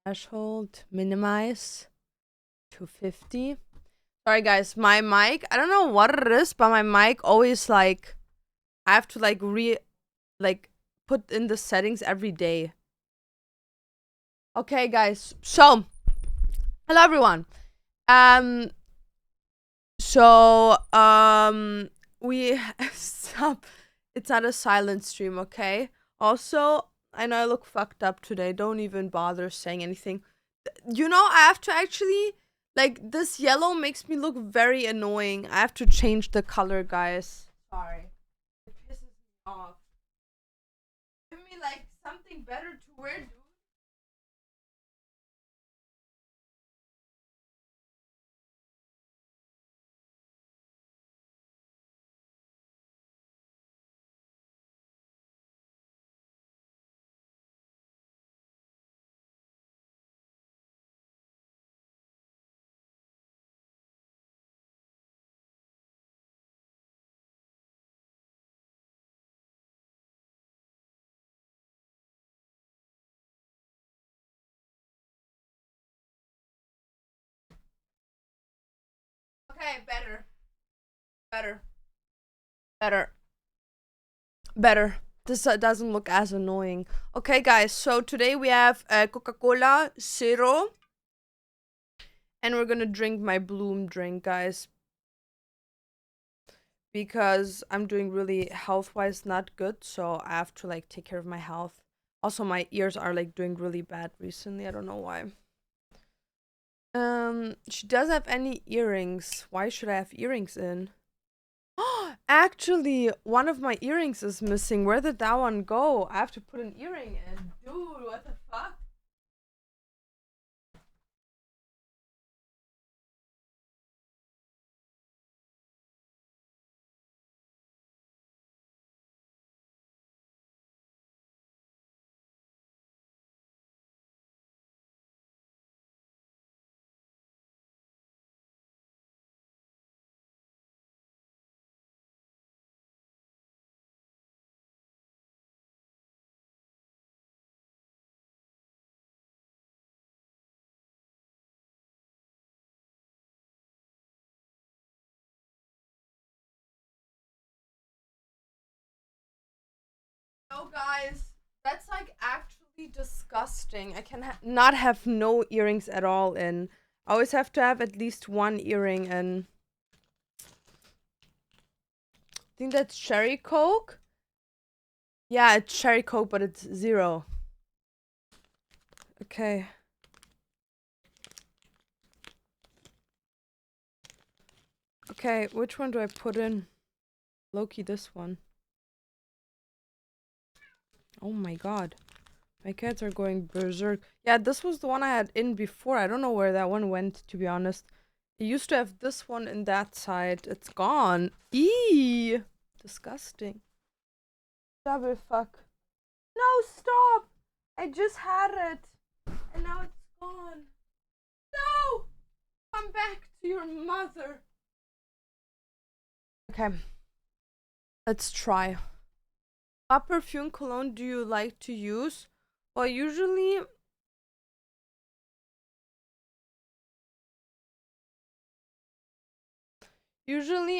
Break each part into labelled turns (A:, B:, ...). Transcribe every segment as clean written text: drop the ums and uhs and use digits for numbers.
A: Threshold, minimize to 50. Sorry guys, my mic, I don't know what it is, but my mic always like, I have to like put in the settings every day. Okay guys, so, hello everyone. We stop. It's not a silent stream, okay? Also, I know I look fucked up today. Don't even bother saying anything. You know, I have to actually, like, this yellow makes me look very annoying. I have to change the color, guys. Sorry. It pisses me off. Give me, like, something better to wear, dude. Okay, better. Better. Better. Better. This doesn't look as annoying. Okay, guys, so today we have Coca-Cola Zero. And we're gonna drink my Bloom drink, guys. Because I'm doing really health-wise not good, so I have to, like, take care of my health. Also, my ears are, like, doing really bad recently. I don't know why. She doesn't have any earrings. Why should I have earrings in? Actually, one of my earrings is missing. Where did that one go? I have to put an earring in. Dude, what the fuck? No, guys, that's like actually disgusting. I can not have no earrings at all in. I always have to have at least one earring in. I think that's cherry coke. Yeah, it's cherry coke, but it's zero. Okay. Okay, which one do I put in? Loki, this one. Oh my god. My cats are going berserk. Yeah, this was the one I had in before. I don't know where that one went, to be honest. I used to have this one in that side. It's gone. Eee! Disgusting. Double fuck. No, stop! I just had it. And now it's gone. No! Come back to your mother. Okay. Let's try. What perfume cologne do you like to use? Well, usually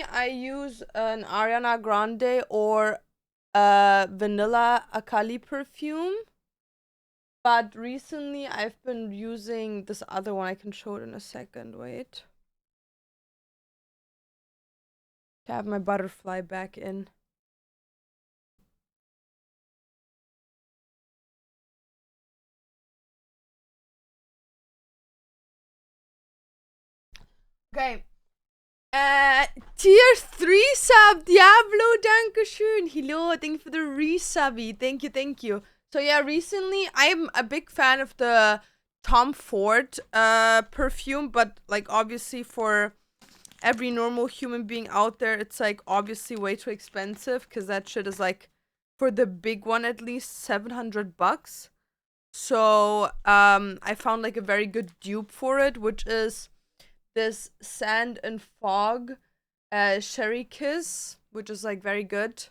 A: I use an Ariana Grande or a Vanilla Akali perfume. But recently I've been using this other one. I can show it in a second. Wait. To have my butterfly back in. Okay. Tier 3 sub, Diablo, dankeschön. Hello, thank you for the resubby. Thank you, thank you. So yeah, recently I'm a big fan of the Tom Ford perfume, but like obviously for every normal human being out there, it's like obviously way too expensive because that shit is like, for the big one at least, 700 bucks. So I found like a very good dupe for it, which is this Sand and Fog Sherry Kiss, which is like very good.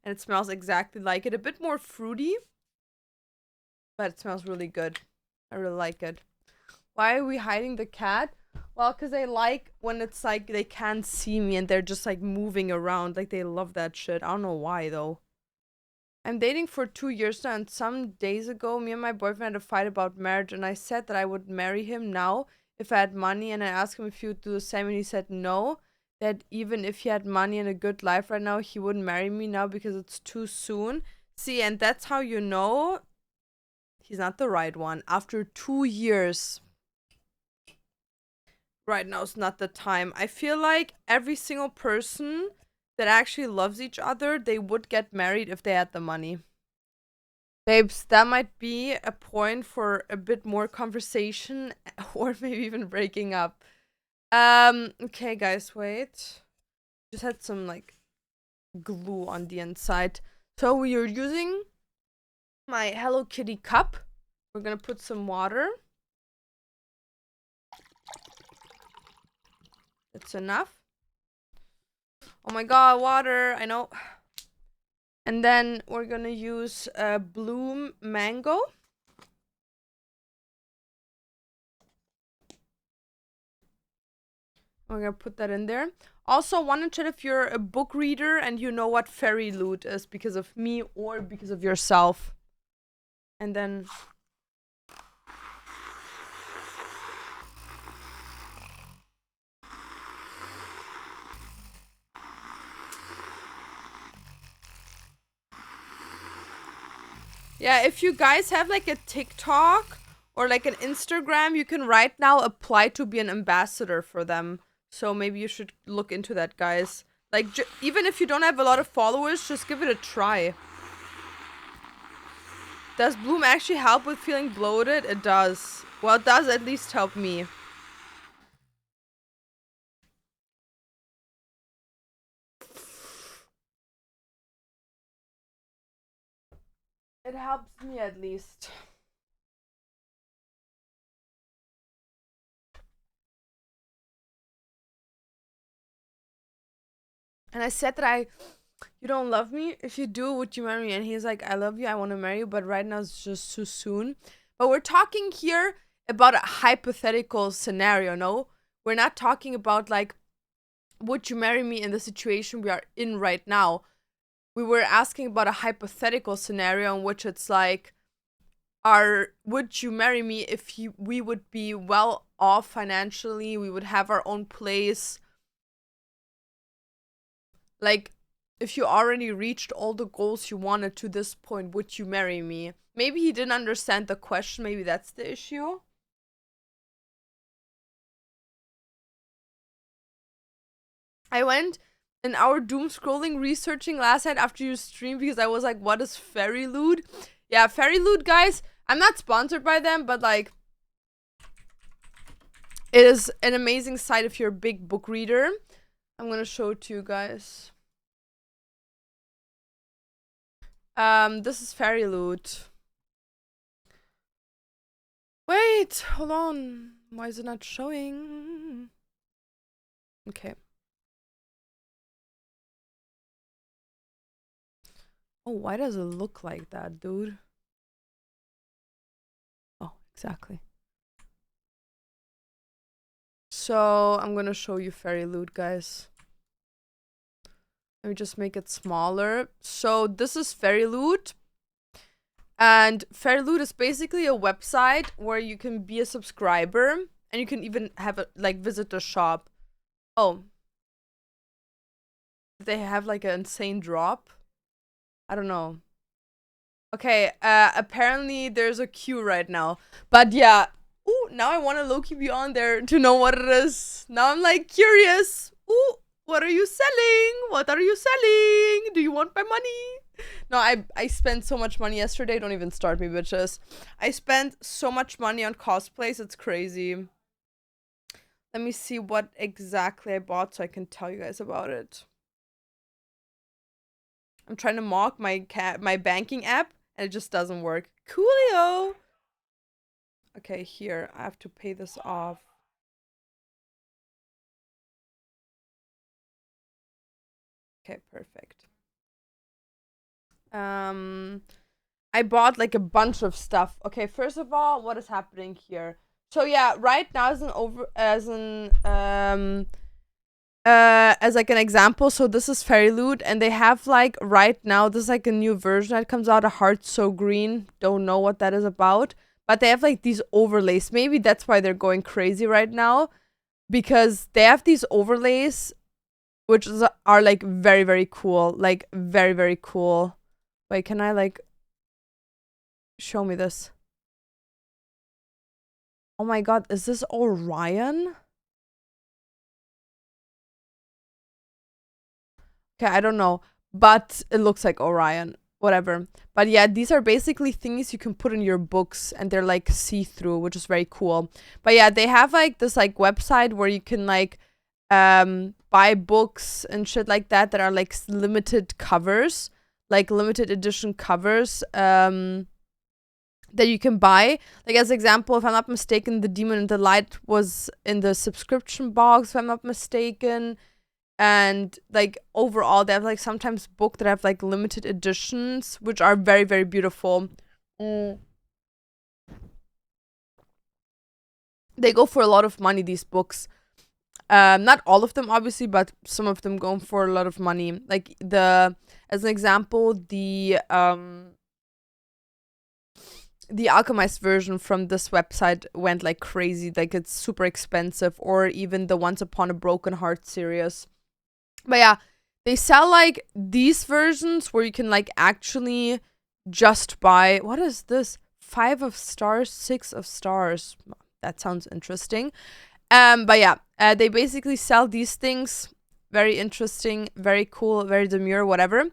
A: And it smells exactly like it. A bit more fruity, but it smells really good. I really like it. Why are we hiding the cat? Well, because I like when it's like they can't see me and they're just like moving around. Like they love that shit. I don't know why though. I'm dating for 2 years now, and some days ago, me and my boyfriend had a fight about marriage, and I said that I would marry him now if I had money, and I asked him if he would do the same, and he said no, that even if he had money and a good life right now, he wouldn't marry me now because it's too soon. See, and that's how you know he's not the right one. After 2 years, right now is not the time. I feel like every single person that actually loves each other, they would get married if they had the money. Babes, that might be a point for a bit more conversation or maybe even breaking up. Okay, guys, wait. Just had some like glue on the inside. So we are using my Hello Kitty cup. We're gonna put some water. That's enough. Oh my god, water, I know. And then we're gonna use Bloom Mango. We're gonna put that in there. Also, want to check if you're a book reader and you know what fairy loot is because of me or because of yourself. And then... yeah, if you guys have like a TikTok or like an Instagram, you can right now apply to be an ambassador for them. So maybe you should look into that, guys. Like, even if you don't have a lot of followers, just give it a try. Does Bloom actually help with feeling bloated? It does. Well, it does at least help me. It helps me at least. And I said that you don't love me. If you do, would you marry me? And he's like, I love you. I want to marry you. But right now it's just too soon. But we're talking here about a hypothetical scenario, no? We're not talking about like, would you marry me in the situation we are in right now? We were asking about a hypothetical scenario in which it's like, would you marry me if we would be well off financially? We would have our own place. Like, if you already reached all the goals you wanted to this point, would you marry me? Maybe he didn't understand the question. Maybe that's the issue. I went an hour doom scrolling researching last night after you streamed because I was like, what is Fairy Loot? Yeah, Fairy Loot, guys. I'm not sponsored by them, but like, it is an amazing site if you're a big book reader. I'm gonna show it to you guys. This is Fairy Loot. Wait, hold on. Why is it not showing? Okay. Oh, why does it look like that, dude? Oh, exactly. So, I'm gonna show you Fairy Loot, guys. Let me just make it smaller. So, this is Fairy Loot. And Fairy Loot is basically a website where you can be a subscriber. And you can even have like, visit the shop. Oh. They have, like, an insane drop. I don't know. Okay, apparently there's a queue right now. But yeah. Ooh, now I want to low-key be on there to know what it is. Now I'm, like, curious. Ooh, what are you selling? What are you selling? Do you want my money? No, I spent so much money yesterday. Don't even start me, bitches. I spent so much money on cosplays. It's crazy. Let me see what exactly I bought so I can tell you guys about it. I'm trying to mock my banking app and it just doesn't work. Coolio. Okay, here. I have to pay this off. Okay, perfect. I bought like a bunch of stuff. Okay, first of all, what is happening here? So yeah, right now as like an example, so this is Fairy Loot, and they have like right now this is like a new version that comes out, a Heart So Green. Don't know what that is about, but they have like these overlays. Maybe that's why they're going crazy right now, because they have these overlays are like very, very cool. Like very, very cool. Wait, can I like show me this? Oh my god, is this Orion? Okay, I don't know, but it looks like Orion. Whatever. But yeah, these are basically things you can put in your books, and they're like see-through, which is very cool. But yeah, they have like this like website where you can like buy books and shit like that are like limited covers, like limited edition covers that you can buy. Like as example, if I'm not mistaken, The Demon and the Light was in the subscription box, if I'm not mistaken. And like overall they have like sometimes book that have like limited editions, which are very, very beautiful. They go for a lot of money, these books. Not all of them obviously, but some of them go for a lot of money. Like as an example, the Alchemist version from this website went like crazy. Like it's super expensive. Or even the Once Upon a Broken Heart series. But yeah, they sell like these versions where you can like actually just buy, what is this? 5 of stars, 6 of stars. That sounds interesting. But yeah, they basically sell these things. Very interesting, very cool, very demure, whatever.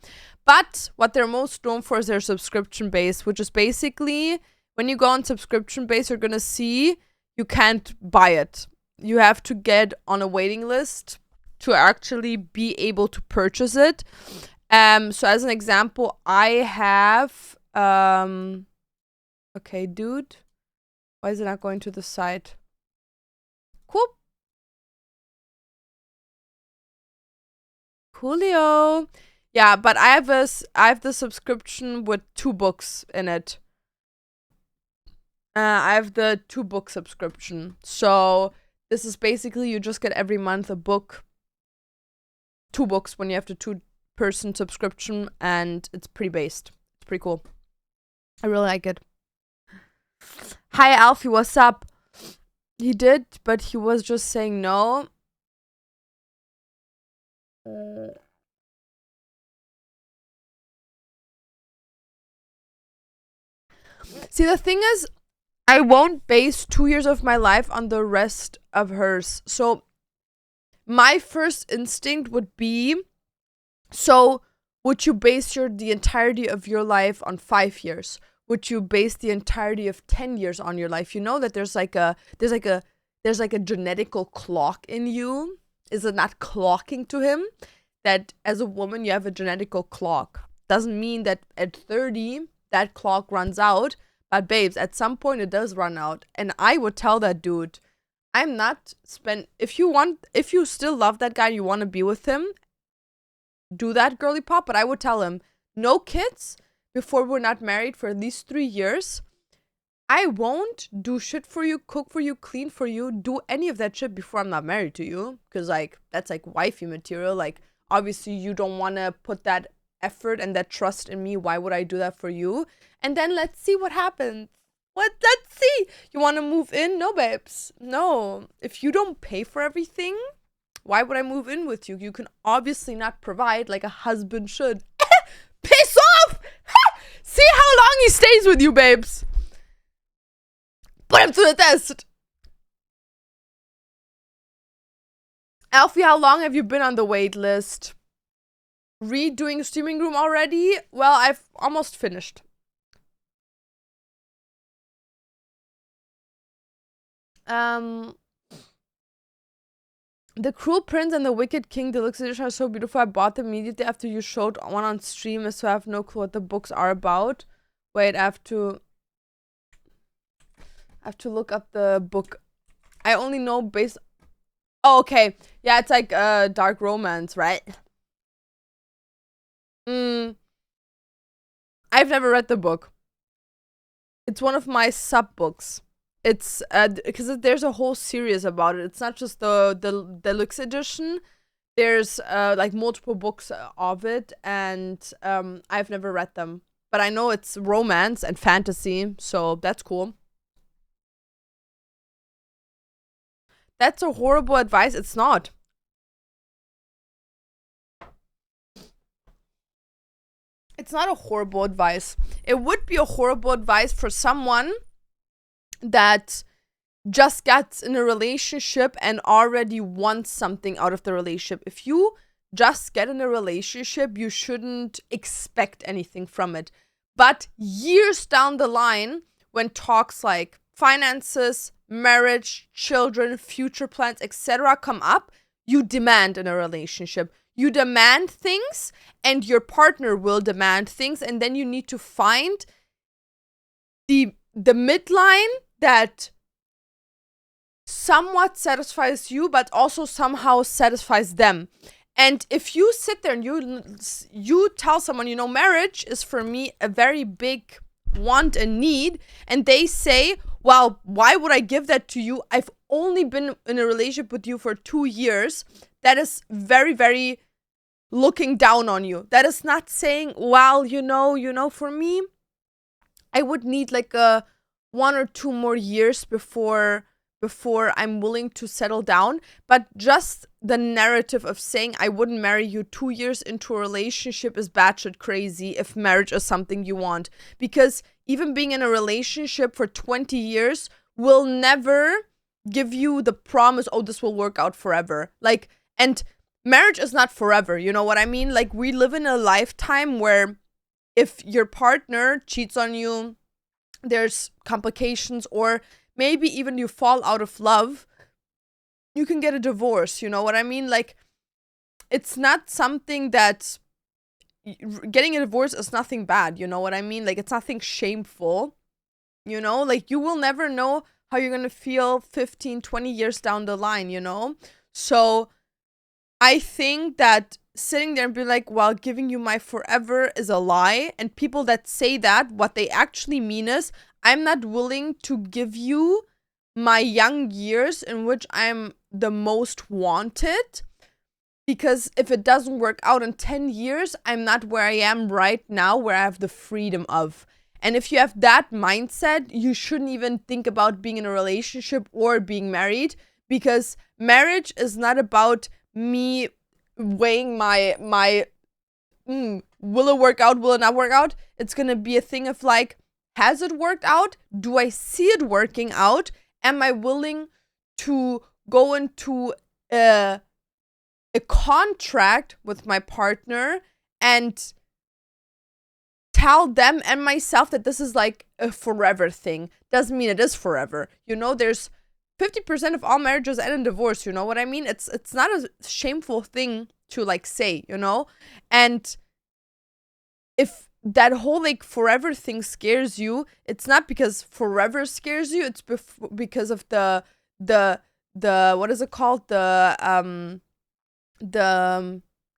A: But what they're most known for is their subscription base, which is basically when you go on subscription base, you're gonna see you can't buy it. You have to get on a waiting list to actually be able to purchase it. So as an example, I have okay, dude. Why is it not going to the site? Cool. Coolio. Yeah, but I have the subscription with 2 books in it. I have the 2-book subscription. So this is basically you just get every month a book. 2 books when you have the 2-person subscription, and it's pretty based. It's pretty cool. I really like it. Hi Alfie, what's up? He did, but he was just saying no. See, the thing is, I won't base 2 years of my life on the rest of hers. So my first instinct would be, so would you base the entirety of your life on 5 years? Would you base the entirety of 10 years on your life? You know that there's like a genetical clock in you. Is it not clocking to him that as a woman you have a genetical clock? Doesn't mean that at 30 that clock runs out, but babes, at some point it does run out. And I would tell that dude, I'm not if you still love that guy and you want to be with him, do that, girly pop. But I would tell him, no kids before we're not married for at least 3 years. I won't do shit for you, cook for you, clean for you, do any of that shit before I'm not married to you. Because, like, that's, like, wifey material. Like, obviously, you don't want to put that effort and that trust in me. Why would I do that for you? And then let's see what happens. Let's see. You want to move in? No, babes. No. If you don't pay for everything, why would I move in with you? You can obviously not provide like a husband should. Piss off! See how long he stays with you, babes. Put him to the test. Alfie, how long have you been on the wait list? Redoing streaming room already? Well, I've almost finished. The Cruel Prince and the Wicked King Deluxe Edition are so beautiful. I bought them immediately after you showed one on stream, so I have no clue what the books are about. Wait, I have to look up the book. I only know based. Oh, okay. Yeah, it's like dark romance, right? I've never read the book. It's one of my sub books. It's because there's a whole series about it. It's not just the deluxe edition. There's like multiple books of it, and I've never read them, but I know it's romance and fantasy, so that's cool. That's a horrible advice. It's not. It's not a horrible advice. It would be a horrible advice for someone that just gets in a relationship and already wants something out of the relationship. If you just get in a relationship, you shouldn't expect anything from it. But years down the line, when talks like finances, marriage, children, future plans, etc. come up, you demand in a relationship. You demand things, and your partner will demand things, and then you need to find the midline that somewhat satisfies you, but also somehow satisfies them. And if you sit there and you tell someone, marriage is for me a very big want and need, and they say, well, why would I give that to you? I've only been in a relationship with you for 2 years. That is very, very looking down on you. That is not saying, well, for me, I would need like a 1 or 2 more years before I'm willing to settle down. But just the narrative of saying I wouldn't marry you 2 years into a relationship is batshit crazy if marriage is something you want. Because even being in a relationship for 20 years will never give you the promise, oh, this will work out forever. Like, and marriage is not forever, you know what I mean? Like, we live in a lifetime where if your partner cheats on you, there's complications, or maybe even you fall out of love, you can get a divorce, you know what I mean? Like, it's not something that getting a divorce is nothing bad, you know what I mean? Like, it's nothing shameful, like, you will never know how you're gonna feel 15, 20 years down the line. So I think that sitting there and be like, well, giving you my forever is a lie. And people that say that, what they actually mean is, I'm not willing to give you my young years in which I'm the most wanted. Because if it doesn't work out in 10 years, I'm not where I am right now, where I have the freedom of. And if you have that mindset, you shouldn't even think about being in a relationship or being married. Because marriage is not about me weighing my will it work out, will it not work out? It's gonna be a thing of like, has it worked out? Do I see it working out? Am I willing to go into a contract with my partner and tell them and myself that this is like a forever thing? Doesn't mean it is forever. There's 50% of all marriages end in divorce, you know what I mean? It's not a shameful thing to like say, And if that whole like forever thing scares you, it's not because forever scares you, it's because of the what is it called? The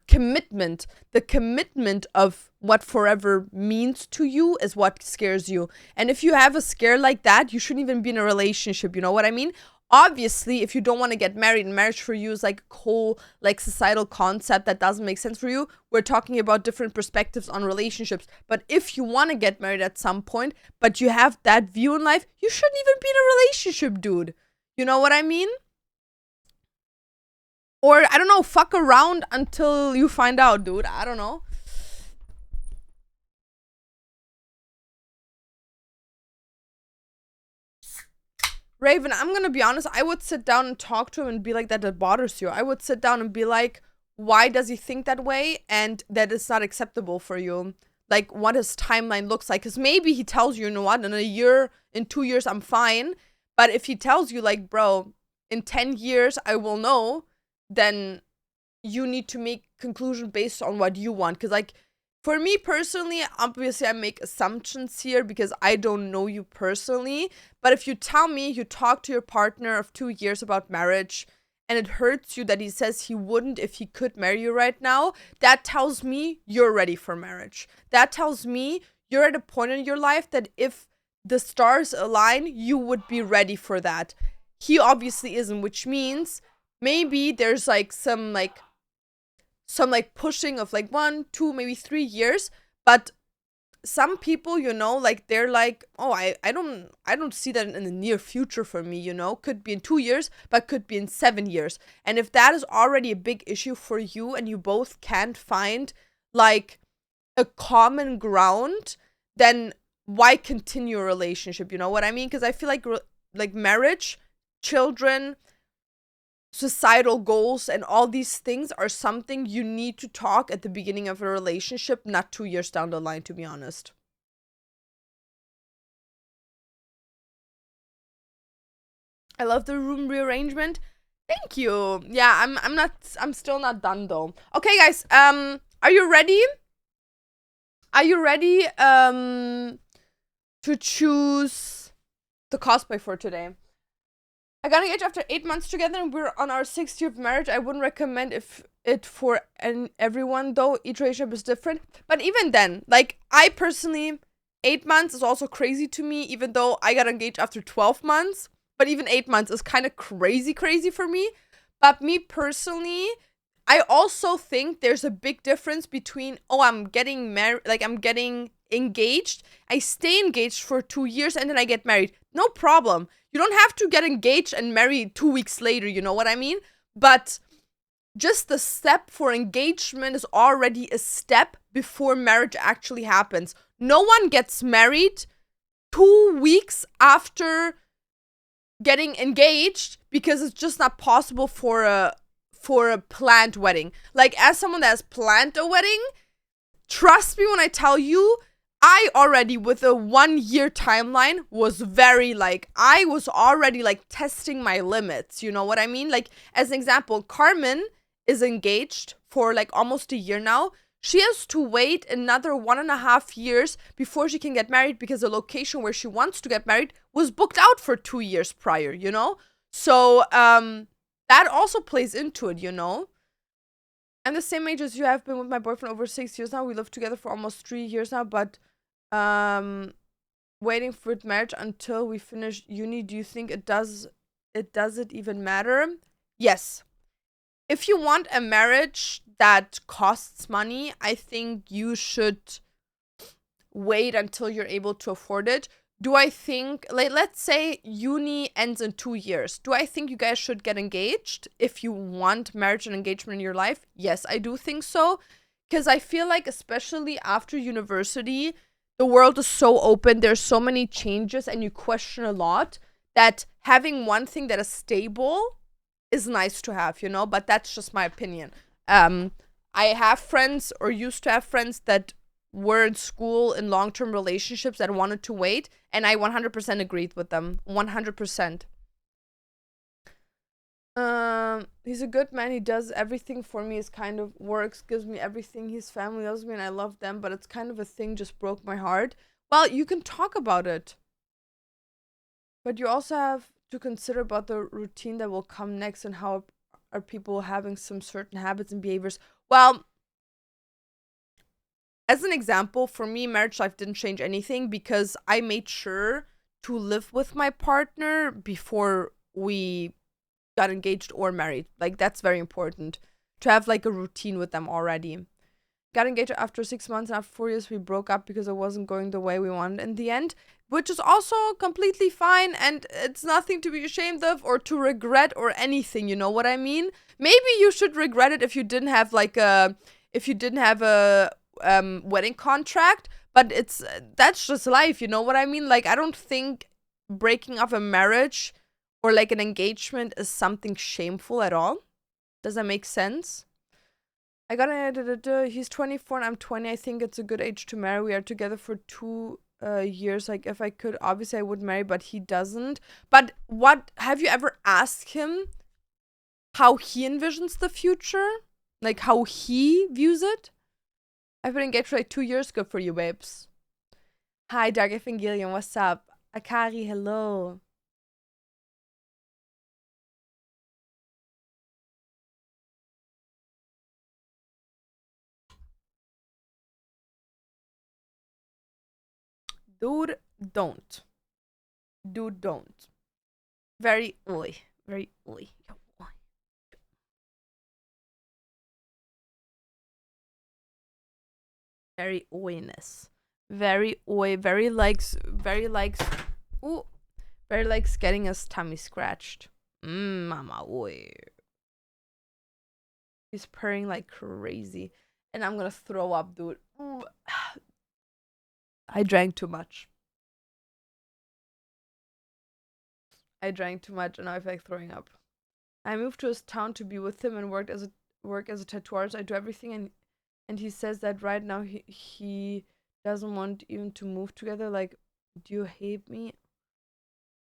A: commitment. The commitment of what forever means to you is what scares you. And if you have a scare like that, you shouldn't even be in a relationship, you know what I mean? Obviously, if you don't want to get married, and marriage for you is like a whole like societal concept that doesn't make sense for you, we're talking about different perspectives on relationships. But if you want to get married at some point, but you have that view in life, you shouldn't even be in a relationship, dude. You know what I mean? Or, I don't know, fuck around until you find out, dude. I don't know. Raven, I'm gonna be honest, I would sit down and talk to him and be like, that bothers you. I would sit down and be like, why does he think that way? And that is not acceptable for you. Like, what his timeline looks like. Because maybe he tells you, you know what, in 2 years, I'm fine. But if he tells you, like, bro, in 10 years, I will know, then you need to make conclusion based on what you want. Because, like, for me personally, obviously I make assumptions here because I don't know you personally. But if you tell me you talk to your partner of 2 years about marriage and it hurts you that he says he wouldn't if he could marry you right now, that tells me you're ready for marriage. That tells me you're at a point in your life that if the stars align, you would be ready for that. He obviously isn't, which means maybe there's like some like pushing of like 1, 2, maybe 3 years, but some people, like they're like, oh, I don't see that in the near future for me, could be in 2 years, but could be in 7 years. And if that is already a big issue for you and you both can't find like a common ground, then why continue a relationship? You know what I mean? Because I feel like marriage, children, societal goals, and all these things are something you need to talk at the beginning of a relationship, not 2 years down the line, to be honest. I love the room rearrangement. Thank you. Yeah, I'm still not done though. Okay, guys, are you ready? Are you ready to choose the cosplay for today? I got engaged after 8 months together and we're on our 6th year of marriage. I wouldn't recommend it for everyone though. Each relationship is different. But even then, like I personally, 8 months is also crazy to me, even though I got engaged after 12 months. But even 8 months is kind of crazy for me. But me personally, I also think there's a big difference between, oh, I'm getting married, like I'm getting engaged. I stay engaged for 2 years and then I get married. No problem. You don't have to get engaged and married 2 weeks later, you know what I mean? But just the step for engagement is already a step before marriage actually happens. No one gets married 2 weeks after getting engaged because it's just not possible for a planned wedding. Like, as someone that has planned a wedding, trust me when I tell you, I already, with a 1 year timeline, was very like, I was already like testing my limits. You know what I mean? Like, as an example, Carmen is engaged for like almost a year now. She has to wait another 1.5 years before she can get married because the location where she wants to get married was booked out for 2 years prior, So, that also plays into it, I'm the same age as you. Have been with my boyfriend over 6 years now. We live together for almost 3 years now, but um waiting for marriage until we finish uni. Do you think it even matter? Yes. If you want a marriage that costs money, I think you should wait until you're able to afford it. Do I think, like, let's say uni ends in 2 years. Do I think you guys should get engaged if you want marriage and engagement in your life? Yes, I do think so. Because I feel like, especially after university, the world is so open. There's so many changes, and you question a lot that having one thing that is stable is nice to have, But that's just my opinion. I have friends, or used to have friends, that were in school in long-term relationships that wanted to wait, and I 100% agreed with them. 100%. He's a good man. He does everything for me. His kind of works, gives me everything. His family loves me and I love them, but it's kind of a thing just broke my heart. Well, you can talk about it. But you also have to consider about the routine that will come next and how are people having some certain habits and behaviors. Well, as an example, for me, marriage life didn't change anything because I made sure to live with my partner before we got engaged or married. Like, that's very important to have like a routine with them already. Got engaged after 6 months, and after 4 years, we broke up because it wasn't going the way we wanted in the end, which is also completely fine. And it's nothing to be ashamed of or to regret or anything. You know what I mean? Maybe you should regret it if you didn't have a wedding contract, but that's just life. You know what I mean? Like, I don't think breaking up a marriage or like an engagement is something shameful at all. Does that make sense? I got he's 24 and I'm 20. I think it's a good age to marry. We are together for 2 years. Like, if I could, obviously I would marry, but he doesn't. But what have you ever asked him how he envisions the future? Like, how he views it? I've been engaged for like 2 years. Good for you, babes. Hi, Dark Evangelion. What's up? Akari, hello. Dude, don't. Dude, don't. Very oi. Very oi. Very oiness. Very oi. Ooh. Very likes getting his tummy scratched. Mama oi. He's purring like crazy. And I'm gonna throw up, dude. Ooh. I drank too much. I drank too much and now I feel like throwing up. I moved to his town to be with him and work as a tattoo artist. I do everything and he says that right now he doesn't want even to move together. Like, do you hate me?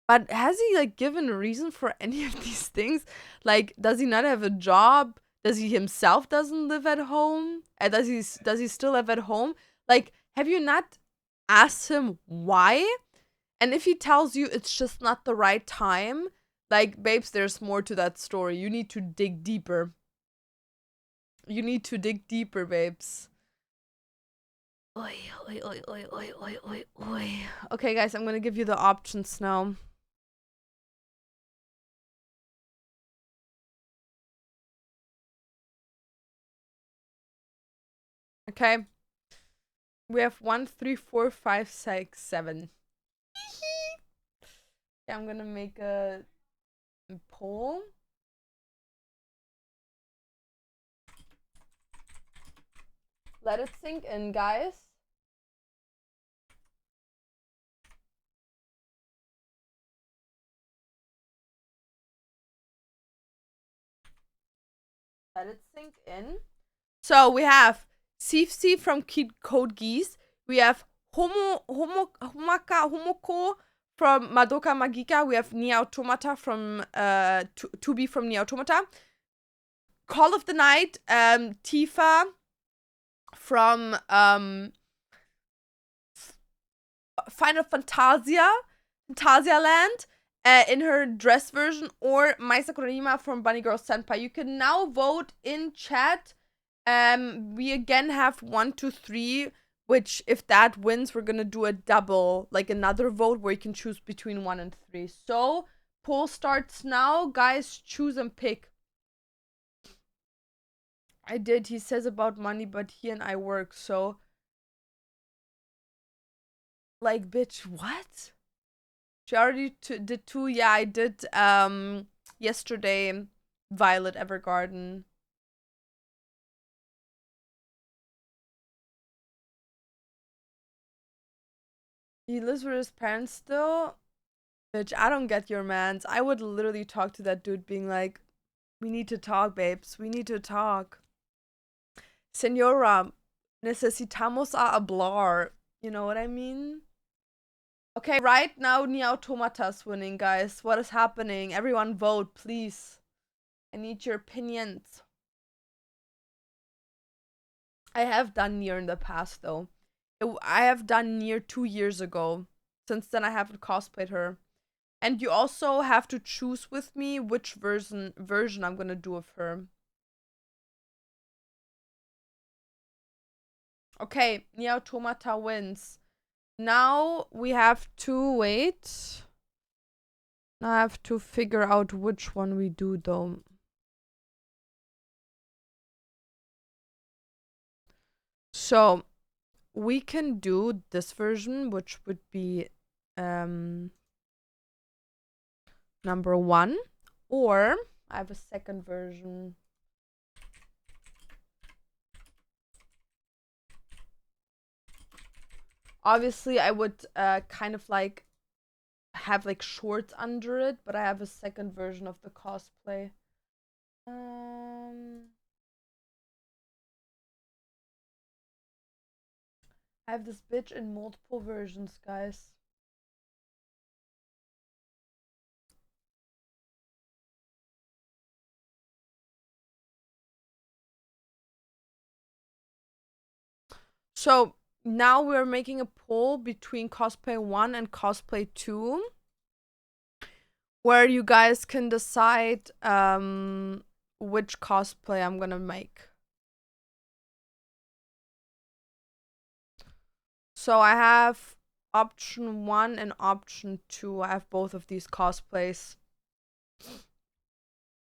A: But has he like given a reason for any of these things? Like, does he not have a job? Does he himself doesn't live at home? Does he still live at home? Like, have you not asked him why? And if he tells you it's just not the right time, like, babes, there's more to that story. You need to dig deeper. You need to dig deeper, babes. Oi, oi, oi, oi, oi, oi, oi, oi. Okay, guys, I'm gonna give you the options now. Okay. We have 1, 3, 4, 5, 6, 7. Okay, I'm gonna make a poll. Let it sink in, guys. Let it sink in. So we have Sifsi from Code Geese. We have Homoko from Madoka Magica. We have Nia Automata from To Be from Nia Automata. Call of the Night, Tifa from Final Fantasia Land, in her dress version, or Mai Sakurima from Bunny Girl Senpai. You can now vote in chat. We again have 1, 2, 3, which if that wins, we're gonna do a double, like another vote where you can choose between 1 and 3. So poll starts now, guys. Choose and pick. I did. He says about money, but he and I work, so like, bitch, what? She already did 2. Yeah, I did yesterday Violet Evergarden. He lives with his parents still? Bitch, I don't get your mans. I would literally talk to that dude being like, we need to talk, babes. We need to talk. Senora, necesitamos a hablar. You know what I mean? Okay, right now Nia Automata's winning, guys. What is happening? Everyone vote, please. I need your opinions. I have done Nier in the past, though. I have done Nier 2 years ago. Since then, I haven't cosplayed her. And you also have to choose with me which version I'm gonna do of her. Okay, Nier Automata wins. Now we have to wait. Now I have to figure out which one we do, though. So we can do this version, which would be number 1, or I have a second version. Obviously, I would kind of like have like shorts under it, but I have a second version of the cosplay. I have this bitch in multiple versions, guys. So now we're making a poll between cosplay 1 and cosplay 2, where you guys can decide which cosplay I'm gonna make. So I have option 1 and option 2. I have both of these cosplays.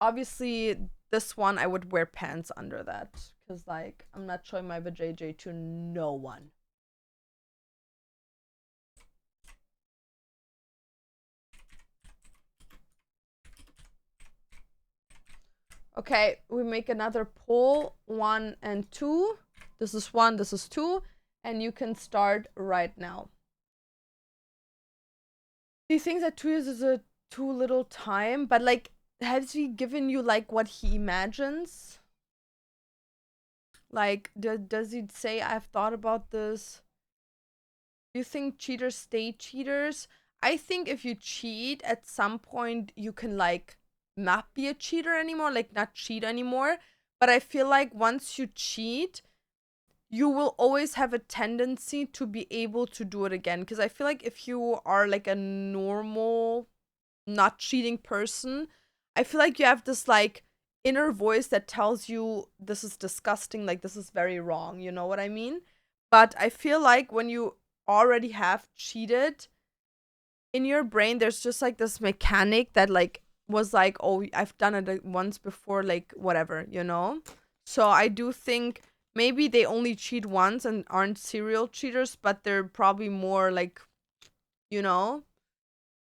A: Obviously, this one I would wear pants under that. Because, like, I'm not showing my vajayjay to no one. Okay, we make another poll. 1 and 2. This is 1, this is 2. And you can start right now. Do you think that 2 years is a too little time? But, like, has he given you, like, what he imagines? Like, does he say, I've thought about this? Do you think cheaters stay cheaters? I think if you cheat, at some point, you can, like, not be a cheater anymore, like, not cheat anymore. But I feel like once you cheat, you will always have a tendency to be able to do it again. Because I feel like if you are, like, a normal, not cheating person, I feel like you have this, like, inner voice that tells you this is disgusting, like, this is very wrong, you know what I mean? But I feel like when you already have cheated, in your brain there's just, like, this mechanic that, like, was like, oh, I've done it once before, like, whatever, you know? So I do think maybe they only cheat once and aren't serial cheaters, but they're probably more, like, you know,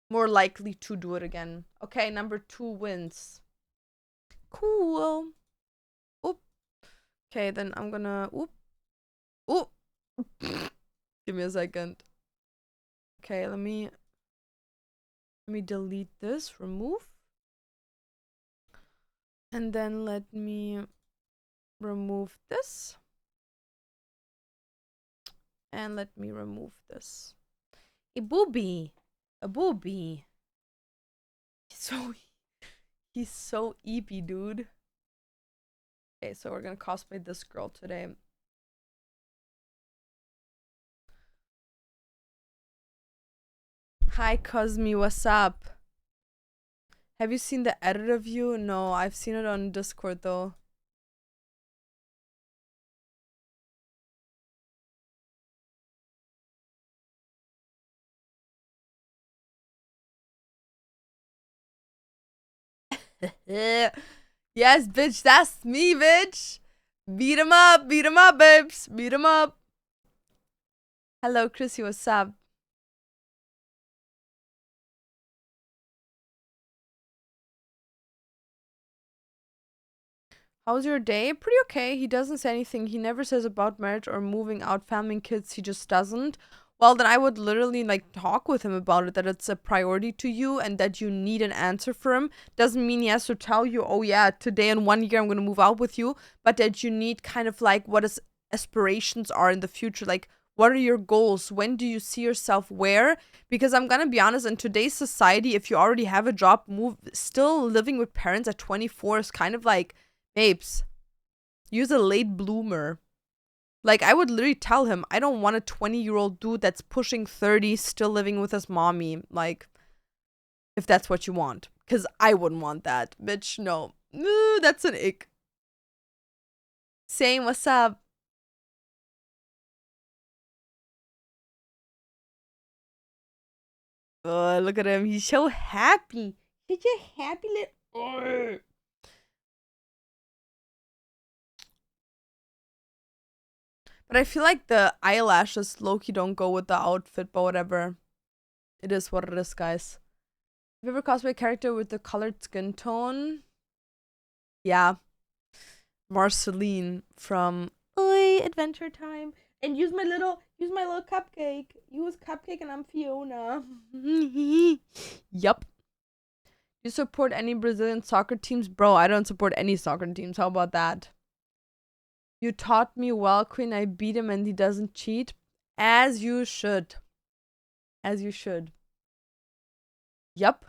A: more likely to do it again. Okay, number 2 wins. Cool. Oop. Okay, then I'm gonna... Oop. Oop. Give me a second. Okay, let me delete this. Remove. And then let me remove this. And let me remove this. A booby. A booby. He's so eepy, dude. Okay, so we're gonna cosplay this girl today. Hi, Cosme, what's up? Have you seen the edit of you? No, I've seen it on Discord, though. Yes, bitch, that's me, bitch. Beat him up, babes. Beat him up. Hello, Chrissy, what's up? How's your day? Pretty okay. He doesn't say anything. He never says about marriage or moving out, family, and kids. He just doesn't. Well, then I would literally, like, talk with him about it, that it's a priority to you and that you need an answer for him. Doesn't mean he has to tell you, oh yeah, today in 1 year I'm gonna move out with you, but that you need kind of, like, what his aspirations are in the future. Like, what are your goals? When do you see yourself where? Because I'm gonna be honest, in today's society, if you already have a job, still living with parents at 24 is kind of like, babes, use a late bloomer. Like, I would literally tell him, I don't want a 20-year-old dude that's pushing 30 still living with his mommy. Like, if that's what you want. Because I wouldn't want that. Bitch, no. That's an ick. Saying, what's up? Oh, look at him. He's so happy. Such a happy little... But I feel like the eyelashes low-key don't go with the outfit, but whatever. It is what it is, guys. Have you ever cosplayed a character with the colored skin tone? Yeah. Marceline from Oi, Adventure Time. And use my little cupcake. Use cupcake and I'm Fiona. Yup. You support any Brazilian soccer teams? Bro, I don't support any soccer teams. How about that? You taught me well, Queen. I beat him and he doesn't cheat. As you should. As you should. Yup.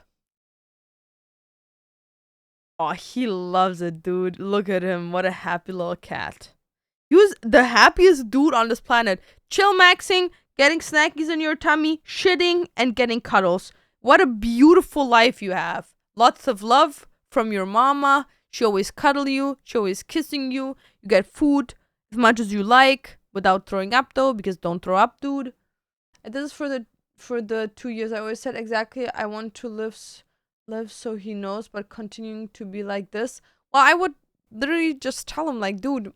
A: Oh, he loves it, dude. Look at him. What a happy little cat. He was the happiest dude on this planet. Chill maxing, getting snackies in your tummy, shitting, and getting cuddles. What a beautiful life you have. Lots of love from your mama. She always cuddle you. She always kissing you. You get food as much as you like without throwing up, though, because don't throw up, dude. And this is for the for the 2 years. I always said exactly I want to live so he knows, but continuing to be like this. Well, I would literally just tell him like, dude,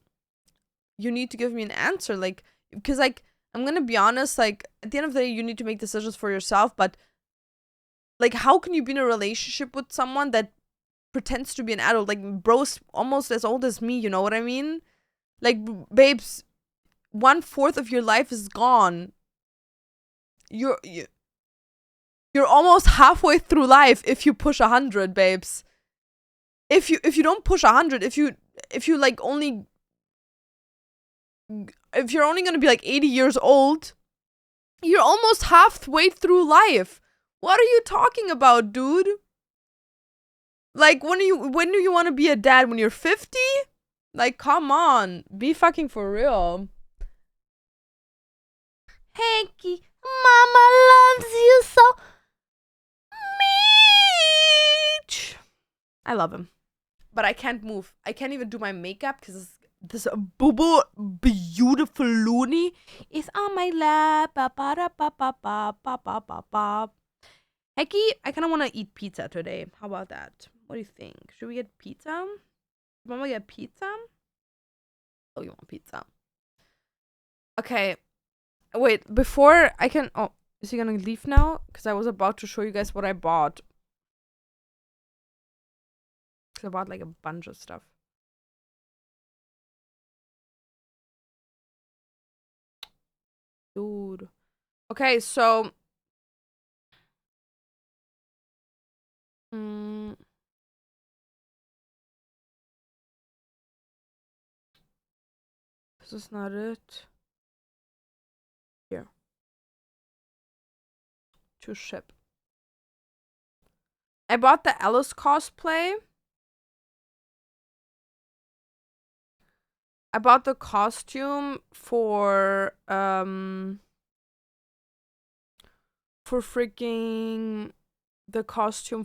A: you need to give me an answer, like, because like I'm gonna be honest, like at the end of the day, you need to make decisions for yourself. But like, how can you be in a relationship with someone that pretends to be an adult? Like, bro's almost as old as me. You know what I mean? Like, babes, 1/4 of your life is gone. You're almost halfway through life if you push 100, babes. If you don't push 100, if you like only, if you're only gonna be like 80 years old, you're almost halfway through life. What are you talking about, dude? Like, when do you want to be a dad? When you're 50? Like, come on, be fucking for real. Hanky, mama loves you so much. I love him, but I can't move. I can't even do my makeup because this boo beautiful loony is on my lap. Ba ba da ba ba ba ba ba ba ba. Hecky, I kind of want to eat pizza today. How about that? What do you think? Should we get pizza? Mama get pizza? Oh, you want pizza? Okay. Wait, before I can... Oh, is he gonna leave now? Because I was about to show you guys what I bought. Because I bought like a bunch of stuff. Dude. Okay, so... This is not it. Here. To ship. I bought the Alice cosplay. I bought the costume for freaking the cosplay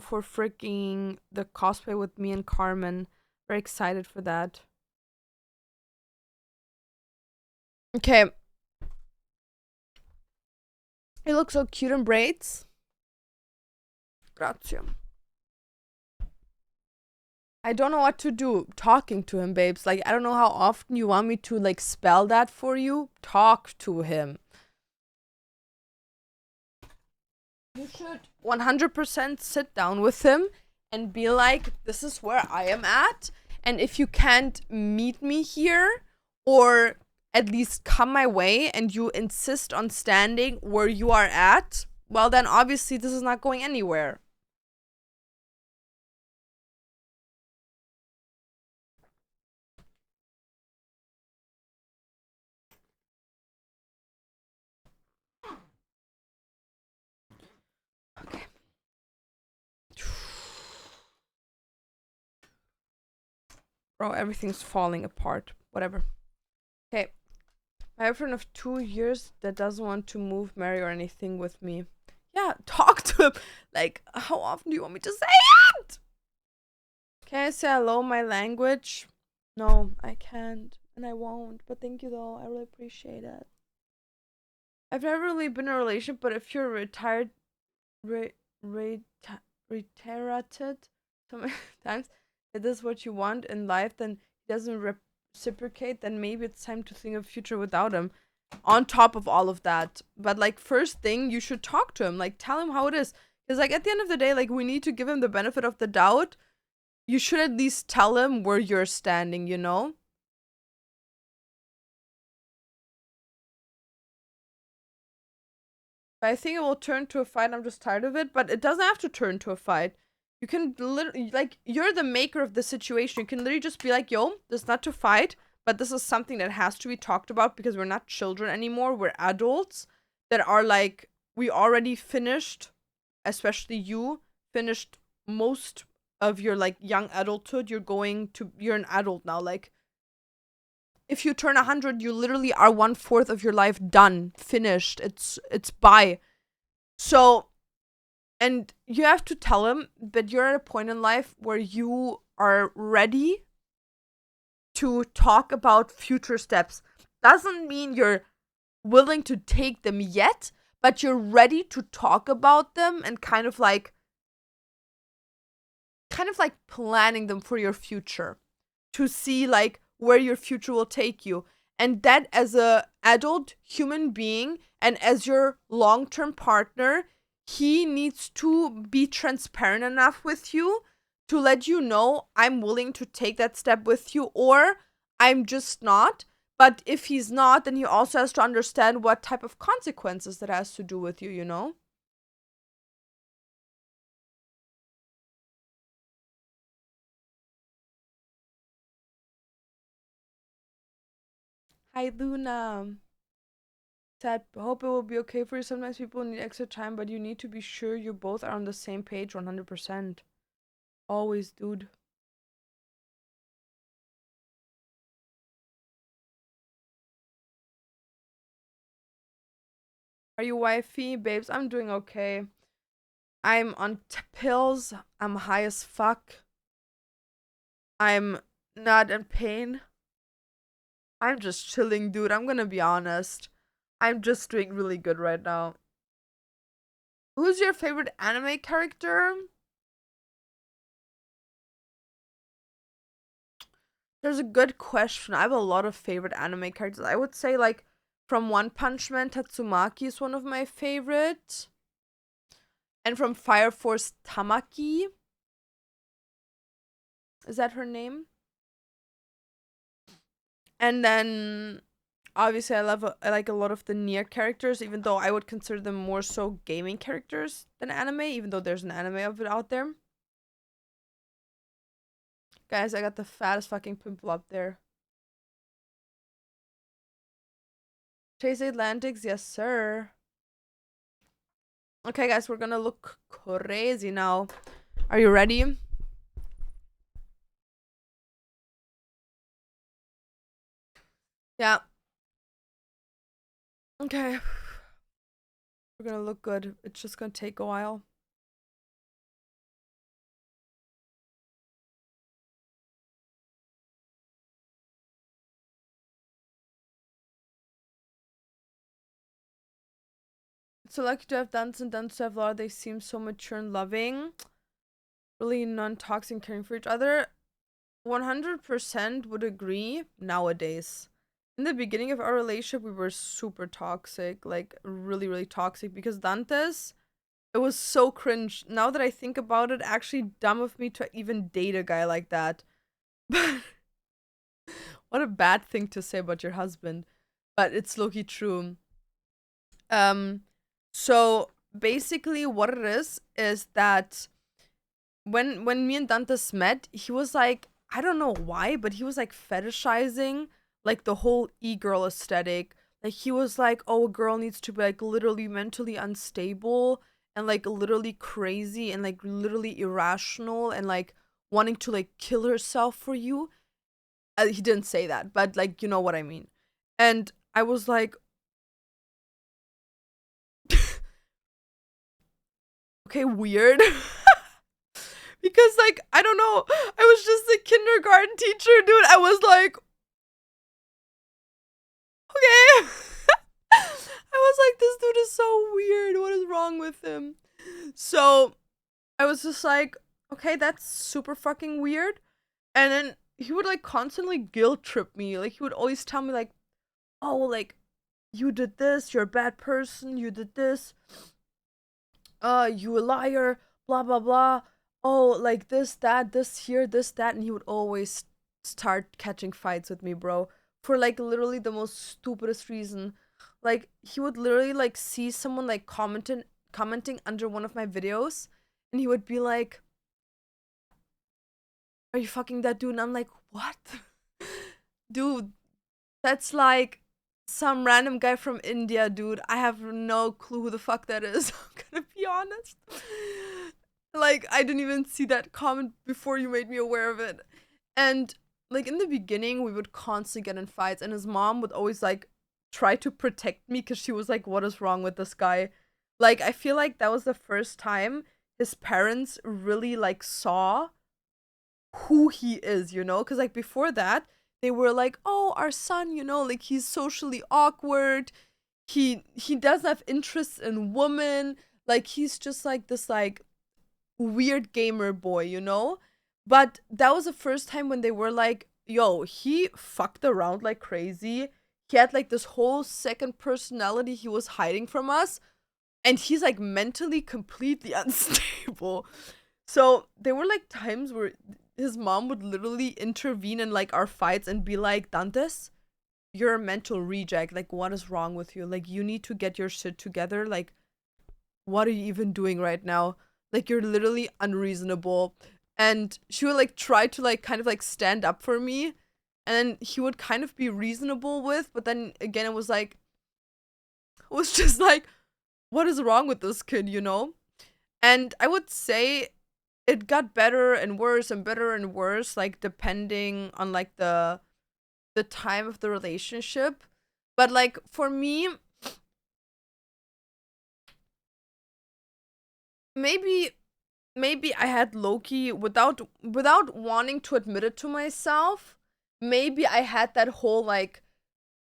A: with me and Carmen. Very excited for that. Okay. It looks so cute in braids. Grazie. I don't know what to do talking to him, babes. Like, I don't know how often you want me to, like, spell that for you. Talk to him. You should 100% sit down with him and be like, this is where I am at. And if you can't meet me here, or at least come my way, and you insist on standing where you are at, well, then obviously this is not going anywhere. Okay. Bro, everything's falling apart. Whatever. Okay. I have a friend of 2 years that doesn't want to move, marry, or anything with me. Yeah, talk to him. Like, how often do you want me to say it? Can I say hello in my language? No, I can't. And I won't. But thank you, though. I really appreciate it. I've never really been in a relationship, but if you're retired, retirated so many times, if this is what you want in life, then he doesn't reciprocate, then maybe it's time to think of future without him. On top of all of that. But like, first thing, you should talk to him. Like, tell him how it is. Because like, at the end of the day, like, we need to give him the benefit of the doubt. You should at least tell him where you're standing, you know? But I think it will turn to a fight. I'm just tired of it. But it doesn't have to turn to a fight. You can literally, like, you're the maker of the situation. You can literally just be like, yo, this is not to fight, but this is something that has to be talked about because we're not children anymore. We're adults that are like, we already finished, especially you, finished most of your, like, young adulthood. You're an adult now. Like, if you turn 100, you literally are 1/4 of your life done, finished. It's bye. So, and you have to tell him that you're at a point in life where you are ready to talk about future steps. Doesn't mean you're willing to take them yet, but you're ready to talk about them and kind of like planning them for your future to see like where your future will take you. And that as a adult human being and as your long-term partner, he needs to be transparent enough with you to let you know I'm willing to take that step with you or I'm just not. But if he's not, then he also has to understand what type of consequences that has to do with you, you know? Hi, Luna. Said, hope it will be okay for you. Sometimes people need extra time, but you need to be sure you both are on the same page 100%. Always, dude. Are you wifey? Babes, I'm doing okay. I'm on pills. I'm high as fuck. I'm not in pain. I'm just chilling, dude. I'm gonna be honest. I'm just doing really good right now. Who's your favorite anime character? There's a good question. I have a lot of favorite anime characters. I would say like from One Punch Man, Tatsumaki is one of my favorites. And from Fire Force, Tamaki. Is that her name? And then obviously I like a lot of the Nier characters, even though I would consider them more so gaming characters than anime, even though there's an anime of it out there. Guys, I got the fattest fucking pimple up there. Chase Atlantics, yes sir. Okay, guys, we're gonna look crazy now. Are you ready? Yeah. Okay. We're gonna look good. It's just gonna take a while. It's so lucky to have Dance and Dance to have Laura. They seem so mature and loving. Really non-toxic, caring for each other. 100% would agree nowadays. In the beginning of our relationship, we were super toxic. Like, really, really toxic. Because Dantes, it was so cringe. Now that I think about it, actually dumb of me to even date a guy like that. But what a bad thing to say about your husband. But it's low-key true. Um, so basically what it is that when me and Dantes met, he was like, I don't know why, but he was like fetishizing like the whole e-girl aesthetic. Like he was like, oh, a girl needs to be like literally mentally unstable and like literally crazy and like literally irrational and like wanting to like kill herself for you. He didn't say that, but like you know what I mean. And I was like, okay, weird. Because like I don't know, I was just a kindergarten teacher, dude. I was like, okay. I was like, this dude is so weird. What is wrong with him? So I was just like, okay, that's super fucking weird. And then he would like constantly guilt trip me. Like he would always tell me like, oh, like you did this, you're a bad person, you did this, you a liar, blah blah blah. Oh, like this here, this, that, and he would always start catching fights with me, bro. For like literally the most stupidest reason. Like he would literally like see someone like commenting under one of my videos and he would be like, are you fucking that dude? And I'm like, what? Dude, that's like some random guy from India, dude. I have no clue who the fuck that is. I'm gonna be honest. Like, I didn't even see that comment before you made me aware of it. And like in the beginning, we would constantly get in fights, and his mom would always like try to protect me because she was like, what is wrong with this guy? Like, I feel like that was the first time his parents really like saw who he is, you know? Because like before that, they were like, oh, our son, you know, like he's socially awkward. he doesn't have interest in women. Like he's just like this like weird gamer boy, you know? But that was the first time when they were like, yo, he fucked around like crazy. He had like this whole second personality he was hiding from us. And he's like mentally completely unstable. So there were like times where his mom would literally intervene in like our fights and be like, Dantes, you're a mental reject. Like, what is wrong with you? Like, you need to get your shit together. Like, what are you even doing right now? Like, you're literally unreasonable. And she would like try to like kind of like stand up for me. And then he would kind of be reasonable with, but then again, it was just like, what is wrong with this kid, you know? And I would say it got better and worse and better and worse, like depending on like the time of the relationship. But like for me, maybe I had Loki without wanting to admit it to myself. Maybe I had that whole like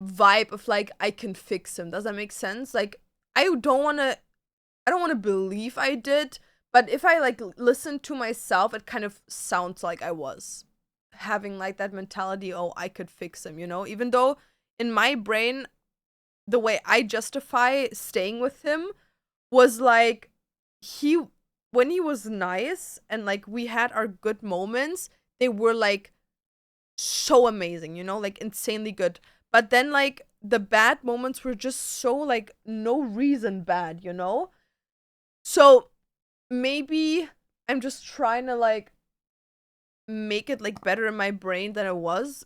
A: vibe of like I can fix him. Does that make sense? Like I don't want to believe I did, but if I like listen to myself, it kind of sounds like I was having like that mentality, oh, I could fix him, you know? Even though in my brain, the way I justify staying with him was like he when he was nice and like we had our good moments, they were like so amazing, you know, like insanely good. But then like the bad moments were just so like no reason bad, you know? So maybe I'm just trying to like make it like better in my brain than it was.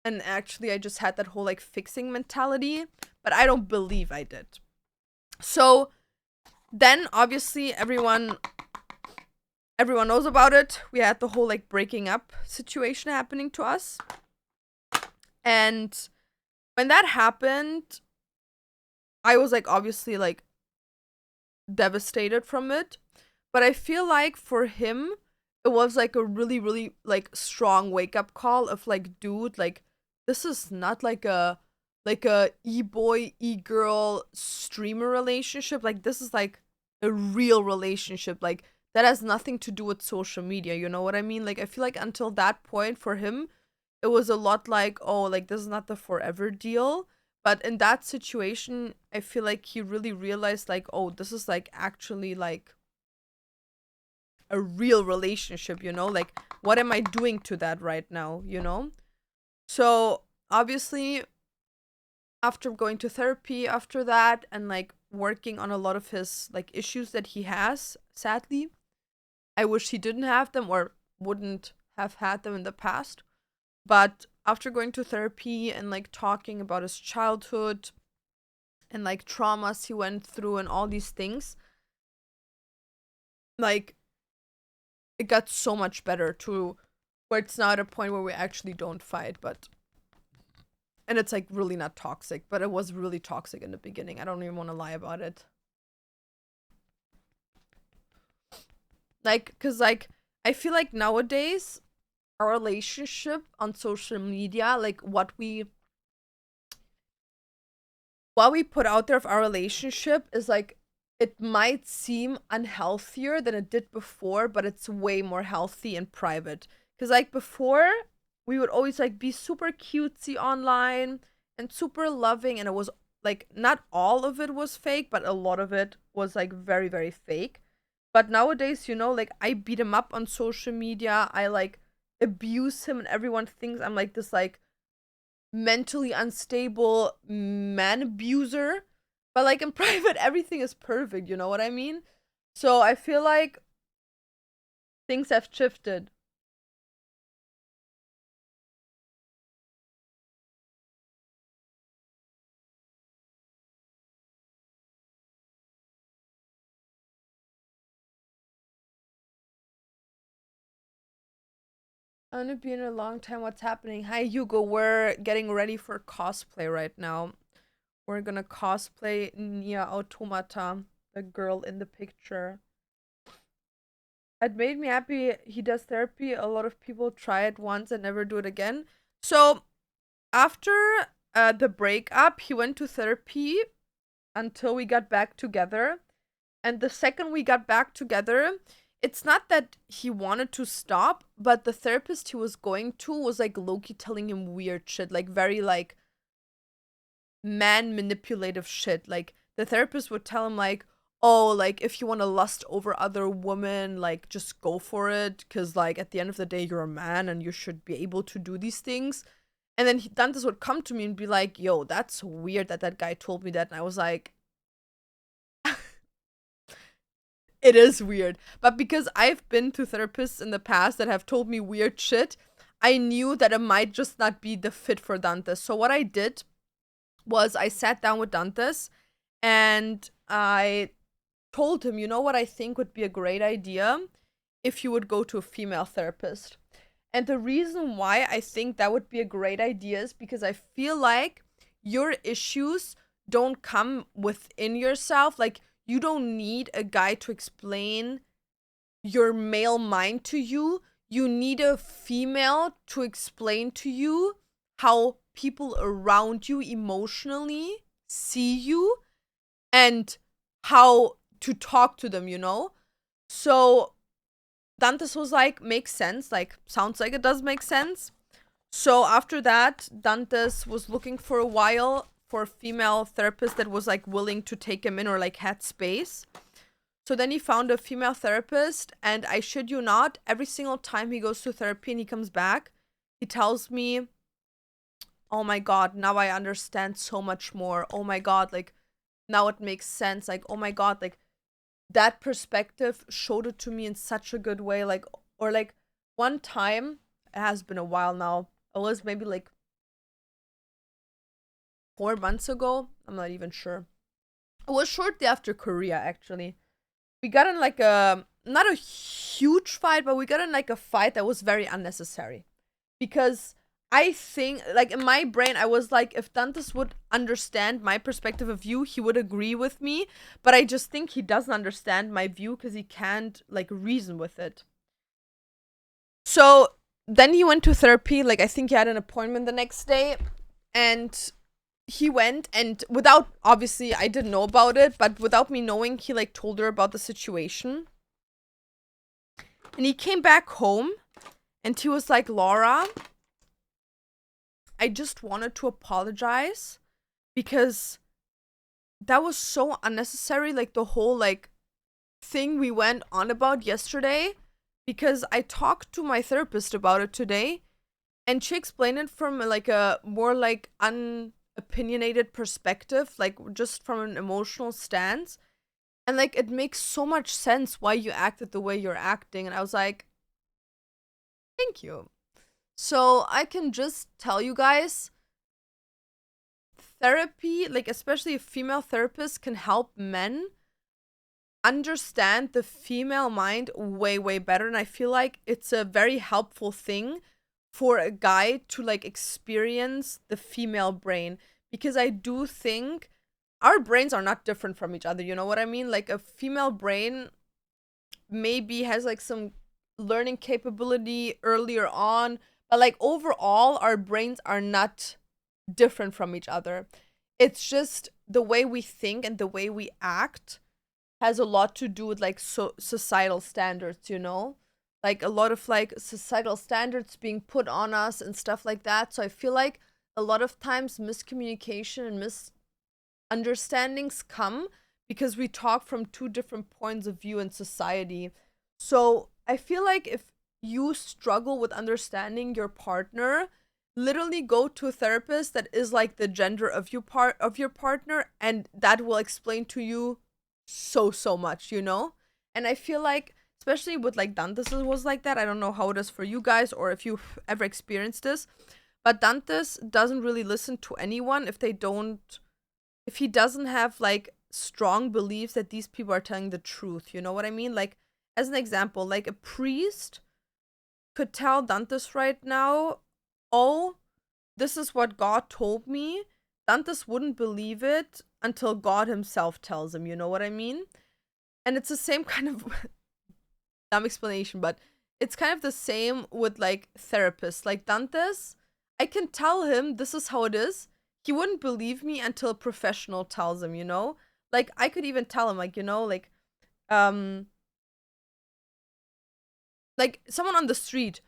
A: And actually I just had that whole like fixing mentality, but I don't believe I did. So then obviously everyone knows about it. We had the whole like breaking up situation happening to us. And when that happened, I was like obviously like devastated from it. But I feel like for him, it was like a really, really like strong wake up call of like, dude, like this is not like a e-boy, e-girl streamer relationship. Like this is like a real relationship. Like that has nothing to do with social media, you know what I mean? Like I feel like until that point for him, it was a lot like, oh, like this is not the forever deal. But in that situation, I feel like he really realized like, oh, this is like actually like a real relationship, you know? Like what am I doing to that right now, you know? So, obviously, after going to therapy after that and like working on a lot of his like issues that he has, sadly, I wish he didn't have them or wouldn't have had them in the past. But after going to therapy and like talking about his childhood and like traumas he went through and all these things, like it got so much better to where it's not a point where we actually don't fight, but and it's like really not toxic, but it was really toxic in the beginning. I don't even want to lie about it. Like, cause like I feel like nowadays our relationship on social media, like what we put out there of our relationship is like it might seem unhealthier than it did before, but it's way more healthy and private. Cause like before, we would always like be super cutesy online and super loving, and it was like not all of it was fake, but a lot of it was like very, very fake. But nowadays, you know, like I beat him up on social media. I like abuse him, and everyone thinks I'm like this like mentally unstable man abuser. But like in private, everything is perfect. You know what I mean? So I feel like things have shifted. I want to be in a long time. What's happening? Hi, Hugo. We're getting ready for cosplay right now. We're gonna cosplay Nia Automata, the girl in the picture. It made me happy he does therapy. A lot of people try it once and never do it again. So after the breakup, he went to therapy until we got back together. And the second we got back together, it's not that he wanted to stop, but the therapist he was going to was like Loki telling him weird shit, like very like man manipulative shit. Like the therapist would tell him like, oh, like if you want to lust over other women, like just go for it, because like at the end of the day you're a man and you should be able to do these things. And then Dantes would come to me and be like, yo, that's weird that that guy told me that. And I was like, it is weird. But because I've been to therapists in the past that have told me weird shit, I knew that it might just not be the fit for Dantes. So what I did was I sat down with Dantes and I told him, you know what I think would be a great idea if you would go to a female therapist. And the reason why I think that would be a great idea is because I feel like your issues don't come within yourself. Like, you don't need a guy to explain your male mind to you. You need a female to explain to you how people around you emotionally see you and how to talk to them, you know? So Dantes was like, makes sense. Like, sounds like it does make sense. So after that, Dantes was looking for a while for a female therapist that was like willing to take him in or like had space. So then he found a female therapist, and I shit you not, every single time he goes to therapy and he comes back, he tells me, oh my God, now I understand so much more. Oh my God, like, now it makes sense. Like, oh my God, like, that perspective showed it to me in such a good way. Like, or like, one time, it has been a while now, it was maybe like 4 months ago. I'm not even sure. It was shortly after Korea, actually. We got in like a, not a huge fight, but we got in like a fight that was very unnecessary. Because I think, like, in my brain, I was like, if Dantes would understand my perspective of view, he would agree with me. But I just think he doesn't understand my view because he can't, like, reason with it. So then he went to therapy. Like, I think he had an appointment the next day. And he went, and without, obviously, I didn't know about it, but without me knowing, he, like, told her about the situation. And he came back home, and he was like, Laura, I just wanted to apologize because that was so unnecessary. Like, the whole, like, thing we went on about yesterday, because I talked to my therapist about it today, and she explained it from, like, a more, like, unopinionated perspective, like, just from an emotional stance. And, like, it makes so much sense why you acted the way you're acting. And I was like, thank you. So I can just tell you guys, therapy, like, especially a female therapist, can help men understand the female mind way, way better. And I feel like it's a very helpful thing for a guy to, like, experience the female brain. Because I do think our brains are not different from each other, you know what I mean? Like, a female brain maybe has, like, some learning capability earlier on, but, like, overall, our brains are not different from each other. It's just the way we think and the way we act has a lot to do with, like, societal standards, you know? Like, a lot of, like, societal standards being put on us and stuff like that. So I feel like a lot of times miscommunication and misunderstandings come because we talk from two different points of view in society. So I feel like if you struggle with understanding your partner, literally go to a therapist that is like the gender of your partner, and that will explain to you so much, you know? And I feel like, especially with, like, Dantes was like that. I don't know how it is for you guys or if you've ever experienced this, but Dantes doesn't really listen to anyone if he doesn't have, like, strong beliefs that these people are telling the truth. You know what I mean? Like, as an example, like, a priest could tell Dantes right now, oh, this is what God told me. Dantes wouldn't believe it until God himself tells him. You know what I mean? And it's the same kind of dumb explanation, but it's kind of the same with, like, therapists. Like, Dantes, I can tell him this is how it is. he wouldn't believe me until a professional tells him, you know? Like, I could even tell him, like, you know, like someone on the street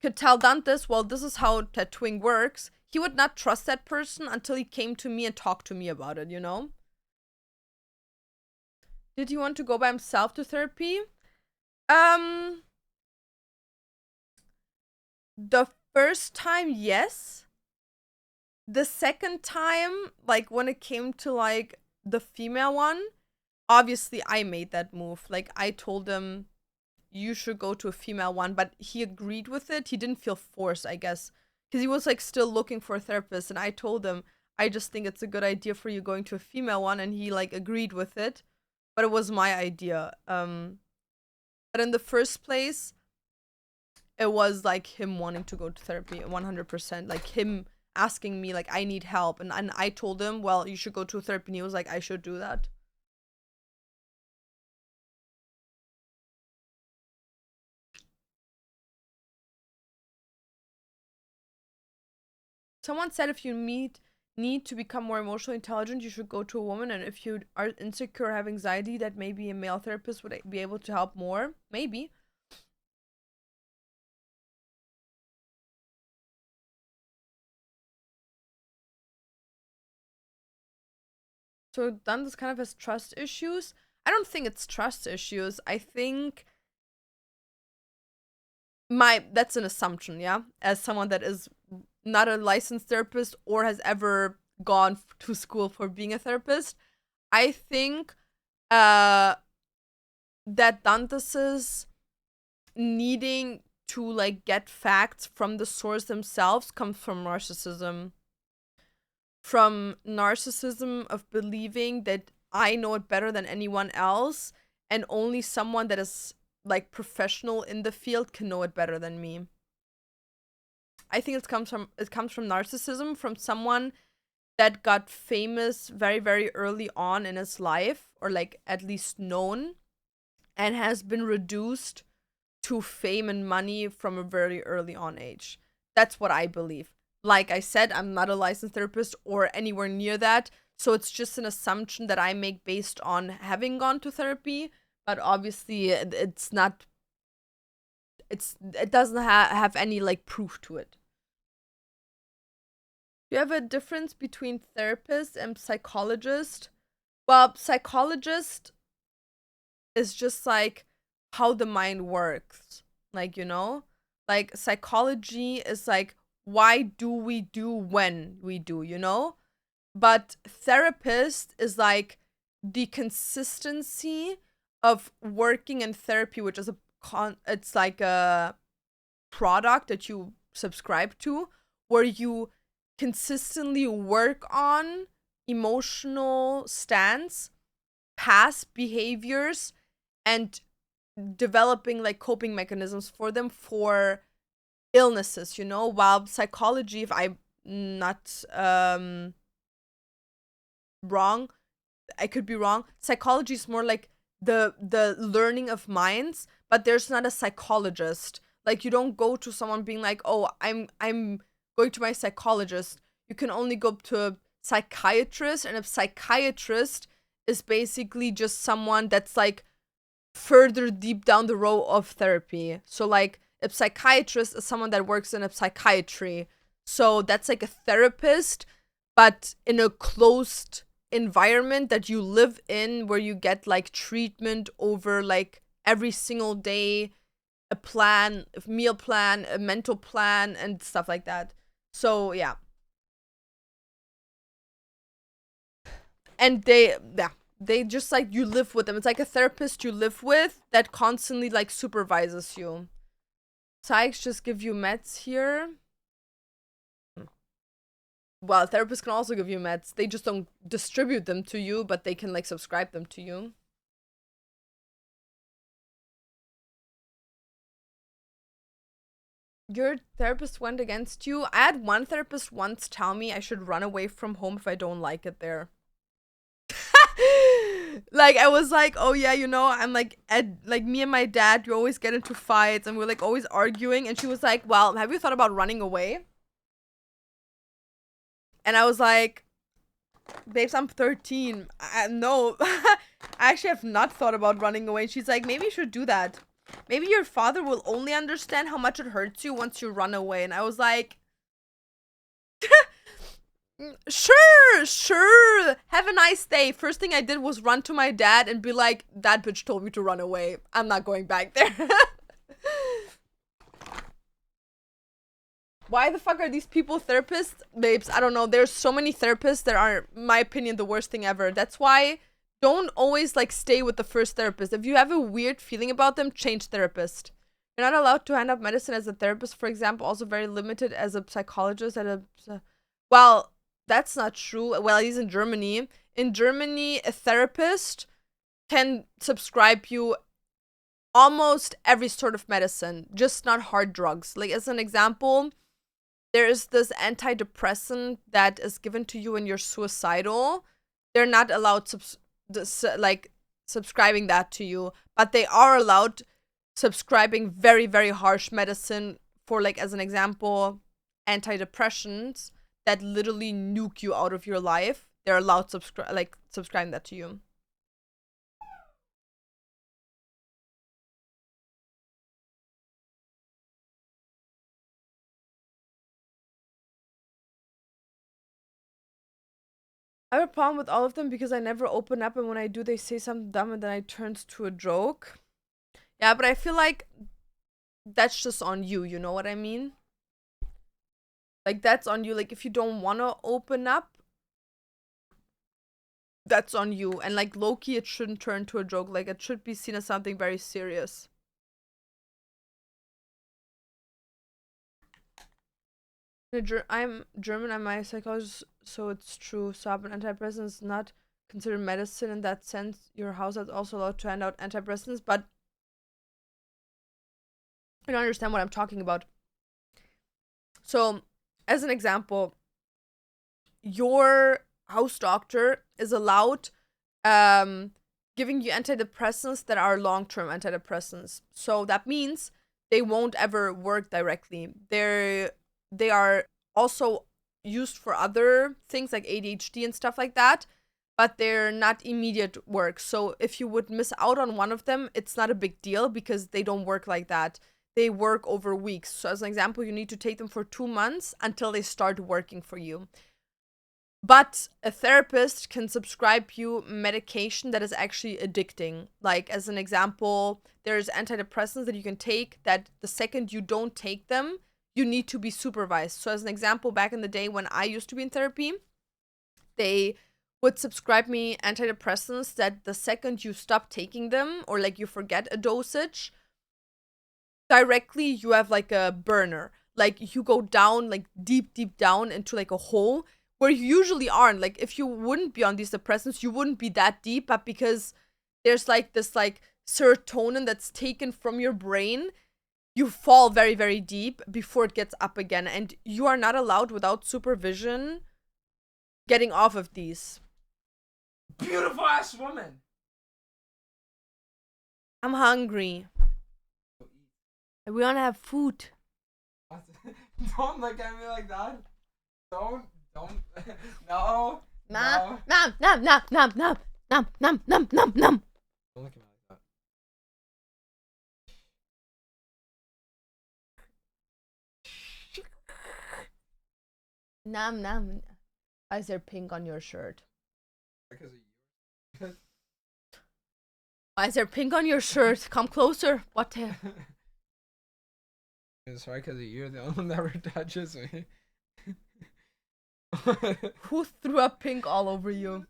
A: could tell Dantes, well, this is how tattooing works. He would not trust that person until he came to me and talked to me about it, you know? Did he want to go by himself to therapy? The first time, yes. The second time, like when it came to like the female one, obviously I made that move. Like I told him you should go to a female one, but he agreed with it. He didn't feel forced, I guess, because he was like still looking for a therapist, and I told him I just think it's a good idea for you going to a female one, and he like agreed with it. But it was my idea. But in the first place, it was like him wanting to go to therapy 100%. Like him asking me like I need help, and I told him, well, you should go to therapy, and he was like, I should do that. Someone said if you need to become more emotionally intelligent, you should go to a woman, and if you are insecure or have anxiety, that maybe a male therapist would be able to help more. Maybe. So Dundas kind of has trust issues. I don't think it's trust issues. I think that's an assumption, yeah? As someone that is not a licensed therapist or has ever gone to school for being a therapist, I think that Dantes's needing to like get facts from the source themselves comes from narcissism. From narcissism of believing that I know it better than anyone else, and only someone that is like professional in the field can know it better than me. I think it comes from narcissism, from someone that got famous very, very early on in his life, or like at least known, and has been reduced to fame and money from a very early on age. That's what I believe. Like I said, I'm not a licensed therapist or anywhere near that, so it's just an assumption that I make based on having gone to therapy, but obviously it's not, it doesn't have any like proof to it. Do you have a difference between therapist and psychologist? Well, psychologist is just like how the mind works. Like, you know? Like psychology is like, why do we do when we do, you know? But therapist is like the consistency of working in therapy, which is it's like a product that you subscribe to, where you consistently work on emotional stance, past behaviors, and developing like coping mechanisms for them for illnesses, you know? While psychology, if I'm not wrong, I could be wrong, psychology is more like the learning of minds, but there's not a psychologist. Like you don't go to someone being like, oh, I'm going to my psychologist. You can only go to a psychiatrist, and a psychiatrist is basically just someone that's like further deep down the road of therapy. So like a psychiatrist is someone that works in a psychiatry. So that's like a therapist, but in a closed environment that you live in, where you get like treatment over like every single day, a plan, a meal plan, a mental plan, and stuff like that. So yeah. And they just like, you live with them. It's like a therapist you live with that constantly like supervises you. Psychs just give you meds here. Well, therapists can also give you meds. They just don't distribute them to you, but they can like subscribe them to you. Your therapist went against you? I had one therapist once tell me I should run away from home if I don't like it there. Like I was like, oh yeah, you know, I'm like like me and my dad, we always get into fights and we're like always arguing, and she was like, well, have you thought about running away? And I was like, Babes, I'm 13. No. I actually have not thought about running away. She's like, maybe you should do that. Maybe your father will only understand how much it hurts you once you run away. And I was like, sure. Have a nice day. First thing I did was run to my dad and be like, that bitch told me to run away. I'm not going back there. Why the fuck are these people therapists? Babes, I don't know. There's so many therapists that are, in my opinion, the worst thing ever. That's why don't always like stay with the first therapist. If you have a weird feeling about them, change therapist. You're not allowed to hand out medicine as a therapist, for example. Also very limited as a psychologist at a... Well, that's not true. Well, he's in Germany. In Germany, a therapist can subscribe you almost every sort of medicine, just not hard drugs. Like, as an example, there is this antidepressant that is given to you when you're suicidal. They're not allowed subscribing that to you, but they are allowed subscribing very, very harsh medicine for, like, as an example, antidepressants that literally nuke you out of your life. They're allowed subscribing that to you. I have a problem with all of them because I never open up, and when I do, they say something dumb, and then it turns to a joke. Yeah, but I feel like that's just on you, you know what I mean? Like, that's on you. Like, if you don't want to open up, that's on you. And, like, low-key, it shouldn't turn to a joke. Like, it should be seen as something very serious. I'm German, I'm a psychologist, so it's true. So, an antidepressant is not considered medicine in that sense. Your house is also allowed to hand out antidepressants, but I don't understand what I'm talking about. So, as an example, your house doctor is allowed giving you antidepressants that are long-term antidepressants. So that means they won't ever work directly. They are also used for other things like ADHD and stuff like that, but they're not immediate work. So if you would miss out on one of them, it's not a big deal because they don't work like that. They work over weeks. So as an example, you need to take them for 2 months until they start working for you. But a therapist can prescribe you medication that is actually addicting. Like, as an example, there's antidepressants that you can take that the second you don't take them, you need to be supervised. So, as an example, back in the day when I used to be in therapy, they would prescribe me antidepressants that the second you stop taking them or like you forget a dosage, directly you have like a burner. Like, you go down, like deep down into like a hole where you usually aren't. Like, if you wouldn't be on these depressants, you wouldn't be that deep, but because there's like this like serotonin that's taken from your brain, you fall very, very deep before it gets up again, and you are not allowed without supervision getting off of these.
B: Beautiful ass woman.
A: I'm hungry. We want to have food.
B: Don't look at me like that. Don't. No.
A: Nom, nom, nom, nom, nom, nom, nom, nom, nom, nom, nom.
B: Don't look at me like that.
A: Nom, nom. Why is there pink on your shirt?
B: Because of you.
A: Why is there pink on your shirt? Come closer. What the?
B: It's right because you're the only one that ever touches me.
A: Who threw up pink all over you?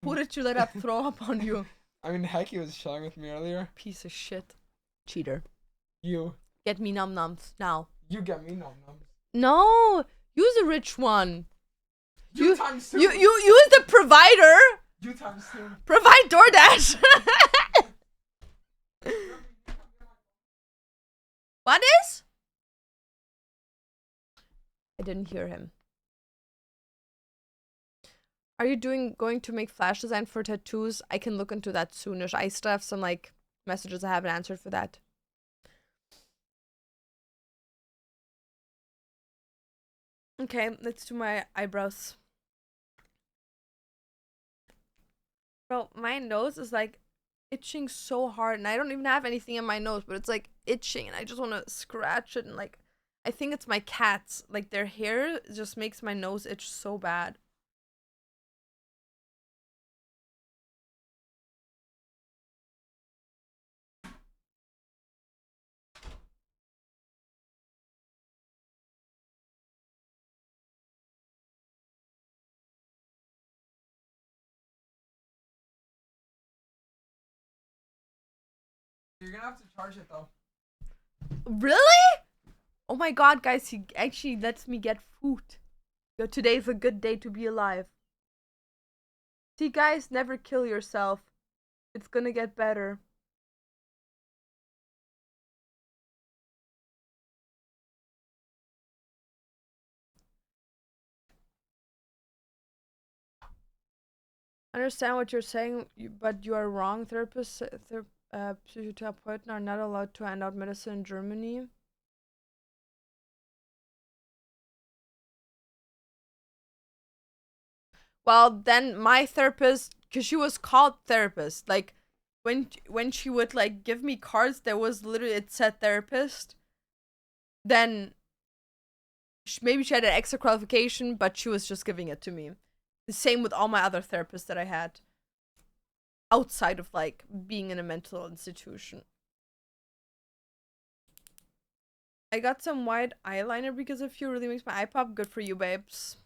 A: Who did you let up throw up on you?
B: I mean, heck, he was chilling with me earlier.
A: Piece of shit. Cheater.
B: You.
A: Get me num nums now.
B: You get me nom nums.
A: No, use a rich one.
B: You times two.
A: You use the provider.
B: You times two.
A: Provide DoorDash. What is? I didn't hear him. Are you going to make flash design for tattoos? I can look into that soonish. I still have some like messages I haven't answered for that. Okay, let's do my eyebrows. Bro, my nose is like itching so hard, and I don't even have anything in my nose, but it's like itching, and I just want to scratch it. And like, I think it's my cats. Like, their hair just makes my nose itch so bad.
B: You're gonna have to charge it though.
A: Really? Oh my god, guys, he actually lets me get food. Yo, today's a good day to be alive. See, guys, never kill yourself. It's gonna get better. Understand what you're saying, but you are wrong. Therapists, psychotherapeuten are not allowed to hand out medicine in Germany. Well, then my therapist, because she was called therapist, like when she would like give me cards, there was literally it said therapist. Then maybe she had an extra qualification, but she was just giving it to me. The same with all my other therapists that I had outside of like being in a mental institution. I got some white eyeliner because of you. Really makes my eye pop. Good for you, babes.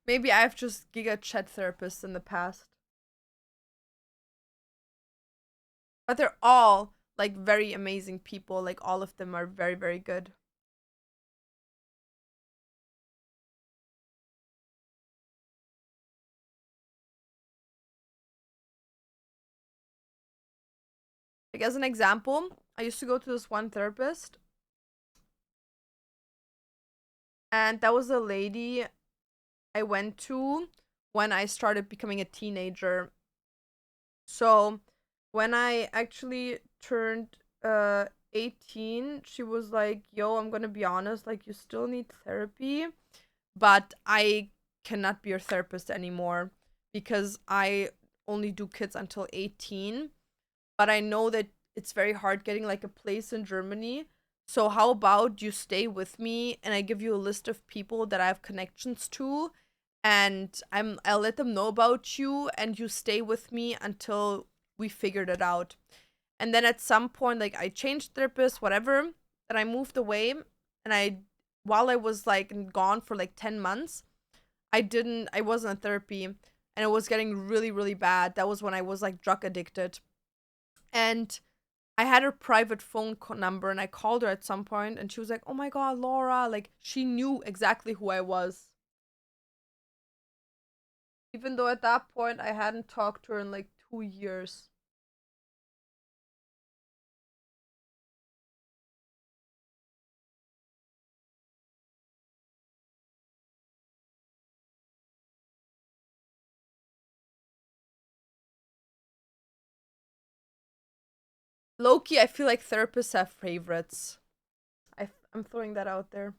A: Maybe I've just giga chat therapists in the past. But they're all like very amazing people. Like all of them are very, very good. Like as an example, I used to go to this one therapist, and that was a lady I went to when I started becoming a teenager. So when I actually turned 18, she was like, "Yo, I'm gonna be honest, like you still need therapy, but I cannot be your therapist anymore because I only do kids until 18. But I know that it's very hard getting like a place in Germany. So how about you stay with me and I give you a list of people that I have connections to, and I'll let them know about you, and you stay with me until we figured it out." And then at some point, like I changed therapists, whatever, and I moved away, and while I was like gone for like 10 months, I wasn't in therapy, and it was getting really, really bad. That was when I was like drug addicted. And I had her private phone number, and I called her at some point, and she was like, "Oh my god, Laura," like she knew exactly who I was. Even though at that point I hadn't talked to her in like 2 years. Loki, I feel like therapists have favorites. I'm throwing that out there.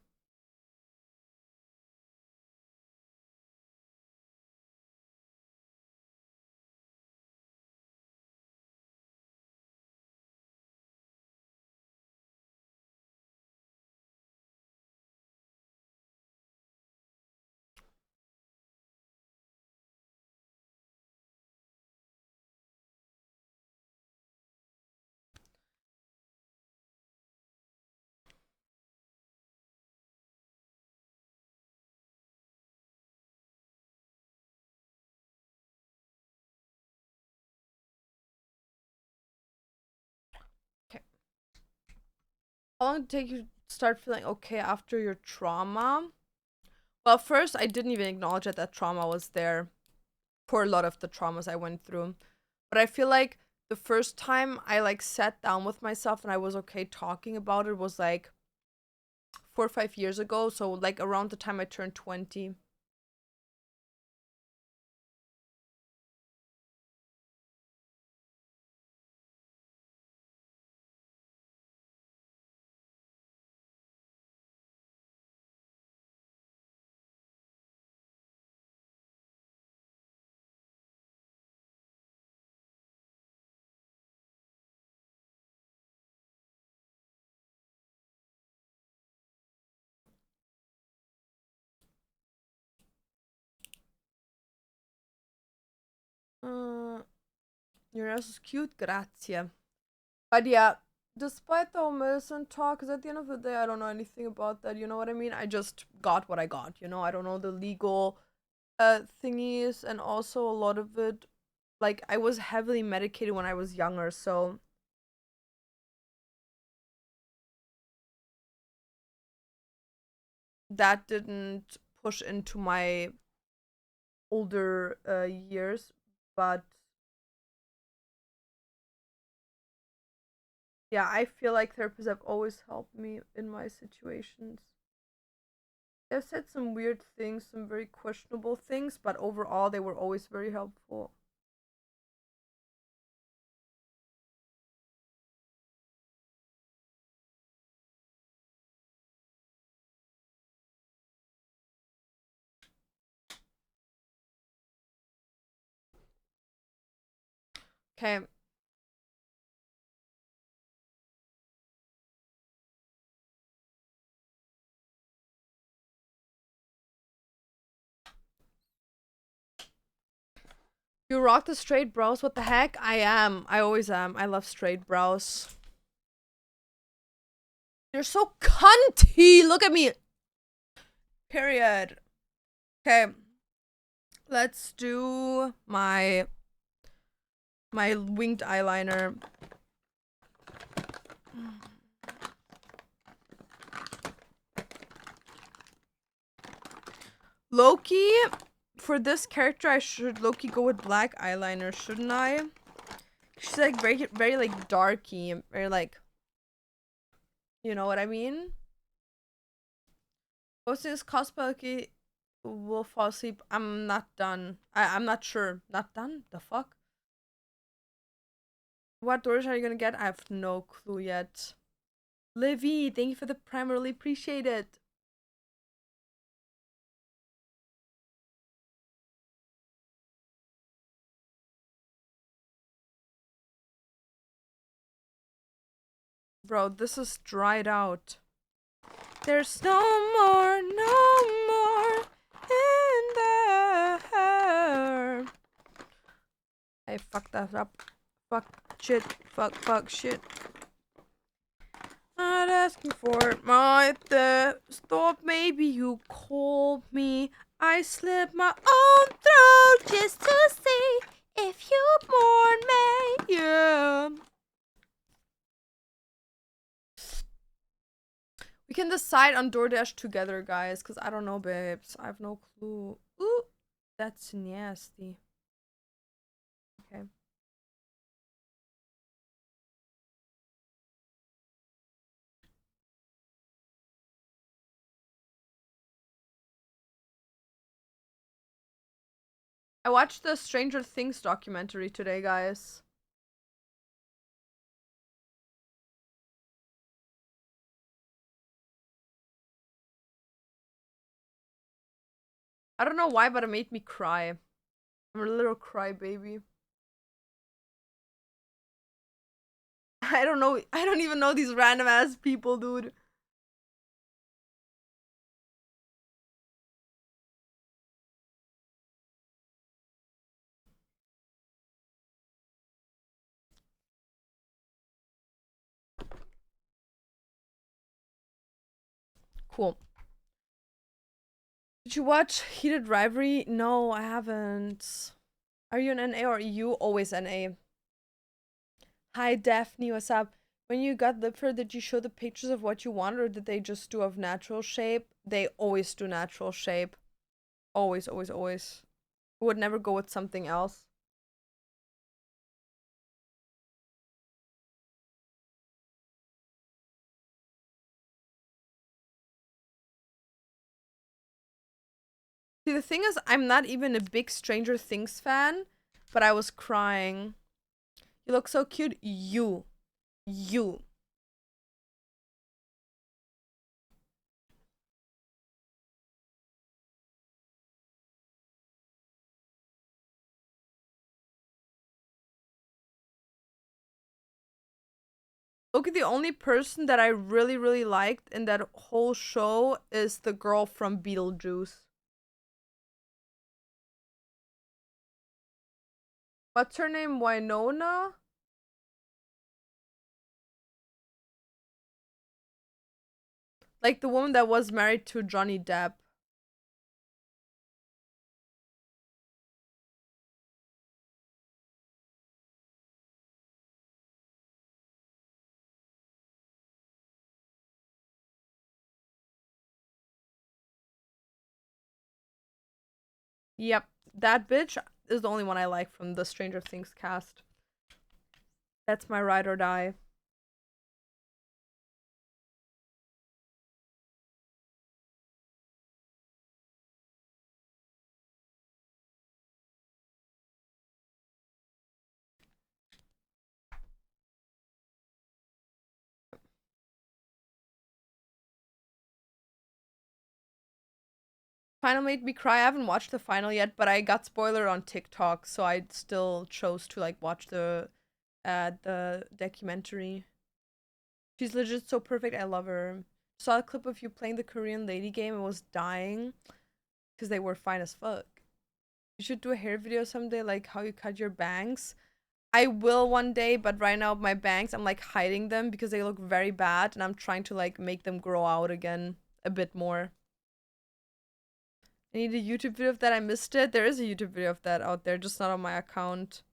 A: Okay. How long did it take you to start feeling okay after your trauma? Well, first, I didn't even acknowledge that trauma was there for a lot of the traumas I went through. But I feel like the first time I like sat down with myself and I was okay talking about it was like 4 or 5 years ago. So like around the time I turned 20. Your nose is cute, grazie. But yeah, despite the medicine talk, because at the end of the day, I don't know anything about that. You know what I mean? I just got what I got. You know, I don't know the legal thingies, and also a lot of it, like I was heavily medicated when I was younger, so that didn't push into my older years. But yeah, I feel like therapists have always helped me in my situations. They've said some weird things, some very questionable things, but overall they were always very helpful. Okay. You rock the straight brows. What the heck? I am. I always am. I love straight brows. They're so cunty. Look at me. Period. Okay. Let's do my winged eyeliner. Loki, for this character, I should Loki go with black eyeliner, shouldn't I? She's like very, very like darky, very like, you know what I mean? Posting this cosplay will fall asleep. I'm not done. I'm not sure. Not done? The fuck? What doors are you gonna get? I have no clue yet. Livy, thank you for the prime. Really appreciate it. Bro, this is dried out. There's no more in the air. I fucked that up. Fuck shit. Fuck shit. Not asking for my stop. Maybe you called me. I slit my own throat just to see if you mourn me. Yeah. We can decide on DoorDash together, guys, because I don't know, babes. I have no clue. Ooh, that's nasty. Okay. I watched the Stranger Things documentary today, guys. I don't know why, but it made me cry. I'm a little crybaby. I don't know. I don't even know these random ass people, dude. Cool. Did you watch Heated Rivalry? No, I haven't. Are you an NA or EU? Always NA. Hi, Daphne. What's up? When you got lip fur, did you show the pictures of what you wanted, or did they just do of natural shape? They always do natural shape. Always, always, always. Would never go with something else. See, the thing is, I'm not even a big Stranger Things fan, but I was crying. You look so cute. You. Look, at the only person that I really, really liked in that whole show is the girl from Beetlejuice. What's her name? Winona? Like the woman that was married to Johnny Depp. Yep, that bitch is the only one I like from the Stranger Things cast. That's my ride or die. Final made me cry. I haven't watched the final yet, but I got spoiler on TikTok, so I still chose to like watch the documentary. She's legit so perfect. I love her. Saw a clip of you playing the Korean lady game and was dying because they were fine as fuck. You should do a hair video someday, like how you cut your bangs. I will one day, but right now my bangs, I'm like hiding them because they look very bad, and I'm trying to like make them grow out again a bit more. I need a YouTube video of that. I missed it. There is a YouTube video of that out there, just not on my account.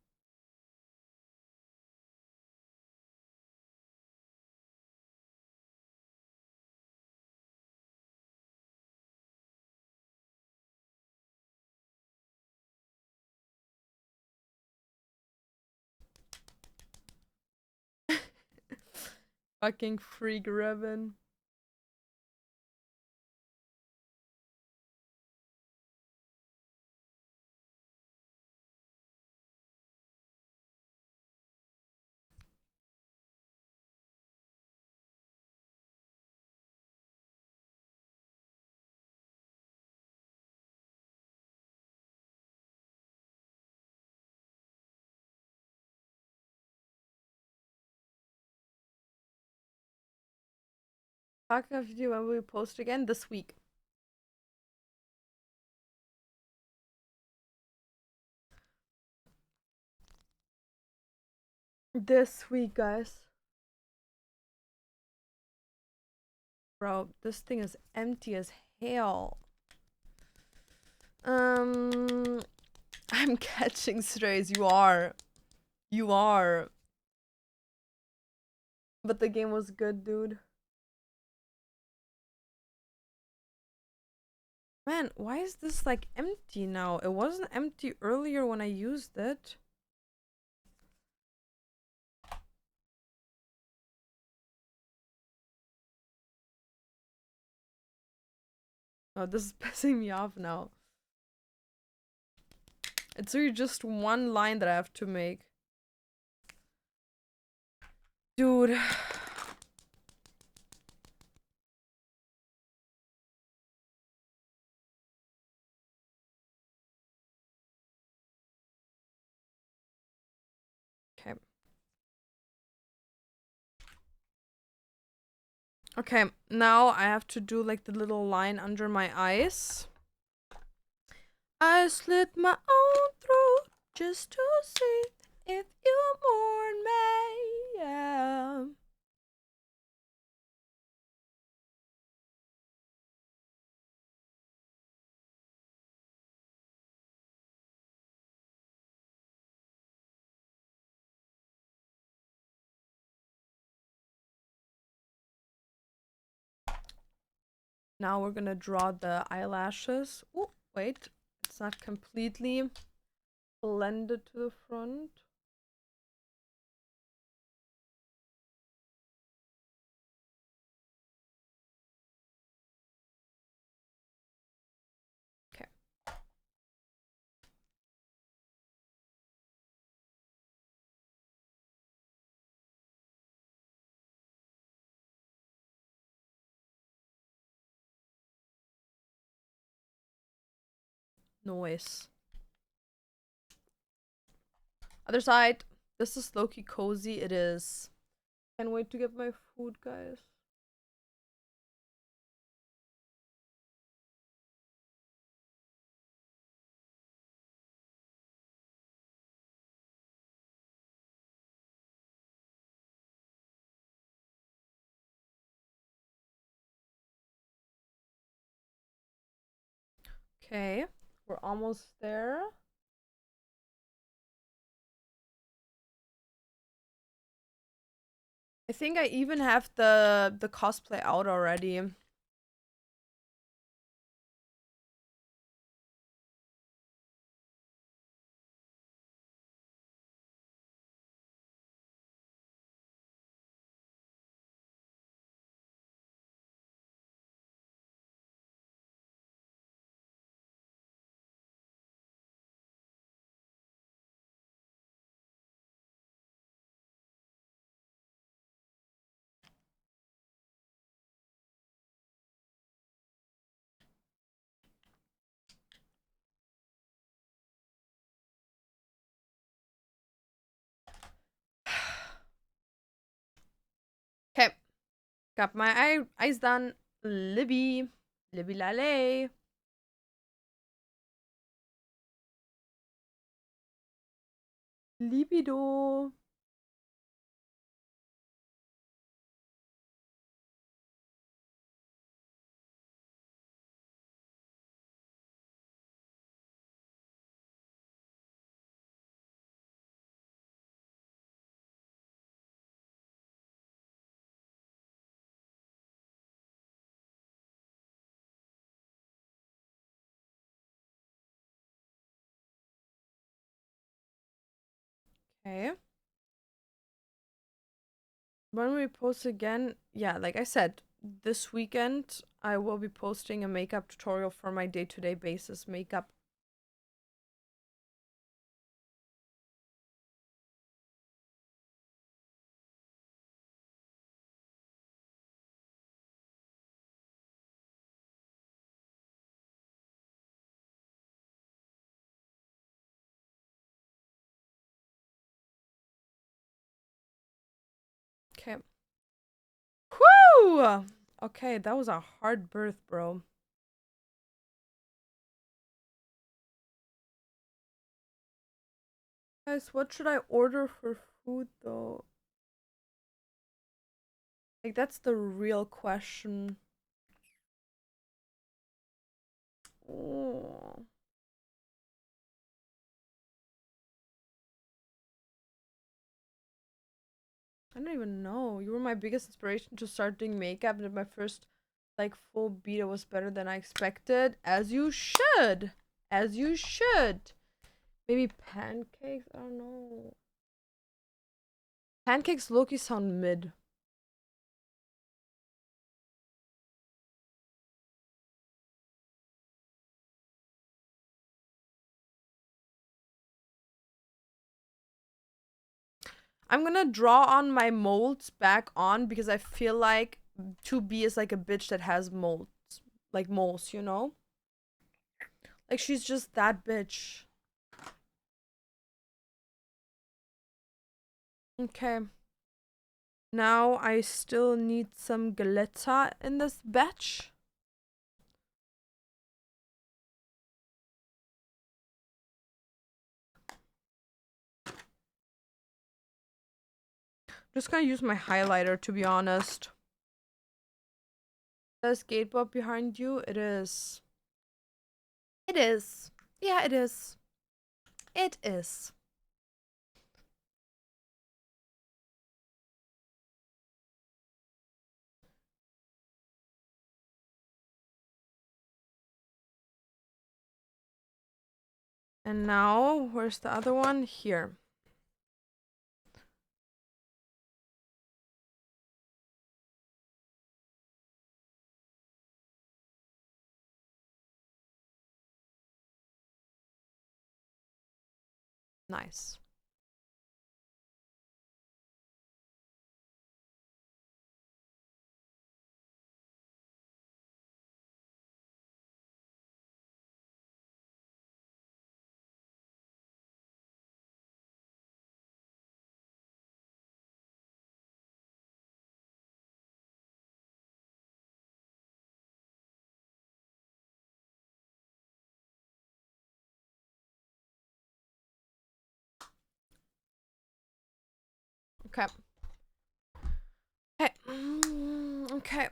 A: Fucking freak Revan. Talking of you, when will we post again? This week. This week, guys. Bro, this thing is empty as hell. I'm catching strays. You are. You are. But the game was good, dude. Man, why is this like empty now? It wasn't empty earlier when I used it. Oh, this is pissing me off now. It's really just one line that I have to make. Dude. Okay. Okay, now I have to do like the little line under my eyes. I slit my own throat just to see if you mourn me. Yeah. Now we're gonna draw the eyelashes. Oh, wait. It's not completely blended to the front. Okay. Noise. Other side. This is low-key cozy. It is. Can't wait to get my food, guys. Okay, we're almost there. I think I even have the cosplay out already. Okay, got my eyes done. Libby. Libby Lale. Libido. Okay. When we post again, yeah, like I said, this weekend I will be posting a makeup tutorial for my day-to-day basis makeup. Okay. Whoo! Okay, that was a hard birth, bro. Guys, what should I order for food though? Like, that's the real question. Oh. I don't even know. You were my biggest inspiration to start doing makeup, and my first like full beta was better than I expected. As you should. As you should. Maybe pancakes? I don't know. Pancakes low-key sound mid. I'm gonna draw on my molds back on because I feel like 2B is like a bitch that has molds. Like moles, you know? Like she's just that bitch. Okay. Now I still need some glitter in this batch. Just gonna use my highlighter to be honest. There's skateboard behind you. It is. It is. Yeah, it is. It is. And now, where's the other one? Here. Nice. Okay. Okay. Okay.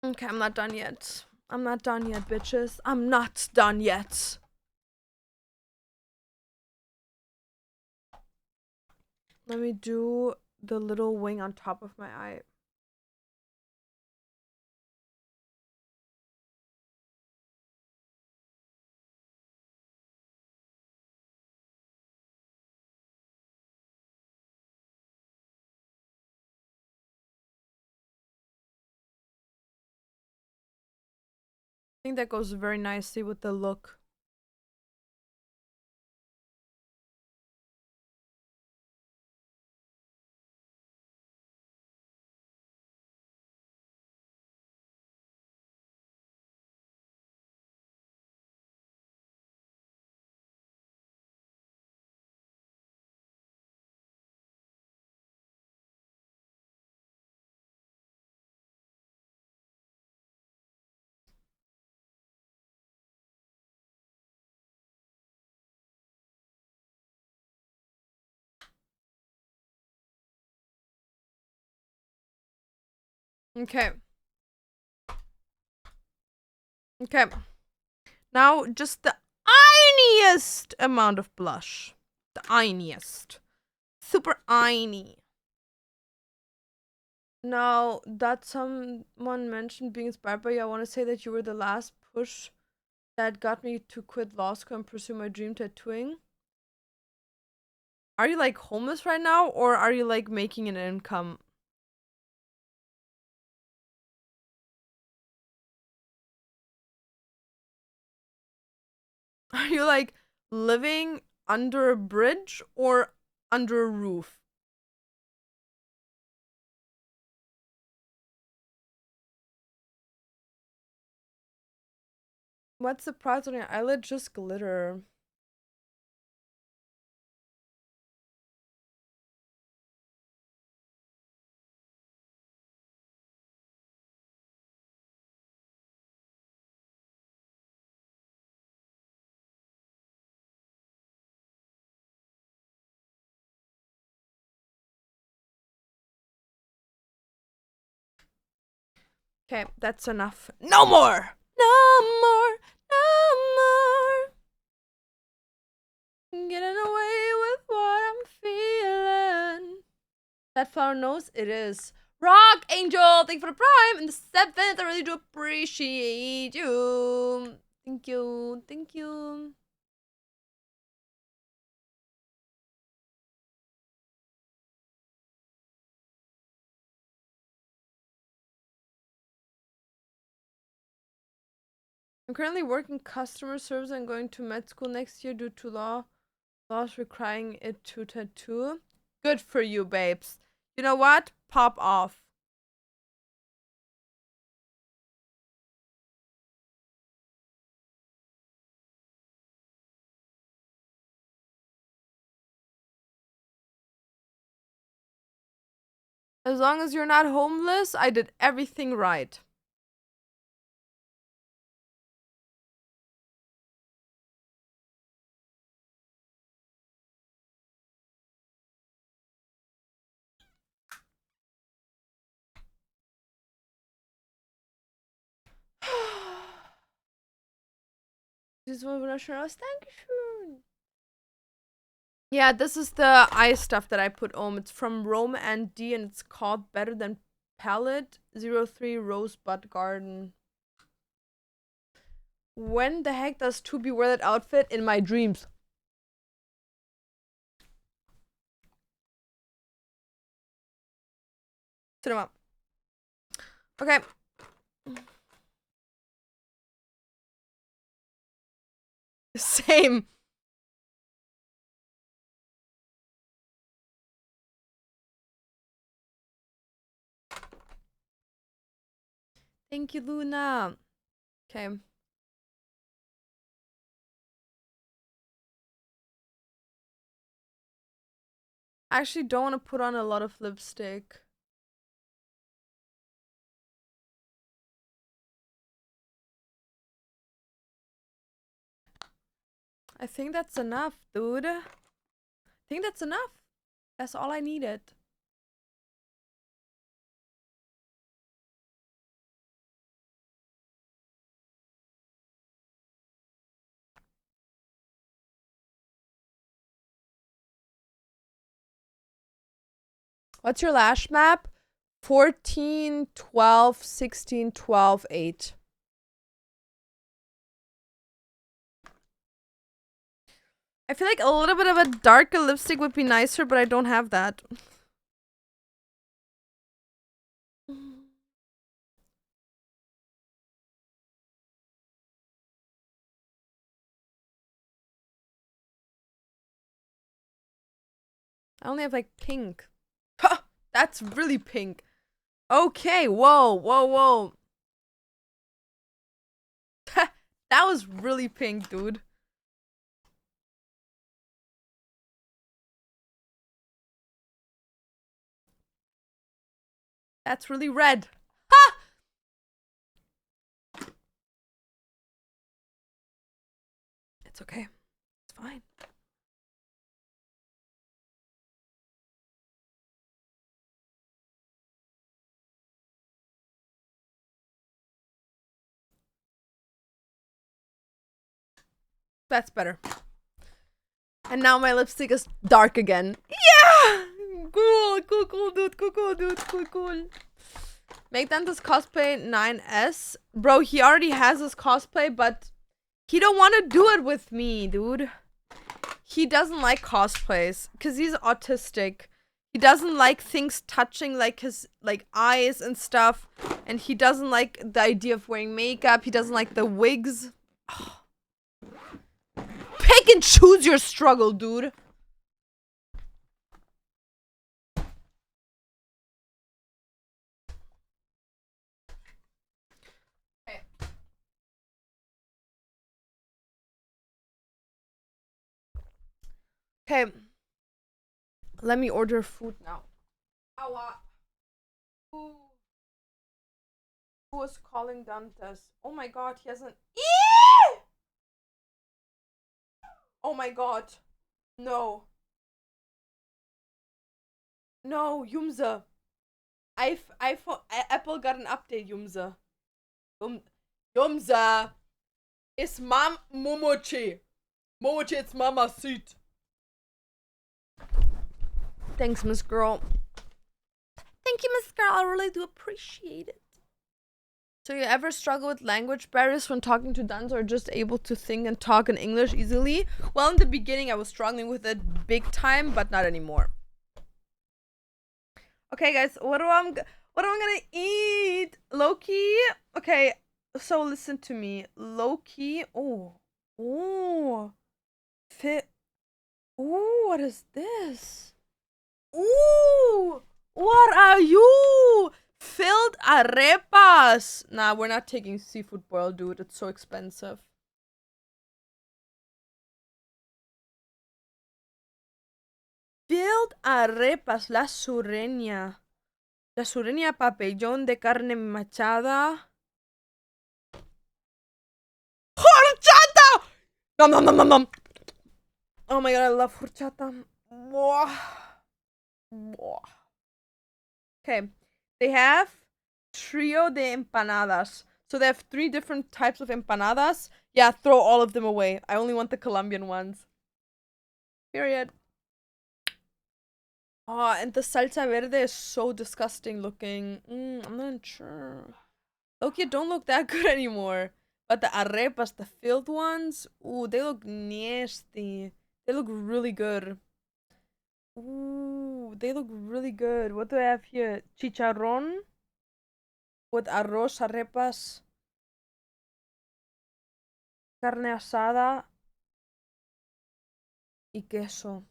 A: Okay, I'm not done yet. I'm not done yet, bitches. I'm not done yet. Let me do the little wing on top of my eye. I think that goes very nicely with the look. Okay. Okay. Now, just the tiniest amount of blush. The tiniest. Super tiny. Now, that someone mentioned being inspired by you, I want to say that you were the last push that got me to quit law school and pursue my dream tattooing. Are you like homeless right now, or are you like making an income? Are you like living under a bridge or under a roof? What's the price on your eyelid? Just glitter. Okay, that's enough. No more! No more! No more! Getting away with what I'm feeling. That flower knows it is. Rock Angel, thank you for the prime. And the 7th, I really do appreciate you. Thank you. Thank you. I'm currently working customer service and going to med school next year due to laws requiring it to tattoo. Good for you, babes. You know what? Pop off. As long as you're not homeless, I did everything right. Dieses wunderschön aus. Dankeschön. Yeah, this is the eye stuff that I put on. It's from Rome and D, and it's called Better Than Palette 03 Rosebud Garden. When the heck does 2B wear that outfit? In my dreams. Cinema. Okay. Same. Thank you, Luna. Okay. I actually don't want to put on a lot of lipstick. I think that's enough, dude. I think that's enough. That's all I needed. What's your lash map? 14, 12, 16, 12, 8. I feel like a little bit of a darker lipstick would be nicer, but I don't have that. I only have like pink. Ha! That's really pink. Okay, whoa, whoa, whoa. That was really pink, dude. That's really red. Ha! It's okay. It's fine. That's better. And now my lipstick is dark again. Yeah! Cool, cool, cool, dude. Cool, cool, dude. Cool, cool. Make Dante's cosplay 9S. Bro, he already has his cosplay, but he don't want to do it with me, dude. He doesn't like cosplays because he's autistic. He doesn't like things touching like his eyes and stuff. And he doesn't like the idea of wearing makeup. He doesn't like the wigs. Oh. Pick and choose your struggle, dude. Okay. Let me order food now. Who was calling Dantes? Oh my god, he hasn't. Oh my god. No. No, Yumza. Apple got an update, Yumza. Yumza. It's Mom Momochi. Momochi, it's Mama seat. Thanks, Miss Girl. Thank you, Miss Girl. I really do appreciate it. So you ever struggle with language barriers when talking to Duns or just able to think and talk in English easily? Well, in the beginning I was struggling with it big time, but not anymore. Okay, guys, what am I gonna eat? Loki? Okay, so listen to me. Loki. Oh. Fit. Ooh, what is this? Ooh, what are you? Filled arepas. Nah, we're not taking seafood boil, dude. It's so expensive. Filled arepas, la sureña. La sureña pabellón de carne machada. ¡Horchata! Nom nom nom nom nom. Oh my god, I love horchata. Okay, they have trio de empanadas. So they have 3 different types of empanadas. Yeah, throw all of them away. I only want the Colombian ones. Period. Oh, and the salsa verde is so disgusting looking. I'm not sure. Loki, don't look that good anymore. But the arepas, the filled ones, ooh, they look nasty. They look really good. Ooh, they look really good. What do I have here? Chicharrón with arroz, arepas, carne asada y queso.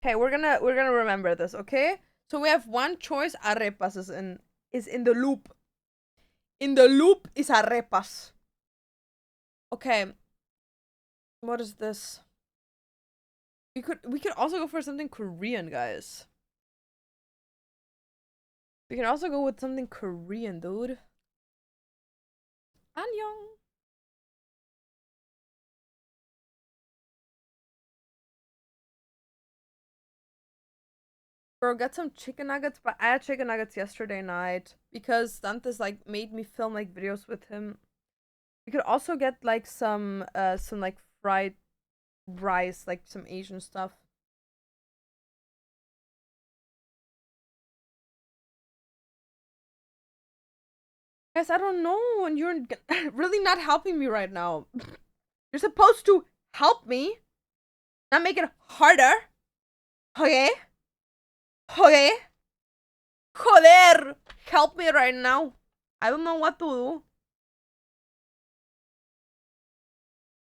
A: Okay, we're gonna remember this, okay? So we have one choice, arepas is in the loop. In the loop is arepas. Okay. What is this? We could also go for something Korean, guys. We can also go with something Korean, dude. Annyeong. Bro, get some chicken nuggets, but I had chicken nuggets yesterday night because Dantes like made me film like videos with him. We could also get like some like fried rice, like some Asian stuff. Guys, I don't know, and you're really not helping me right now. You're supposed to help me, not make it harder. Okay? Okay? Joder! Help me right now. I don't know what to do.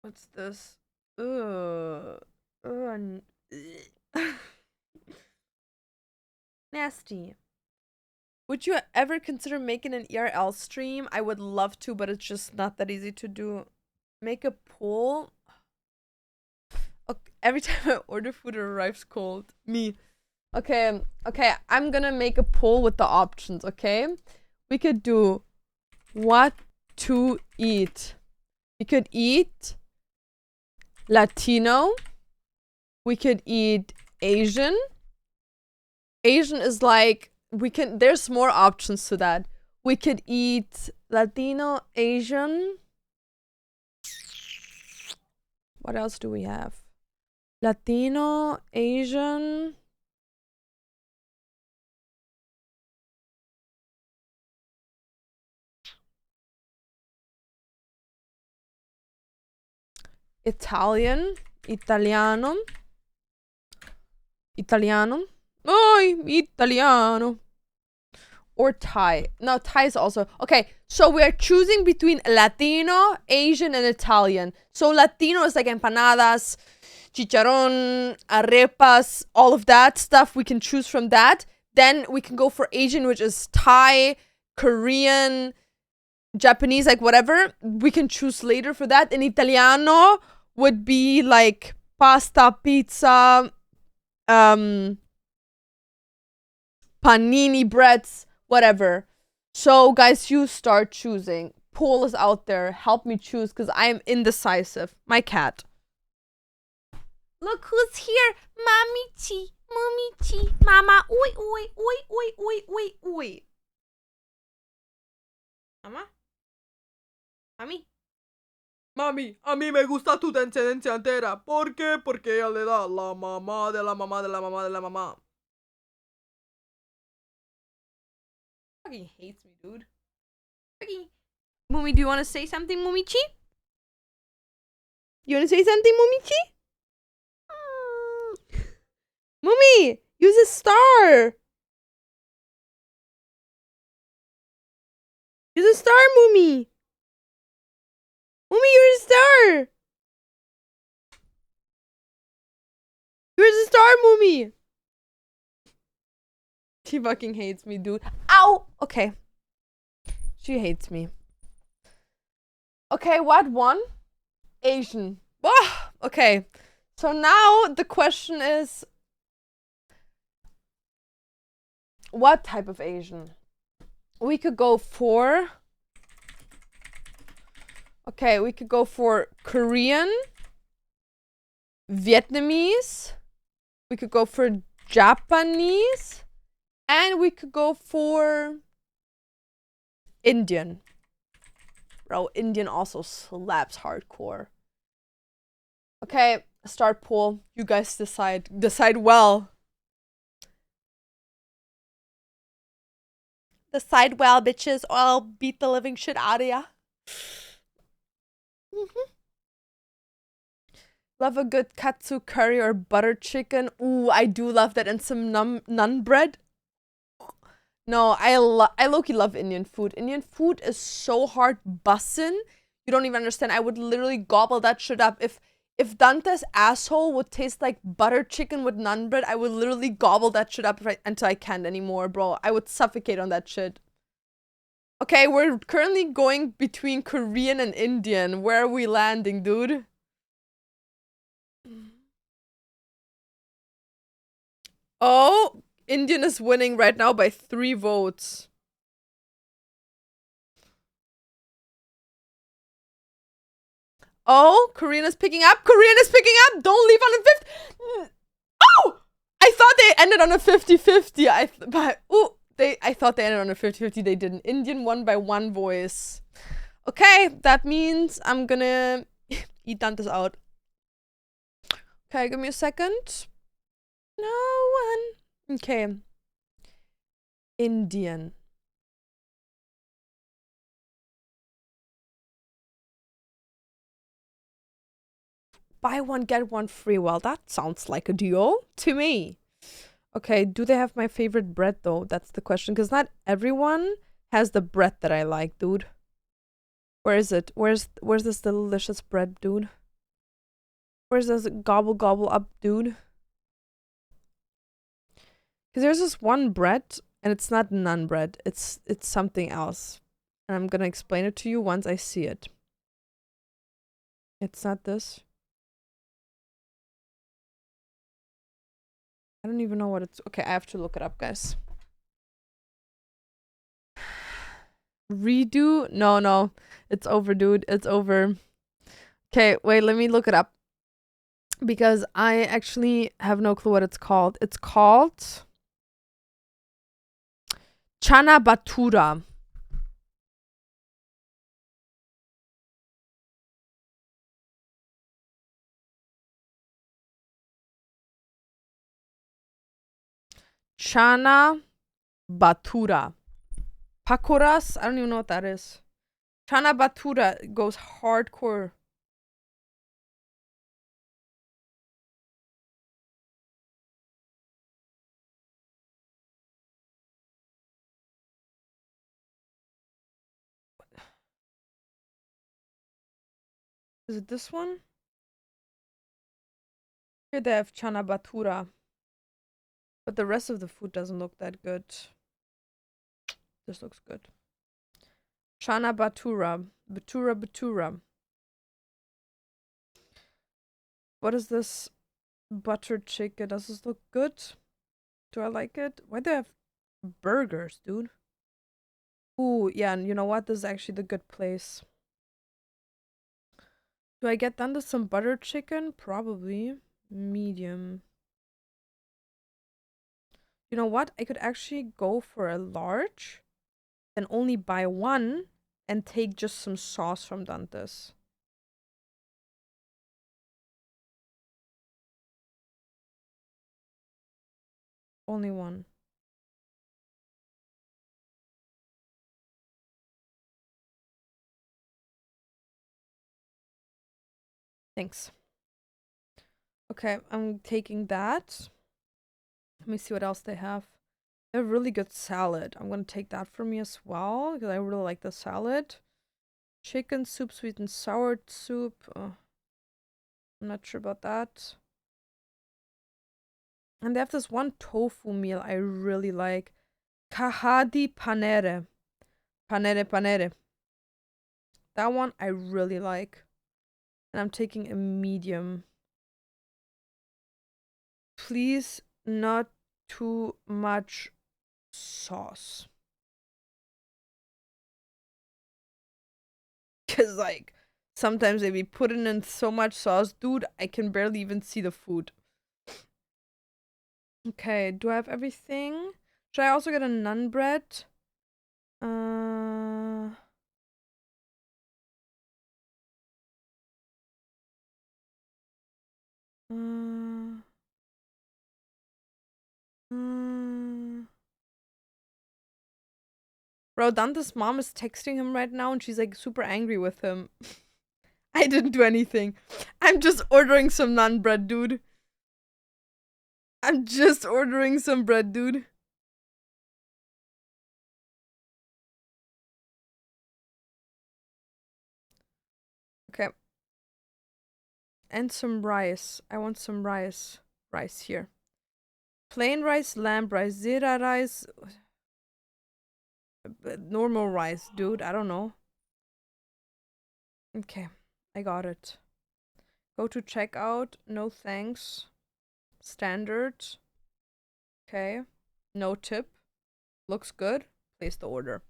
A: What's this? Ugh. Ugh. Nasty. Would you ever consider making an ERL stream? I would love to, but it's just not that easy to do. Make a poll? Okay, every time I order food, it arrives cold. Me. Okay, okay, I'm gonna make a poll with the options, okay? We could do what to eat. We could eat Latino. We could eat Asian. Asian is like, there's more options to that. We could eat Latino, Asian. What else do we have? Latino, Asian. Italian, Italiano. Italiano. Oi, Italiano. Or Thai. No, Thai is also... Okay, so we're choosing between Latino, Asian, and Italian. So Latino is like empanadas, chicharrón, arepas, all of that stuff. We can choose from that. Then we can go for Asian, which is Thai, Korean, Japanese, like whatever. We can choose later for that. And Italiano would be like pasta, pizza, panini breads, whatever. So guys, you start choosing. Poll is out there. Help me choose because I am indecisive. My cat. Look who's here. Mamichi. Mumichi. Mama. Oi, oi, oi, oi, oi, oi, oi. Mama? Mami? Mami, a mí me gusta tu descendencia entera. ¿Por qué? Porque ella le da la mamá de la mamá de la mamá de la mamá. Fucking hates me, dude. Fucking. Mumi, do you want to say something, Mumichi? You want to say something, Mumichi? Mumi, use a star. Use a star, Mumi. Mumi, you're a star. You're a star, Mumi. She fucking hates me, dude. Ow! Okay. She hates me. Okay, what won? Asian. Oh, okay. So now the question is, what type of Asian? We could go for... Okay, we could go for Korean, Vietnamese, we could go for Japanese, and we could go for Indian. Bro, Indian also slaps hardcore. Okay, start poll. You guys decide. Decide well. Decide well, bitches, or I'll beat the living shit out of ya. Love a good katsu curry or butter chicken. Ooh, I do love that. And some naan bread. No, I low-key love Indian food. Indian food is so hard bussin'. You don't even understand. I would literally gobble that shit up. If Dante's asshole would taste like butter chicken with naan bread, I would literally gobble that shit up until I can't anymore, bro. I would suffocate on that shit. Okay, we're currently going between Korean and Indian. Where are we landing, dude? Oh, Indian is winning right now by 3 votes. Oh, Korean is picking up. Korean is picking up. Don't leave on a 50. Oh! I thought they ended on a 50-50. I thought they ended on a 50-50. They didn't. Indian won by 1 voice. Okay, that means I'm gonna eat Dante's out. Okay, give me a second. No one. Okay. Indian. buy one, get one free. Well, that sounds like a deal to me. Okay, do they have my favorite bread though? That's the question. Because not everyone has the bread that I like, dude. Where is it? Where's this delicious bread, dude? Where's this gobble gobble up, dude? Because there's this one bread, and it's not naan bread. It's something else. And I'm gonna explain it to you once I see it. It's not this. I don't even know what it's... Okay, I have to look it up, guys. Redo? No. It's over, dude. It's over. Okay, wait, let me look it up. Because I actually have no clue what it's called. It's called... Chana Batura. Chana Batura. Pakoras? I don't even know what that is. Chana Batura goes hardcore. Is it this one? Here they have Chana Batura. But the rest of the food doesn't look that good. This looks good. Chana Batura. Batura. What is this? Buttered chicken. Does this look good? Do I like it? Why do they have burgers, dude? Ooh, yeah, and you know what? This is actually the good place. Do I get down to some buttered chicken? Probably. Medium. You know what? I could actually go for a large and only buy one and take just some sauce from Dante's. Only one. Thanks. Okay, I'm taking that. Let me see what else they have. They have really good salad. I'm gonna take that for me as well because I really like the salad. Chicken soup, sweet and sour soup. I'm not sure about that. And they have this one tofu meal I really like. Kahadi panere. Panere. That one I really like. And I'm taking a medium. Please, not too much sauce. Because, like, sometimes they be putting in so much sauce. Dude, I can barely even see the food. Okay, do I have everything? Should I also get a naan bread? Uh... Bro, Dante's mom is texting him right now and she's like super angry with him. I didn't do anything. I'm just ordering some naan bread, dude. I'm just ordering some bread, dude. Okay. And some rice. I want some rice. Rice here. Plain rice, lamb rice, zira rice. Normal rice, dude. I don't know. Okay. I got it. Go to checkout. No thanks. Standard. Okay. No tip. Looks good. Place the order.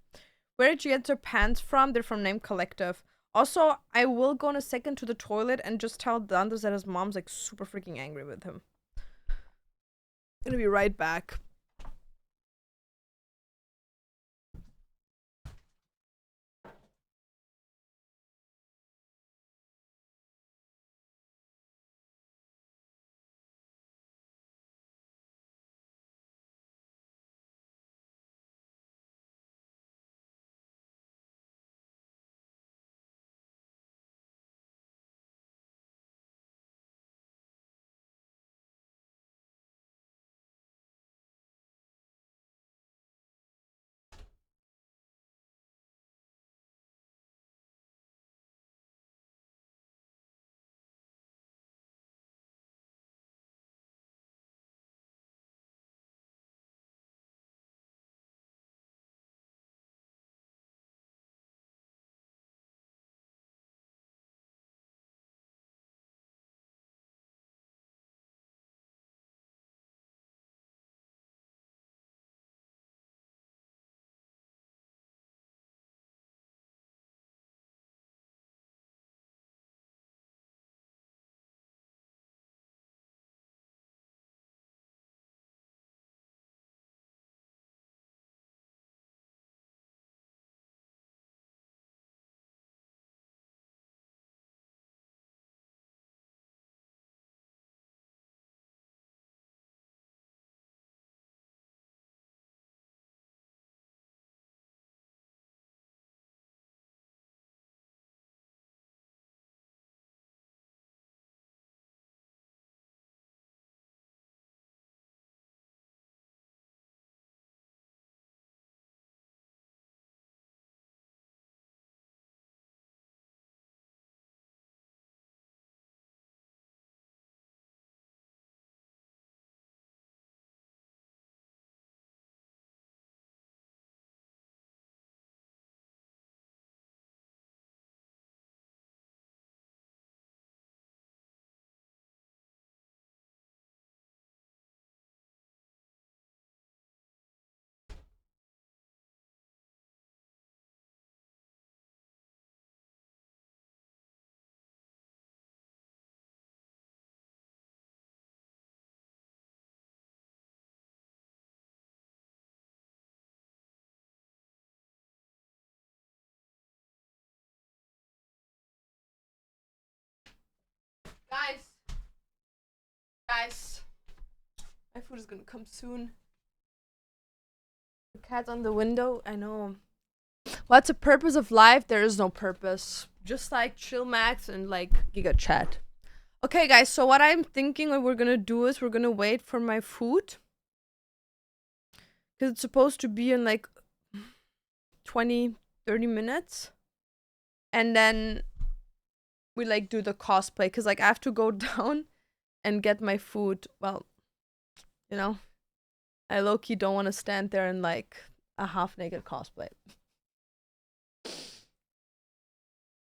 A: Where did you get your pants from? They're from Name Collective. Also, I will go in a second to the toilet and just tell Dantes that his mom's like super freaking angry with him. I'm gonna be right back. Guys. Guys. My food is gonna come soon. The cat's on the window. I know. What's the purpose of life? There is no purpose. Just like chill max and like giga chat. Okay, guys. So what I'm thinking what we're gonna do is we're gonna wait for my food. Because it's supposed to be in like 20, 30 minutes. And then we like do the cosplay. Because like I have to go down and get my food. Well, you know, I low-key don't want to stand there in like a half-naked cosplay.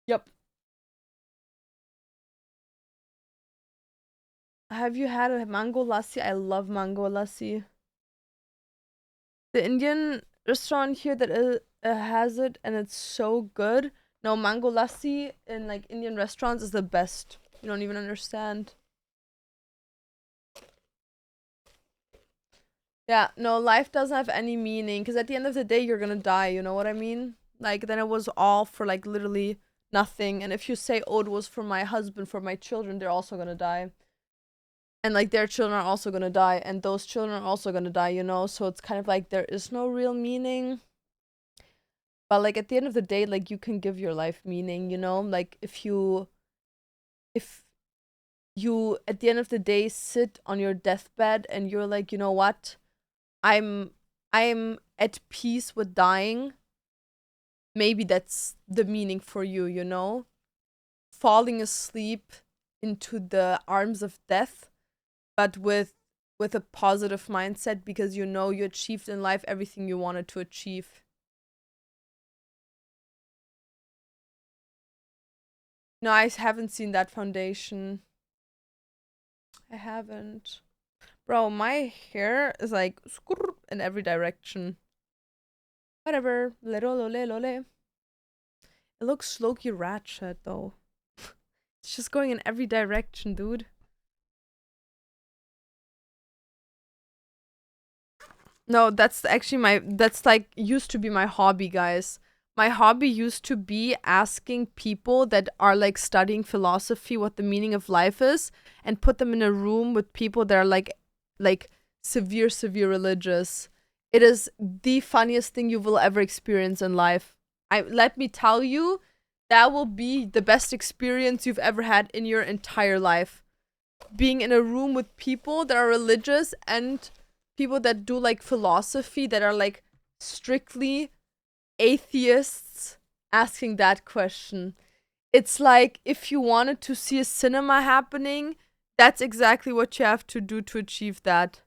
A: Yep. Have you had a mango lassi? I love mango lassi. The Indian restaurant here that has it and it's so good. No, mango lassi in like Indian restaurants is the best. You don't even understand. Yeah, no, life doesn't have any meaning because at the end of the day, you're gonna die. You know what I mean? Like, then it was all for like literally nothing. And if you say, oh, it was for my husband, for my children, they're also gonna die. And like their children are also gonna die, and those children are also gonna die, you know? So it's kind of like there is no real meaning. But like at the end of the day, like you can give your life meaning, you know? Like if you at the end of the day sit on your deathbed and you're like, you know what? I'm at peace with dying. Maybe that's the meaning for you, you know? Falling asleep into the arms of death, but with a positive mindset because you know you achieved in life everything you wanted to achieve. No, I haven't seen that foundation. I haven't. Bro, my hair is like in every direction. Whatever. Lole, lole, lole. It looks low-key ratchet though. It's just going in every direction, dude. No, that's actually that's like used to be my hobby, guys. My hobby used to be asking people that are like studying philosophy what the meaning of life is and put them in a room with people that are like severe religious. It is the funniest thing you will ever experience in life. Let me tell you, that will be the best experience you've ever had in your entire life. Being in a room with people that are religious and people that do like philosophy that are like strictly atheists asking that question. It's like if you wanted to see a cinema happening, that's exactly what you have to do to achieve that.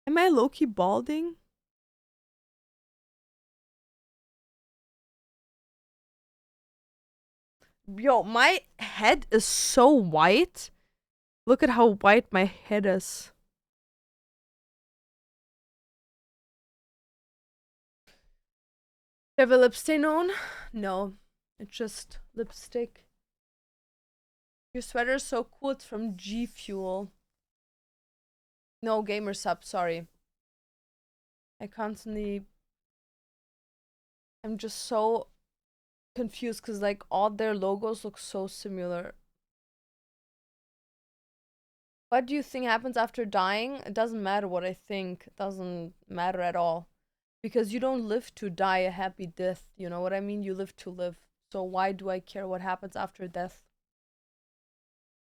A: Am I low-key balding? Yo, my head is so white. Look at how white my head is. You have a lip stain on? No, it's just lipstick. Your sweater is so cool. It's from G Fuel. No, gamer sub, sorry. I'm just so confused because like all their logos look so similar. What do you think happens after dying? It doesn't matter what I think. It doesn't matter at all. Because you don't live to die a happy death. You know what I mean? You live to live. So why do I care what happens after death?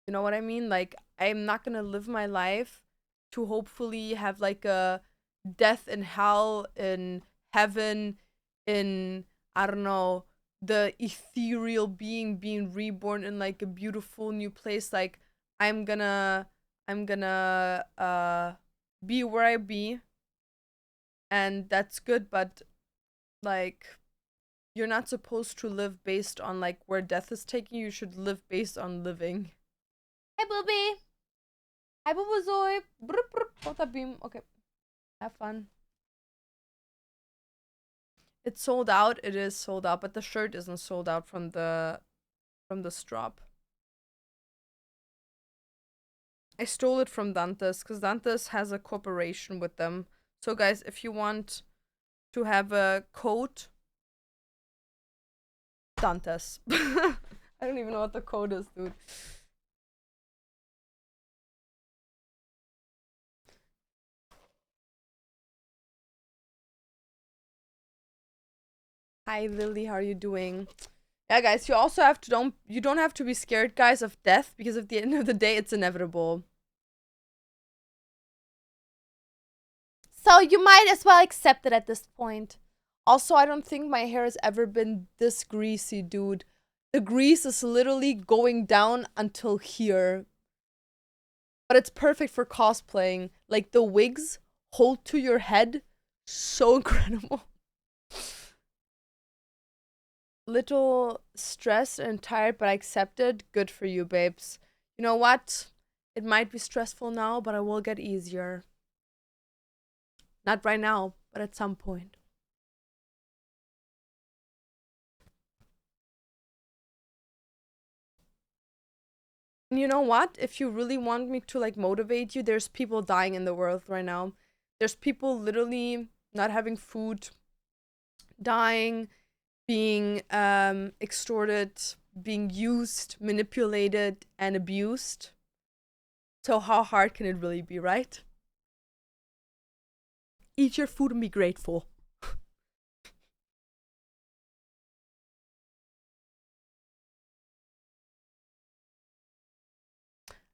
A: You know what I mean? Like, I'm not gonna live my life to hopefully have like a death in hell, in heaven, in, I don't know, the ethereal being reborn in like a beautiful new place. Like, I'm gonna be where I be, and that's good, but like you're not supposed to live based on like where death is taking you. You should live based on living. Hey, booby. Hi, Bubuzoy. Beam. Okay. Have fun. It's sold out. It is sold out, but the shirt isn't sold out from the strap. I stole it from Dantes because Dantes has a cooperation with them. So guys, if you want to have a coat. Dantes. I don't even know what the code is, dude. Hi Lily, how are you doing? Yeah, guys, you also have to don't have to be scared, guys, of death, because at the end of the day, it's inevitable. So you might as well accept it at this point. Also, I don't think my hair has ever been this greasy, dude. The grease is literally going down until here. But it's perfect for cosplaying. Like, the wigs hold to your head. So incredible. Little stressed and tired, but I accept it. Good for you, babes. You know what? It might be stressful now, but it will get easier. Not right now, but at some point. And you know what? If you really want me to like motivate you, there's people dying in the world right now. There's people literally not having food, dying, being extorted, being used, manipulated, and abused. So how hard can it really be, right? Eat your food and be grateful.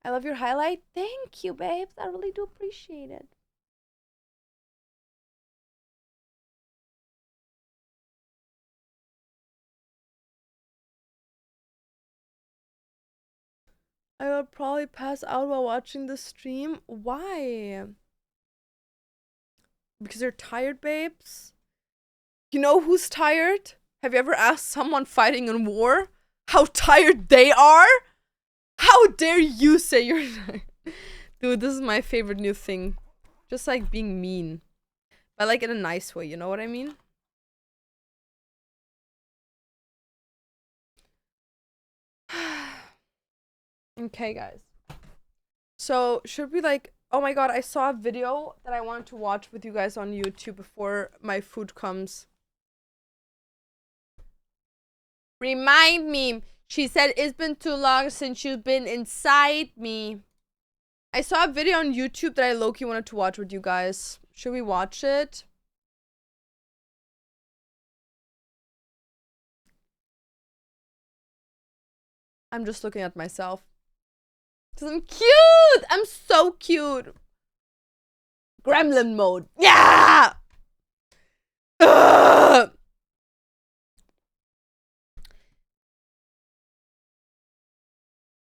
A: I love your highlight. Thank you, babes. I really do appreciate it. I will probably pass out while watching the stream. Why? Because you're tired, babes? You know who's tired? Have you ever asked someone fighting in war how tired they are? How dare you say you're tired? Dude, this is my favorite new thing. Just like being mean. But like in a nice way, you know what I mean? Okay, guys. So, should we like... Oh my god, I saw a video that I wanted to watch with you guys on YouTube before my food comes. Remind me. She said it's been too long since you've been inside me. I saw a video on YouTube that I low-key wanted to watch with you guys. Should we watch it? I'm just looking at myself. Cause I'm cute! I'm so cute! Gremlin mode. Yeah! Ugh!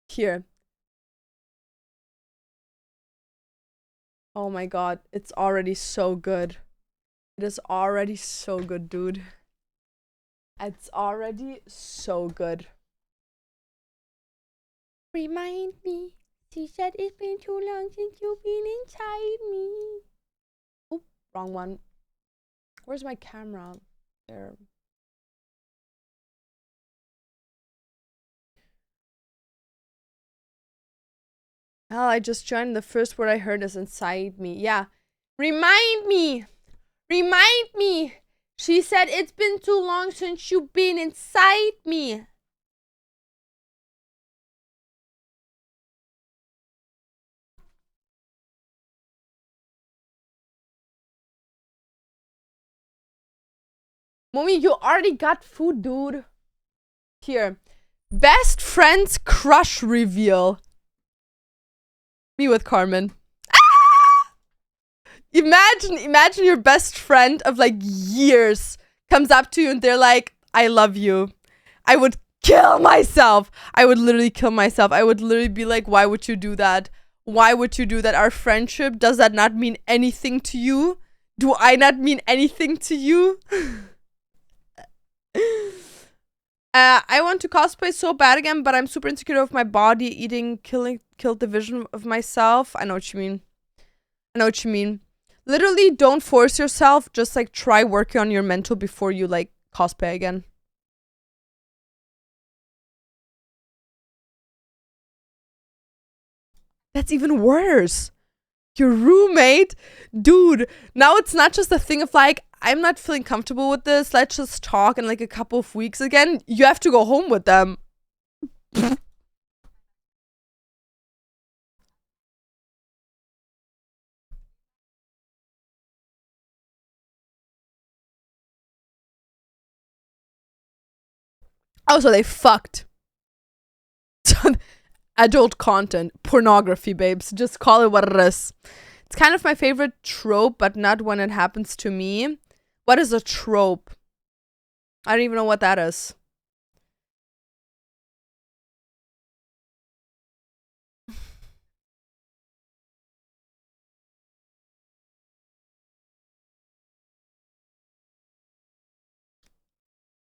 A: Here. Oh my god, it's already so good. It is already so good, dude. It's already so good. Remind me. She said it's been too long since you've been inside me. Oh, wrong one. Where's my camera? There. Oh, I just joined. The first word I heard is inside me. Yeah. Remind me. Remind me. She said it's been too long since you've been inside me. Mommy, you already got food, dude. Here. Best friend's crush reveal. Me with Carmen. Ah! Imagine your best friend of like years comes up to you and they're like, I love you. I would kill myself. I would literally kill myself. I would literally be like, why would you do that? Why would you do that? Our friendship, does that not mean anything to you? Do I not mean anything to you? I want to cosplay so bad again, but I'm super insecure of my body. Eating, killed the vision of myself. I know what you mean. I know what you mean. Literally, don't force yourself. Just like try working on your mental before you like cosplay again. That's even worse. Your roommate, dude. Now it's not just a thing of like, I'm not feeling comfortable with this. Let's just talk in like a couple of weeks again. You have to go home with them. Oh, so they fucked. Adult content. Pornography, babes. Just call it what it is. It's kind of my favorite trope, but not when it happens to me. What is a trope? I don't even know what that is.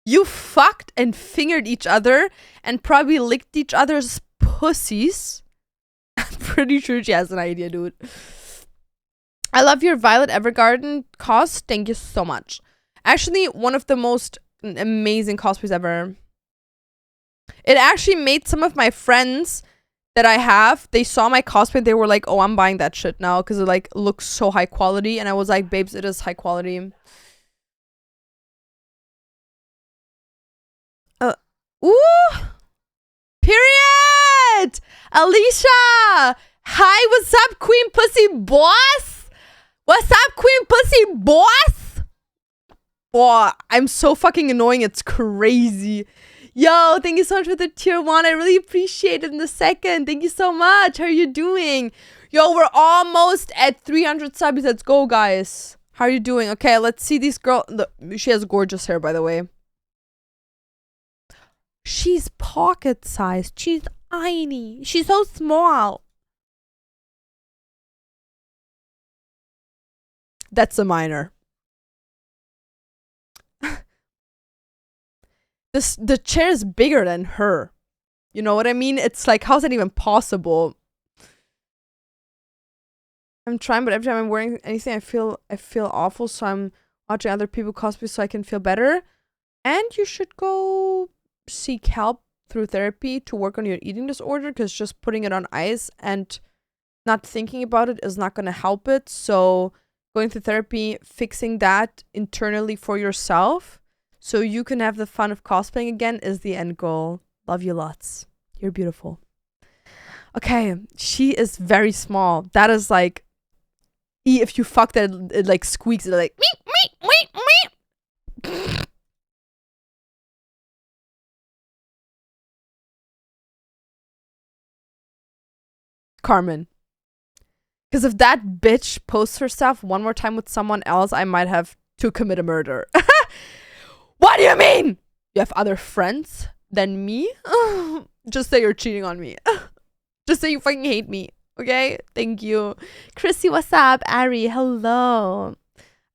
A: You fucked and fingered each other and probably licked each other's pussies. I'm pretty sure she has an idea, dude. I love your Violet Evergarden cos. Thank you so much. Actually, one of the most amazing cosplays ever. It actually made some of my friends that I have, they saw my cosplay, they were like, oh, I'm buying that shit now because it like looks so high quality. And I was like, babes, it is high quality. Ooh! Period! Alicia! Hi, what's up, Queen Pussy Boss? What's up, Queen Pussy Boss? Oh, I'm so fucking annoying, it's crazy. Yo, thank you so much for the tier 1. I really appreciate it in the second. Thank you so much. How are you doing? Yo, we're almost at 300 subs. Let's go, guys. How are you doing? Okay, let's see these girl. She has gorgeous hair, by the way. She's pocket sized. She's tiny. She's so small. That's a minor. The chair is bigger than her. You know what I mean? It's like, how's that even possible? I'm trying, but every time I'm wearing anything, I feel awful. So I'm watching other people cosplay so I can feel better. And you should go seek help through therapy to work on your eating disorder, because just putting it on ice and not thinking about it is not going to help it. So going to therapy, fixing that internally for yourself so you can have the fun of cosplaying again is the end goal. Love you lots. You're beautiful. Okay, she is very small. That is like, if you fuck that, it like squeaks. It like, meep, meep, meep, meep. Carmen. Because if that bitch posts herself one more time with someone else, I might have to commit a murder. What do you mean? You have other friends than me? Just say you're cheating on me. Just say you fucking hate me. Okay? Thank you. Chrissy, what's up? Ari, hello.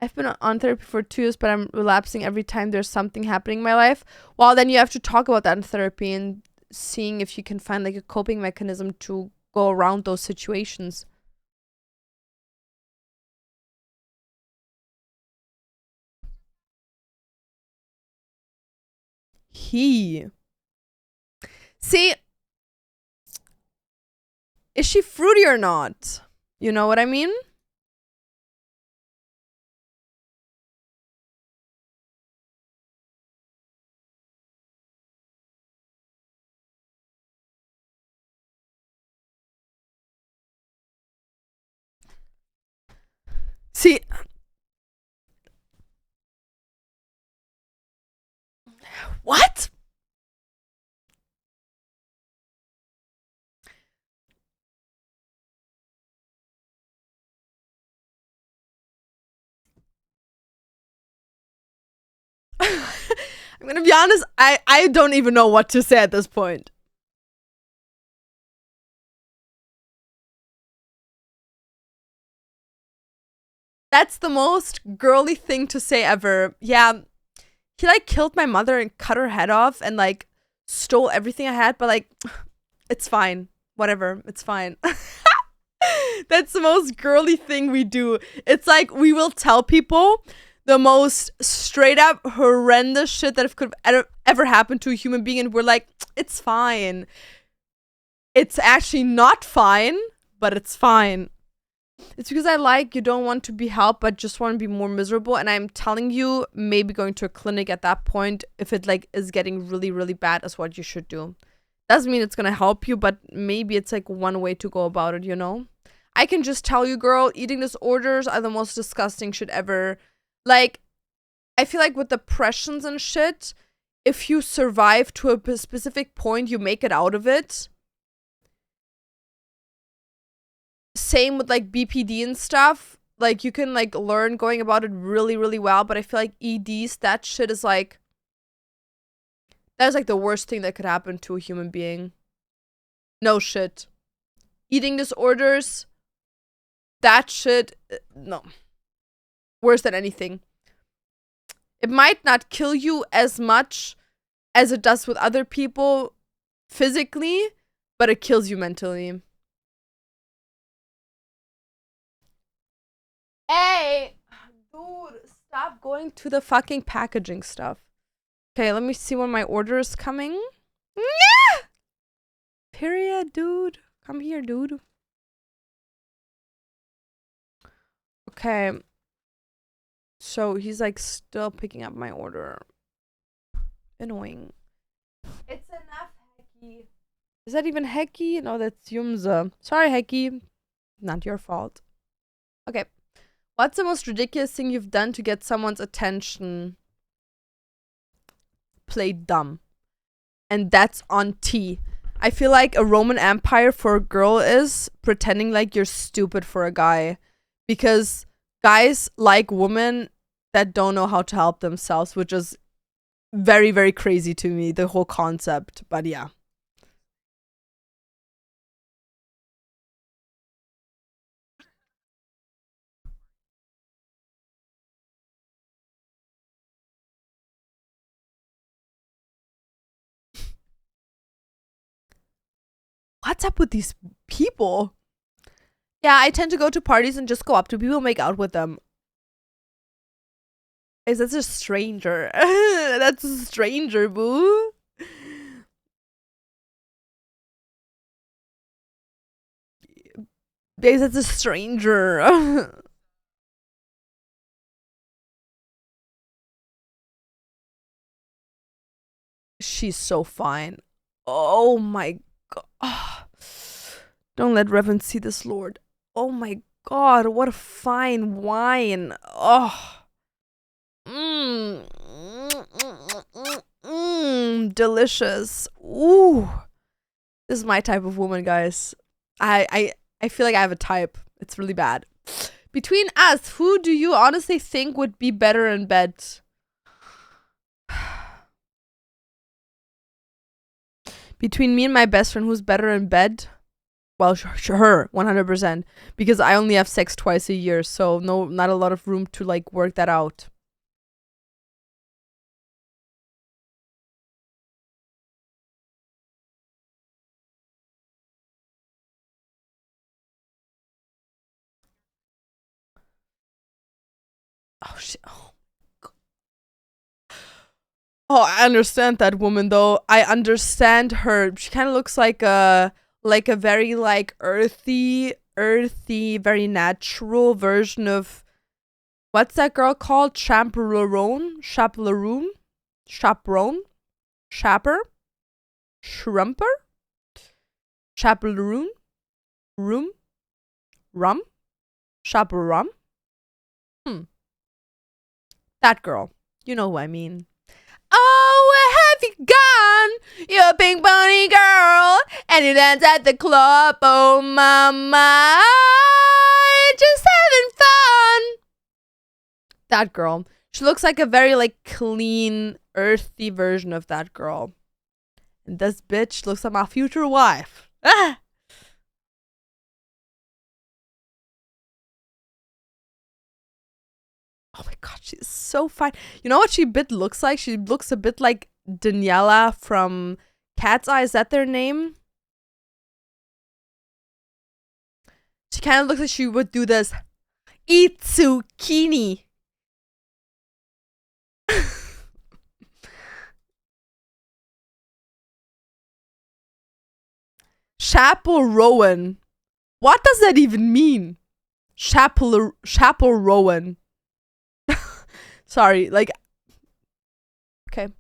A: I've been on therapy for 2 years, but I'm relapsing every time there's something happening in my life. Well, then you have to talk about that in therapy and seeing if you can find like a coping mechanism to go around those situations. See, is she fruity or not? You know what I mean? See, what? I'm gonna be honest, I don't even know what to say at this point. That's the most girly thing to say ever. Yeah, he like killed my mother and cut her head off and like stole everything I had, but like, it's fine. Whatever, it's fine. That's the most girly thing we do. It's like we will tell people the most straight up horrendous shit that could ever happen to a human being, and we're like, it's fine. It's actually not fine, but it's fine. It's because I like you don't want to be helped but just want to be more miserable, and I'm telling you maybe going to a clinic at that point if it like is getting really really bad is what you should do. Doesn't mean it's gonna help you, but maybe it's like one way to go about it, you know? I can just tell you, girl, eating disorders are the most disgusting shit ever. Like, I feel like with depressions and shit, if you survive to a specific point, you make it out of it. Same with like BPD and stuff. Like, you can like learn going about it really, really well, but I feel like EDs, that shit is like, that's like the worst thing that could happen to a human being. No shit. Eating disorders, that shit, no. Worse than anything. It might not kill you as much as it does with other people physically, but it kills you mentally. Hey, dude, stop going to the fucking packaging stuff. Okay, let me see when my order is coming. Period, dude. Come here, dude. Okay. So he's like still picking up my order. Annoying. It's enough, Hecky. Is that even Hecky? No, that's Yumza. Sorry, Hecky. Not your fault. Okay. What's the most ridiculous thing you've done to get someone's attention? Play dumb. And that's on T. I feel like a Roman Empire for a girl is pretending like you're stupid for a guy. Because guys like women that don't know how to help themselves, which is very, very crazy to me, the whole concept. But yeah. What's up with these people? Yeah, I tend to go to parties and just go up to people, make out with them. Is that a stranger? That's a stranger, boo. Because that's a stranger. She's so fine. Oh my god. Don't let Revan see this, Lord. Oh my god, what a fine wine. Oh. Delicious. Ooh. This is my type of woman, guys. I feel like I have a type. It's really bad. Between us, who do you honestly think would be better in bed? Between me and my best friend, who's better in bed? Well, her, 100%. Because I only have sex twice a year, so no, not a lot of room to like work that out. Oh shit. Oh, I understand that woman though. I understand her. She kind of looks like a very like earthy, very natural version of what's that girl called? Chaperone? Chaperone? Chaperone? Chaper? Shrumper? Chaperone? Room? Rum? Chaperone? That girl. You know who I mean. Oh, where have you gone? You're a pink bunny girl, and you dance at the club. Oh, mama, just having fun. That girl. She looks like a very like clean, earthy version of that girl. And this bitch looks like my future wife. Ah. Oh my god, she's so fine. You know what she bit looks like? She looks a bit like Daniela from Cat's Eye. Is that their name? She kind of looks like she would do this. Eat zucchini. Chaperone. What does that even mean? Chaperone. Sorry, like, okay.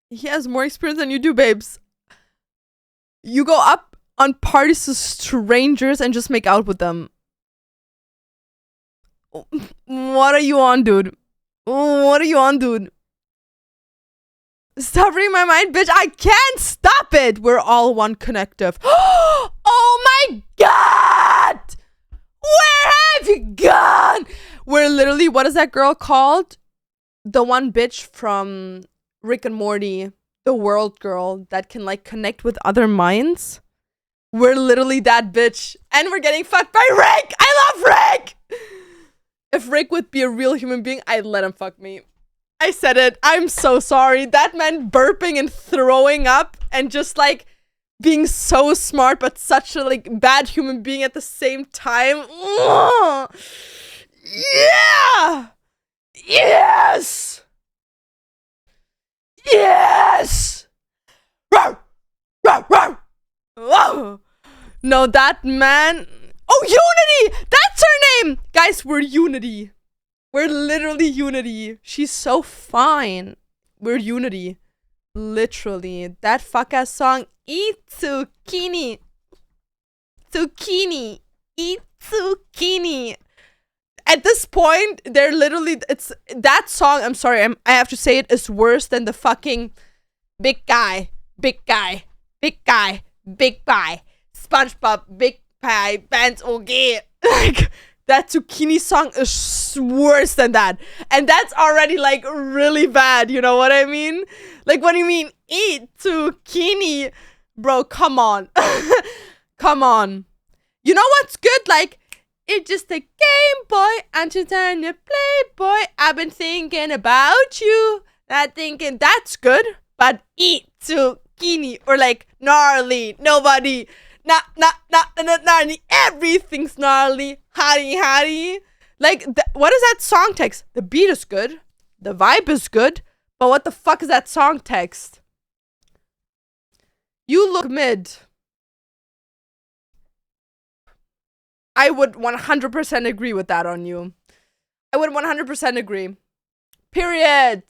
A: He has more experience than you do, babes. You go up on parties to strangers and just make out with them. What are you on, dude? What are you on, dude? Stop reading my mind, bitch. I can't stop it. We're all one connective. Oh my god! Where have you gone? We're literally, what is that girl called? The one bitch from Rick and Morty, the world girl that can like connect with other minds. We're literally that bitch. And we're getting fucked by Rick. I love Rick. If Rick would be a real human being, I'd let him fuck me. I said it. I'm so sorry. That man burping and throwing up and just like being so smart but such a like bad human being at the same time. Ugh. Yeah. Yes. Yes. Row. Row. Row. Whoa. No, that man. Oh, Unity. That's her name. Guys, we're Unity. We're literally Unity. She's so fine. We're Unity. Literally. That fuck ass song. Eat zucchini. Zucchini. Eat zucchini. At this point, they're literally. It's that song. I'm sorry. I have to say it is worse than the fucking big guy. Big guy. Big guy. Big guy. SpongeBob. Big pie. Bands okay. Like. That zucchini song is worse than that. And that's already like really bad. You know what I mean? Like, what do you mean? Eat zucchini. Bro, come on. Come on. You know what's good? Like, it's just a Game Boy. I'm just trying to play, boy. I've been thinking about you. Not thinking that's good. But eat zucchini. Or like, gnarly. Nobody. Gnarly. Everything's gnarly. Hottie. Like, what is that song text? The beat is good. The vibe is good. But what the fuck is that song text? You look mid. I would 100% agree with that on you. I would 100% agree. Period.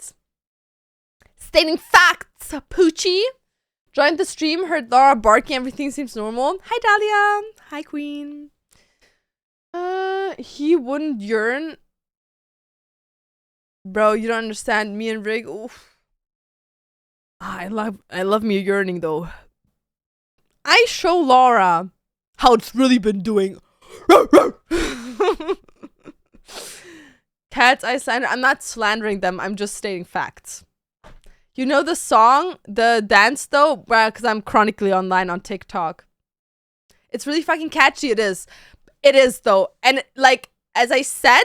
A: Stating facts, Poochie. Joined the stream, heard Laura barking, everything seems normal. Hi, Dahlia. Hi, Queen. He wouldn't yearn. Bro, you don't understand. Me and Rig. Oof. I love me yearning though. I show Laura how it's really been doing. Cats, I'm not slandering them. I'm just stating facts. You know the song, the dance though? Because I'm chronically online on TikTok. It's really fucking catchy. It is. It is though. And like, as I said,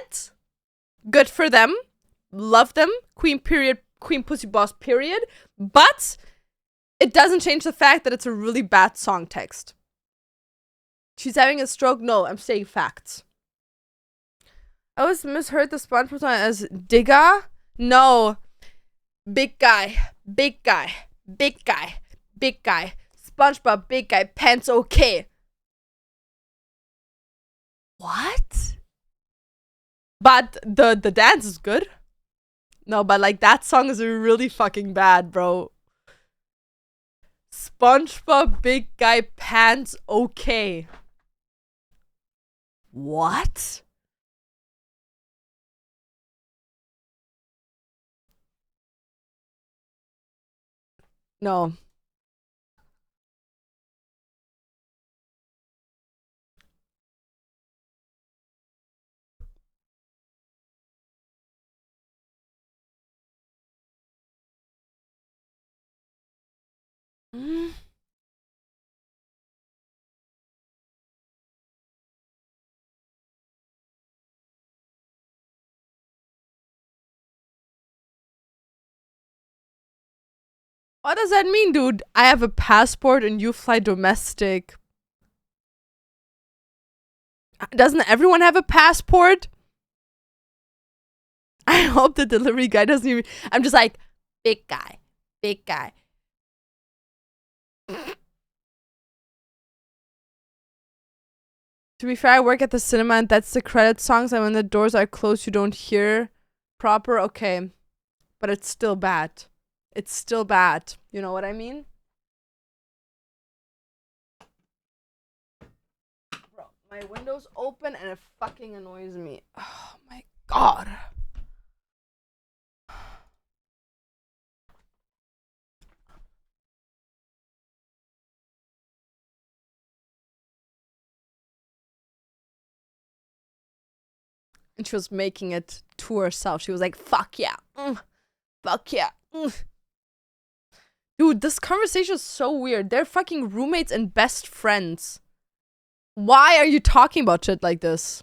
A: good for them. Love them. Queen period. Queen pussy boss period. But it doesn't change the fact that it's a really bad song text. She's having a stroke? No, I'm saying facts. I always misheard the SpongeBob song as Digga. No. Big guy. Big guy. Big guy. Big guy. SpongeBob, big guy. Pants okay. What? But the dance is good. No, but like that song is really fucking bad, bro. SpongeBob, big guy, pants okay. What? No. Mm. What does that mean, dude? I have a passport and you fly domestic. Doesn't everyone have a passport? I hope the delivery guy doesn't even. I'm just like, big guy. Big guy. To be fair, I work at the cinema and that's the credit songs, and when the doors are closed, you don't hear proper. Okay. But it's still bad. It's still bad. You know what I mean? Bro, my window's open and it fucking annoys me. Oh my god. And she was making it to herself. She was like, fuck yeah. Fuck yeah. Dude, this conversation is so weird. They're fucking roommates and best friends. Why are you talking about shit like this?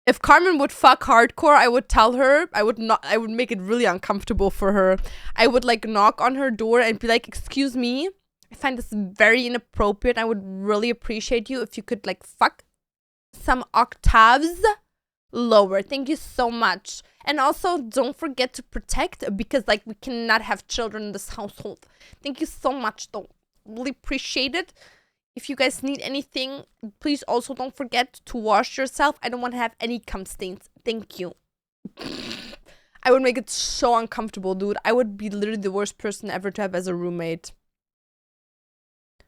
A: If Carmen would fuck hardcore, I would tell her. I would make it really uncomfortable for her. I would like knock on her door and be like, excuse me, I find this very inappropriate. I would really appreciate you if you could like fuck some octaves lower. Thank you so much. And also, don't forget to protect, because like we cannot have children in this household. Thank you so much, though. Really appreciate it. If you guys need anything, please also don't forget to wash yourself. I don't want to have any cum stains. Thank you. I would make it so uncomfortable, dude. I would be literally the worst person ever to have as a roommate.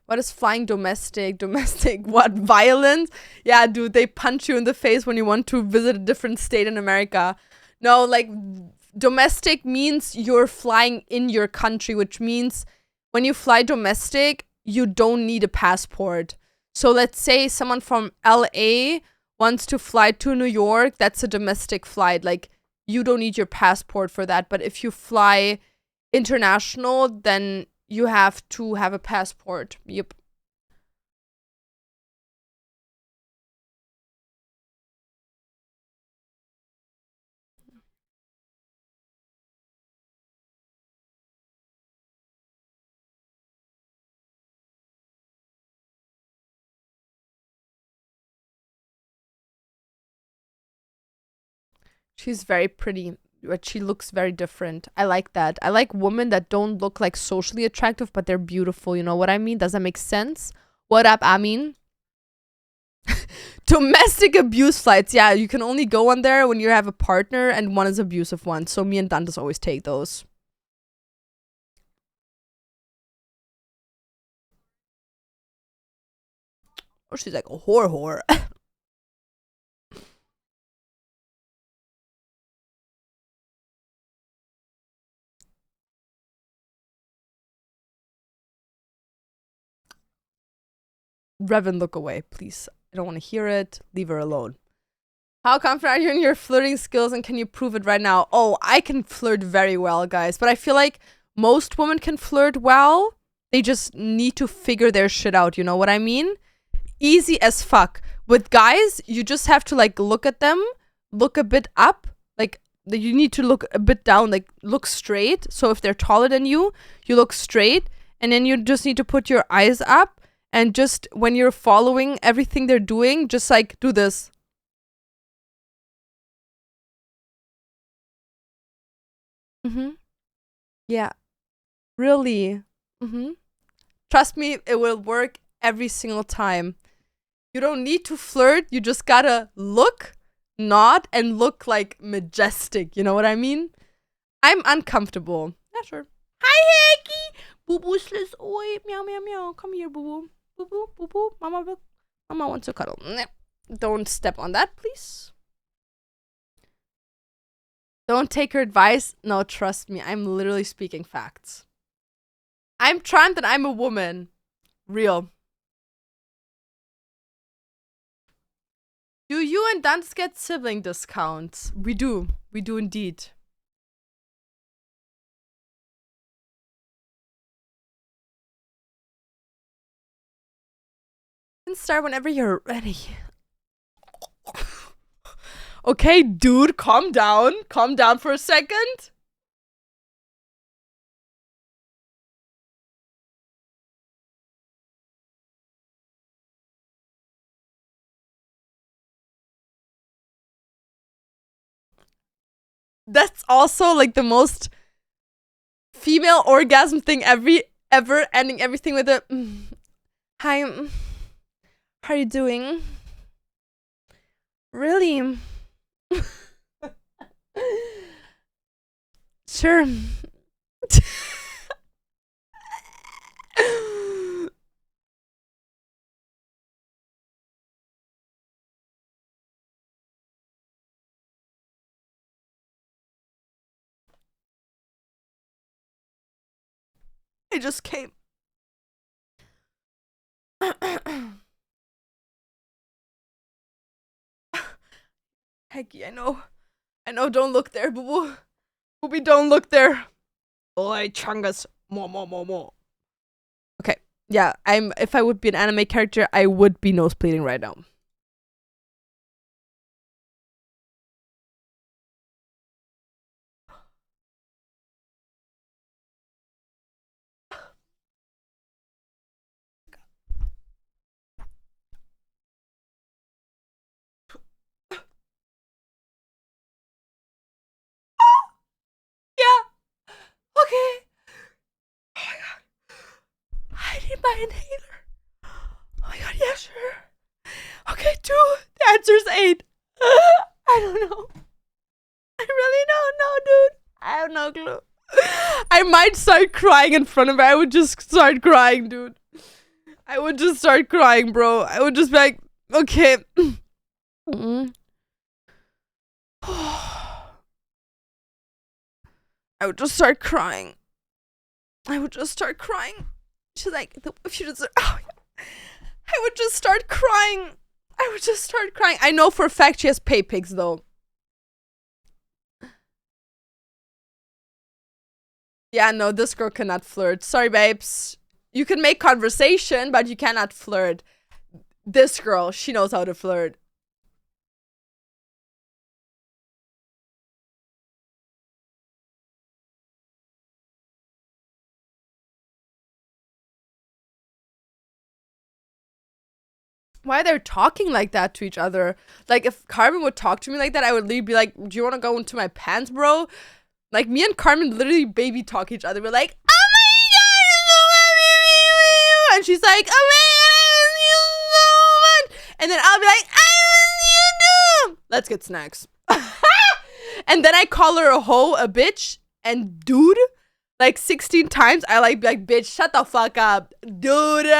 A: What is flying domestic? Domestic, what? Violence? Yeah, dude, they punch you in the face when you want to visit a different state in America. No, like, domestic means you're flying in your country, which means when you fly domestic, you don't need a passport. So let's say someone from LA wants to fly to New York, that's a domestic flight. Like, you don't need your passport for that. But if you fly international, then you have to have a passport. Yep. She's very pretty, but she looks very different. I like that. I like women that don't look like socially attractive, but they're beautiful. You know what I mean? Does that make sense? What up, Amin? Domestic abuse flights. Yeah, you can only go on there when you have a partner and one is abusive one. So me and Dantas always take those. Oh, she's like a whore. Revan, look away, please. I don't want to hear it. Leave her alone. How confident are you in your flirting skills, and can you prove it right now? Oh, I can flirt very well, guys. But I feel like most women can flirt well. They just need to figure their shit out. You know what I mean? Easy as fuck. With guys, you just have to like look at them, look a bit up. Like, you need to look a bit down, like look straight. So if they're taller than you look straight. And then you just need to put your eyes up. And just when you're following everything they're doing, just like do this. Mm-hmm. Yeah, really. Mm-hmm. Trust me, it will work every single time. You don't need to flirt. You just gotta look, nod, and look like majestic. You know what I mean? I'm uncomfortable. Yeah, sure. Hi, Hickey! Boo boo slis. Oi, meow, meow, meow. Come here, boo boo. Boo boo, boo boo. Mama, look. Mama wants to cuddle. Don't step on that, please. Don't take her advice. No, trust me. I'm literally speaking facts. I'm trying that I'm a woman. Real. Do you and Dantes get sibling discounts? We do. We do indeed. You can start whenever you're ready. Okay, dude, calm down. Calm down for a second. That's also like the most female orgasm thing ever, ending everything with a hi, how are you doing? Really? Sure. I just came. Hecky, I know. I know, don't look there, boo boo. Booby, don't look there. Oi, chungus. More. Okay. Yeah, if I would be an anime character, I would be nosebleeding right now. Yeah. Okay. Oh my god. I need my inhaler. Oh my god, yeah, sure. Okay, 2. The answer's 8. I don't know. I really don't know, dude. I have no clue. I might start crying in front of her. I would just start crying, dude. I would just start crying, bro. I would just be like, okay. I would just start crying. She's like, if you just, oh, I would just start crying. I know for a fact she has pay pigs, though. Yeah, no, this girl cannot flirt. Sorry, babes. You can make conversation, but you cannot flirt. This girl, she knows how to flirt. Why they're talking like that to each other? Like, if Carmen would talk to me like that, I would literally be like, do you want to go into my pants, bro? Like, me and Carmen literally baby talk each other. We're like, oh my god, and she's like, oh my god, I miss you so much. And then I'll be like, I miss you too. Let's get snacks. And then I call her a hoe, a bitch, and dude, like 16 times. I like be like, bitch, shut the fuck up, dude.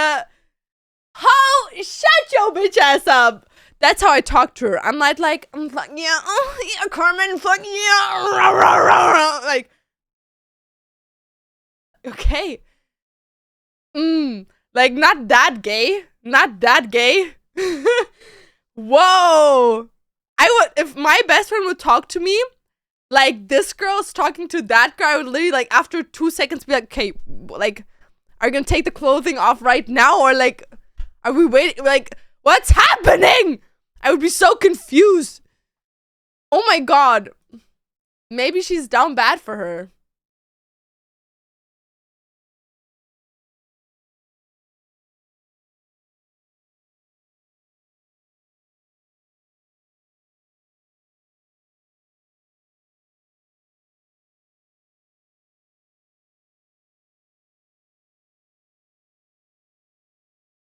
A: Ho, shut your bitch ass up. That's how I talk to her. I'm like, fuck yeah, oh yeah, Carmen, fuck yeah, like, okay, like not that gay, Whoa, I would, if my best friend would talk to me like this girl's talking to that guy, I would literally like after 2 seconds be like, okay, like, are you gonna take the clothing off right now, or like, are we waiting? Like, what's happening? I would be so confused. Oh my god. Maybe she's down bad for her.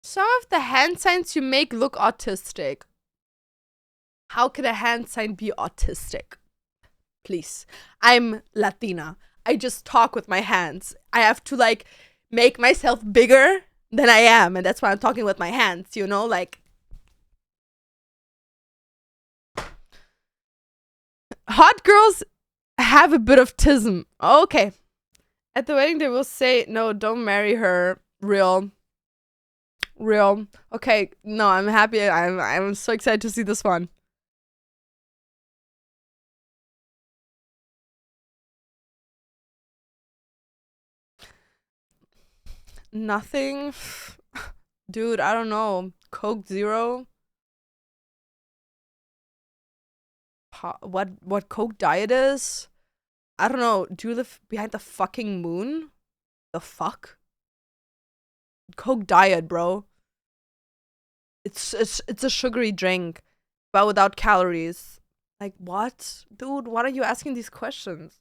A: Some of the hand signs you make look autistic. How can a hand sign be autistic? Please. I'm Latina. I just talk with my hands. I have to like make myself bigger than I am, and that's why I'm talking with my hands, you know? Like, hot girls have a bit of tism. Okay. At the wedding, they will say, no, don't marry her. Real. Okay, no, I'm happy. I'm so excited to see this one. Nothing. Dude, I don't know. Coke Zero? What Coke Diet is? I don't know. Do you live behind the fucking moon? The fuck? Coke Diet, bro. It's a sugary drink, but without calories. Like, what? Dude, what are you asking these questions?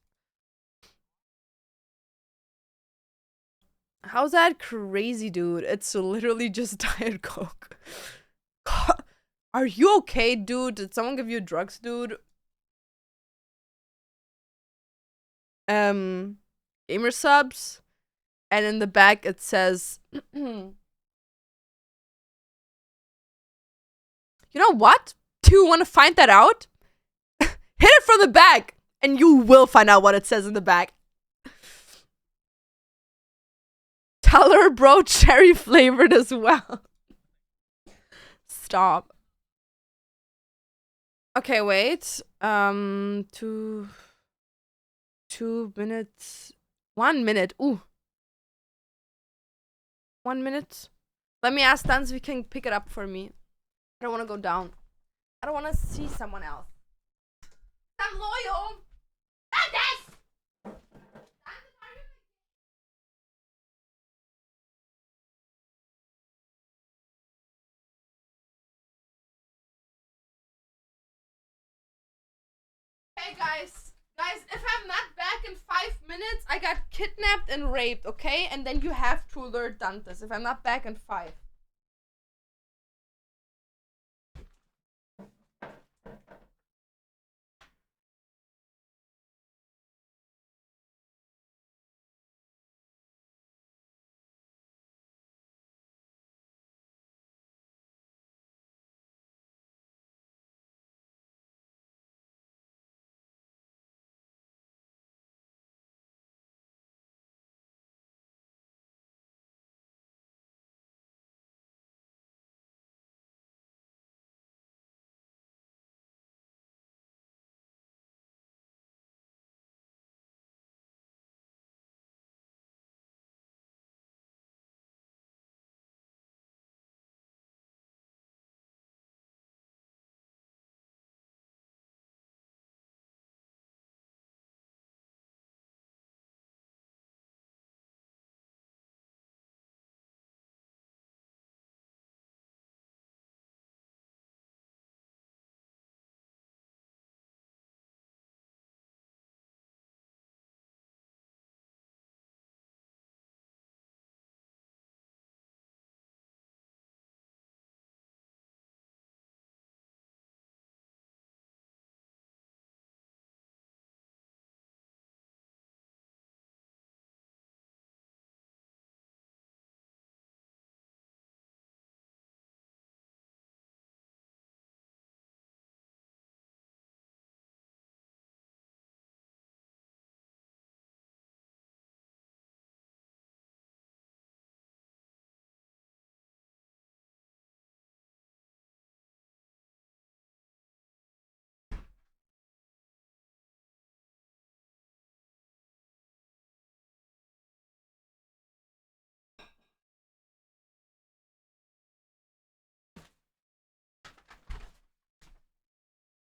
A: How's that crazy, dude? It's literally just Diet Coke. Are you okay, dude? Did someone give you drugs, dude? Gamer subs. And in the back it says, you know what? Do you want to find that out? Hit it from the back, and you will find out what it says in the back. Tell her, bro, cherry flavored as well. Stop. Okay, wait. 2 minutes. 1 minute. Ooh. 1 minute. Let me ask Dan if he can pick it up for me. I don't want to go down. I don't want to see someone else. I'm loyal. Hey guys, if I'm not back in 5 minutes, I got kidnapped and raped, okay? And then you have to alert Dantes if I'm not back in 5.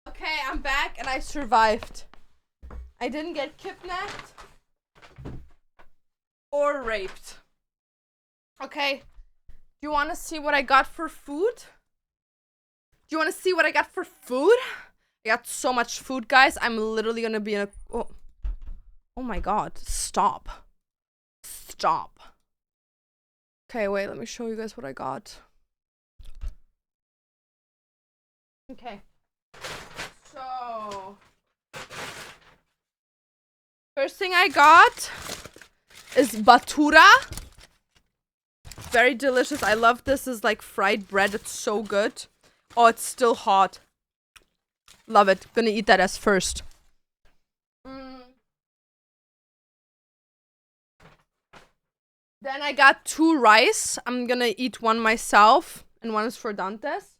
A: Okay, I'm back and I survived. I didn't get kidnapped or raped. Okay, do you want to see what I got for food? Do you want to see what I got for food? I got so much food, guys. I'm literally gonna be in a... Oh my god, stop. Stop. Okay, wait, let me show you guys what I got. Okay. So... first thing I got is batura. Very delicious. I love this. It's like fried bread. It's so good. Oh, it's still hot. Love it. Gonna eat that as first. Then I got 2 rice. I'm gonna eat one myself, and one is for Dantes.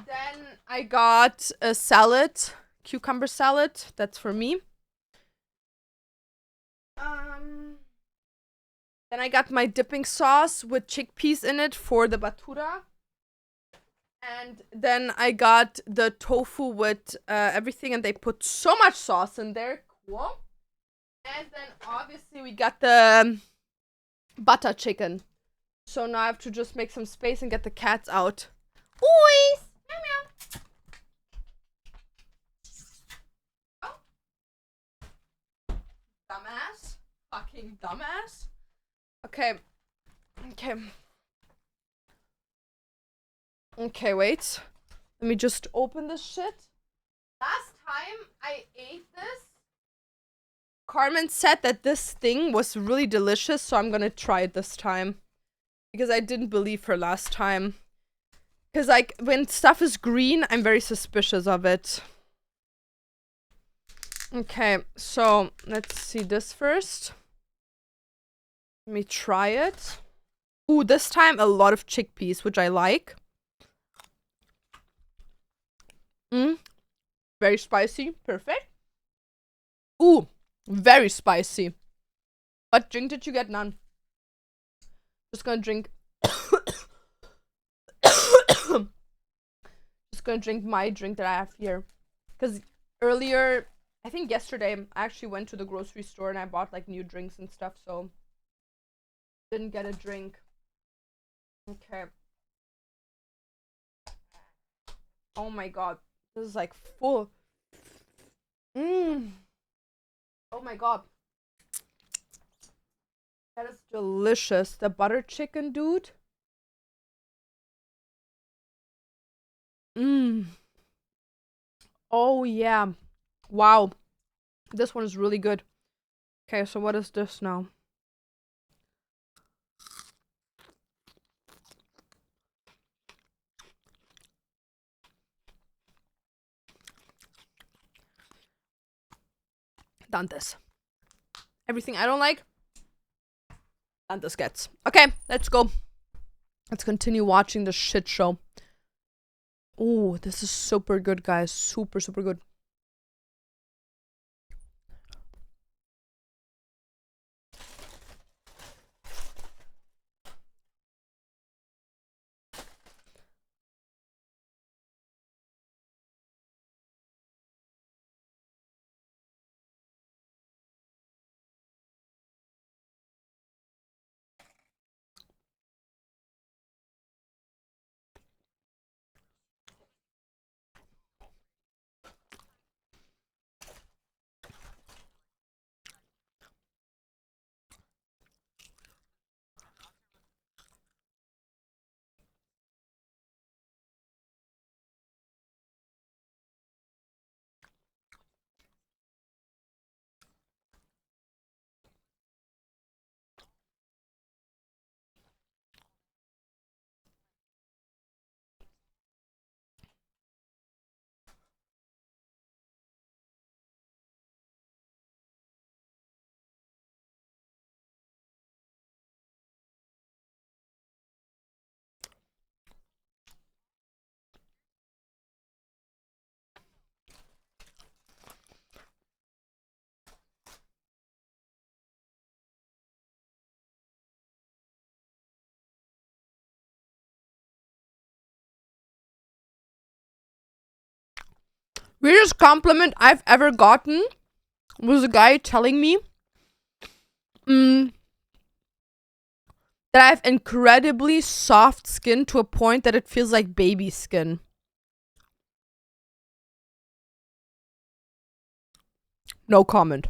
A: Then I got a salad, cucumber salad. That's for me. Then I got my dipping sauce with chickpeas in it for the batura. And then I got the tofu with everything, and they put so much sauce in there. Cool. And then obviously we got the butter chicken. So now I have to just make some space and get the cats out. Boys! Meow meow. Oh. Dumbass. Fucking dumbass. Okay. Okay. Okay, wait. Let me just open this shit. Last time I ate this, Carmen said that this thing was really delicious, so I'm gonna try it this time. Because I didn't believe her last time. Because, like, when stuff is green, I'm very suspicious of it. Okay, so let's see this first. Let me try it. Ooh, this time a lot of chickpeas, which I like. Very spicy. Perfect. Ooh, very spicy. What drink did you get? None. Just gonna drink. Just gonna drink my drink that I have here. Because earlier, I think yesterday, I actually went to the grocery store and I bought like new drinks and stuff, so didn't get a drink. Okay. Oh my god. This is like full. Oh my god. That is delicious. The butter chicken, dude. Oh yeah. Wow. This one is really good. Okay, so what is this now? Dantes. Everything I don't like, Dantes gets. Okay, let's go. Let's continue watching the shit show. Oh, this is super good, guys. Super, super good. Weirdest compliment I've ever gotten was a guy telling me that I have incredibly soft skin to a point that it feels like baby skin. No comment.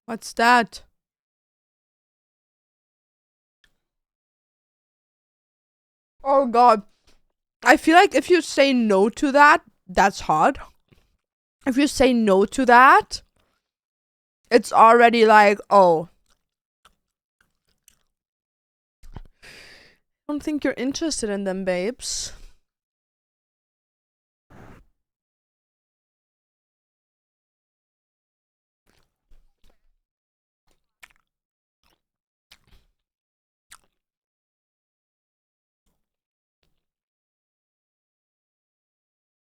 A: What's that? Oh god. I feel like if you say no to that, that's hard. If you say no to that, it's already like, oh. I don't think you're interested in them, babes.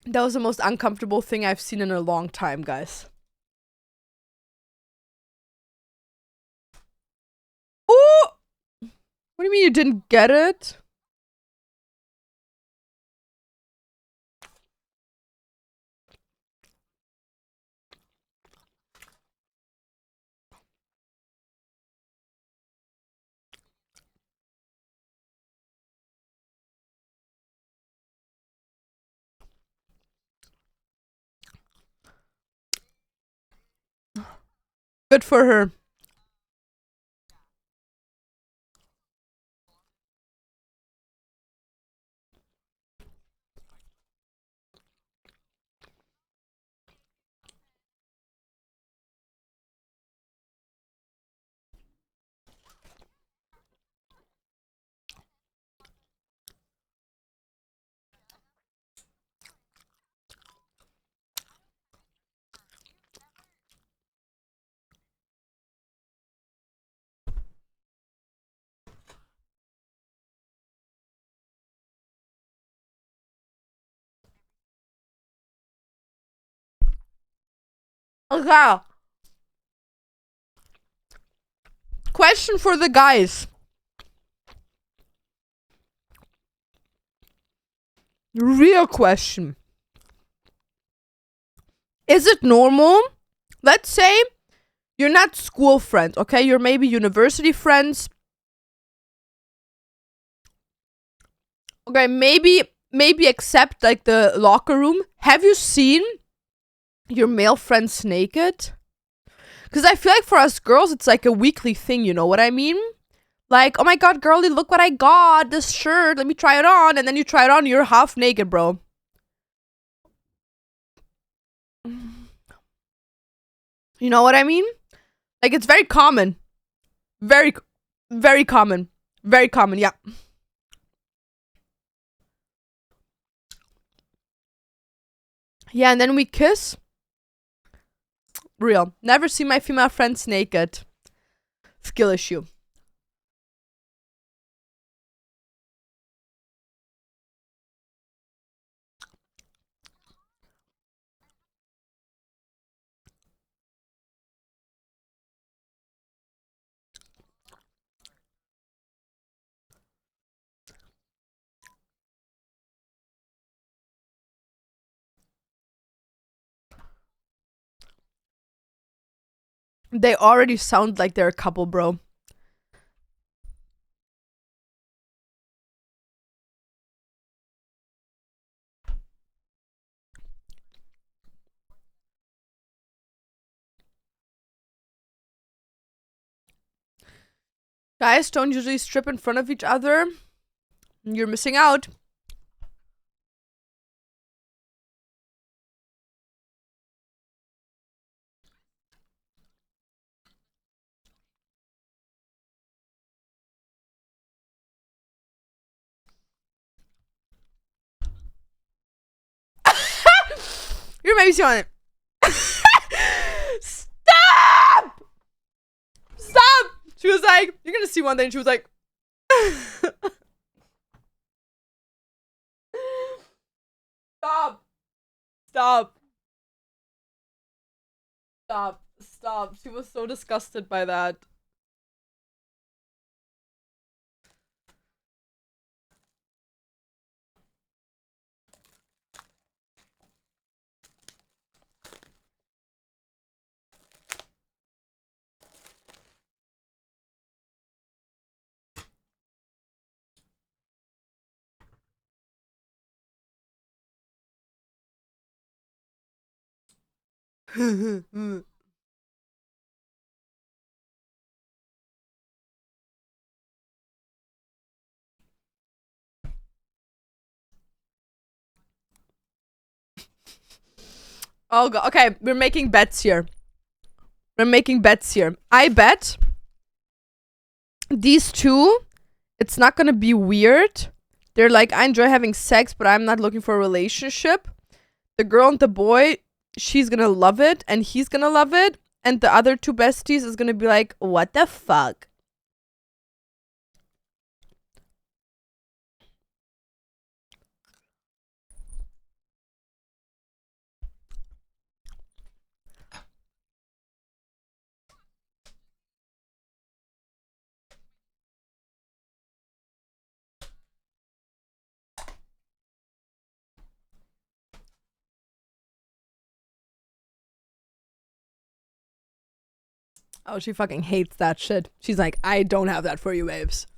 A: That was the most uncomfortable thing I've seen in a long time, guys. Oh! What do you mean you didn't get it? Good for her. Okay. Question for the guys. Real question. Is it normal? Let's say you're not school friends, okay? You're maybe university friends. Okay, maybe except like the locker room. Have you seen your male friends naked? Because I feel like for us girls, it's like a weekly thing, you know what I mean? Like, oh my god, girlie, look what I got. This shirt, let me try it on. And then you try it on, you're half naked, bro. You know what I mean? Like, it's very common. Very, very common. Very common, yeah. Yeah, and then we kiss. Real. Never see my female friends naked. Skill issue. They already sound like they're a couple, bro. Guys don't usually strip in front of each other. You're missing out. You're maybe seeing it. Stop! Stop! She was like, you're gonna see one thing. She was like, stop. Stop. Stop. Stop. She was so disgusted by that. Oh god. Okay, we're making bets here. I bet these two, it's not gonna be weird. They're like, I enjoy having sex, but I'm not looking for a relationship. The girl and the boy, she's gonna love it, and he's gonna love it. And the other two besties is gonna be like, what the fuck? Oh, she fucking hates that shit. She's like, I don't have that for you, babes.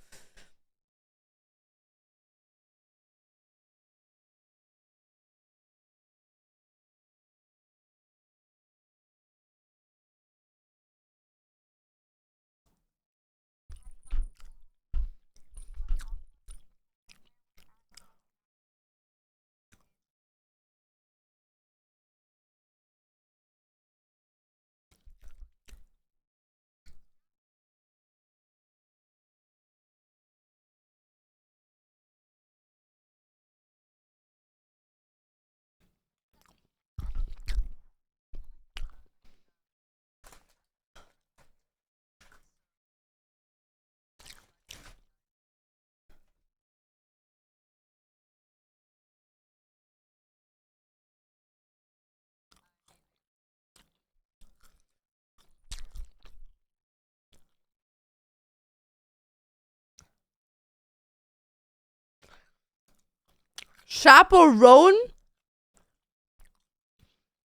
A: Chaperone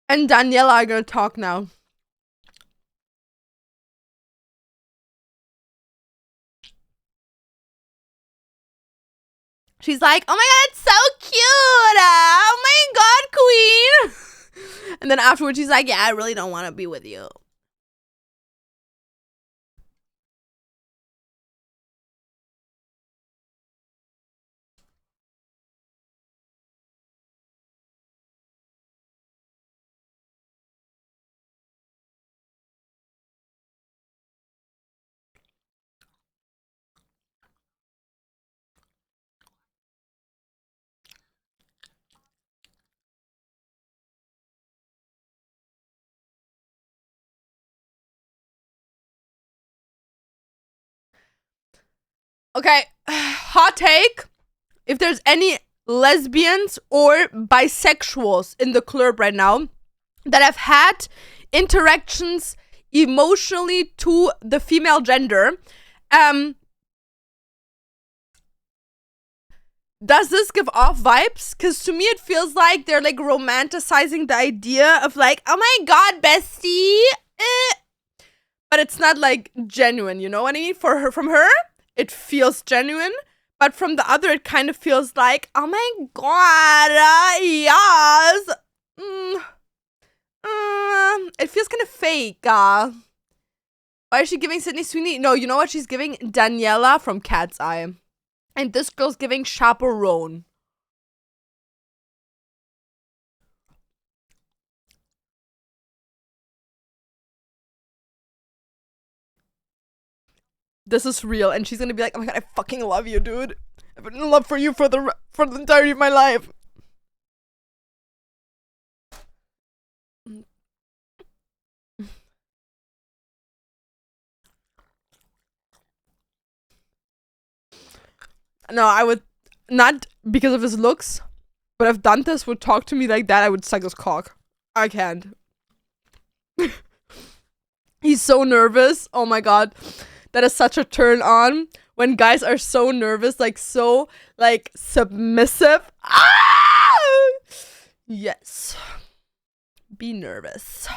A: and Daniela are gonna talk now. She's like, oh my god, it's so cute. Oh my god, queen. And then afterwards, she's like, yeah, I really don't want to be with you. Okay, hot take. If there's any lesbians or bisexuals in the club right now that have had interactions emotionally to the female gender, does this give off vibes? Because to me, it feels like they're like romanticizing the idea of like, oh my god, bestie. But it's not like genuine, you know what I mean? From her, it feels genuine. But from the other, it kind of feels like, oh my god, yes. It feels kind of fake. Why is she giving Sydney Sweeney? No, you know what she's giving? Daniela from Cat's Eye. And this girl's giving Chaperone. This is real. And she's gonna be like, oh my god, I fucking love you, dude. I've been in love for you for the entirety of my life. No, I would not because of his looks, but if Dantes would talk to me like that, I would suck his cock. I can't. He's so nervous. Oh my god. That is such a turn on when guys are so nervous, like so like submissive. Ah! Yes. Be nervous.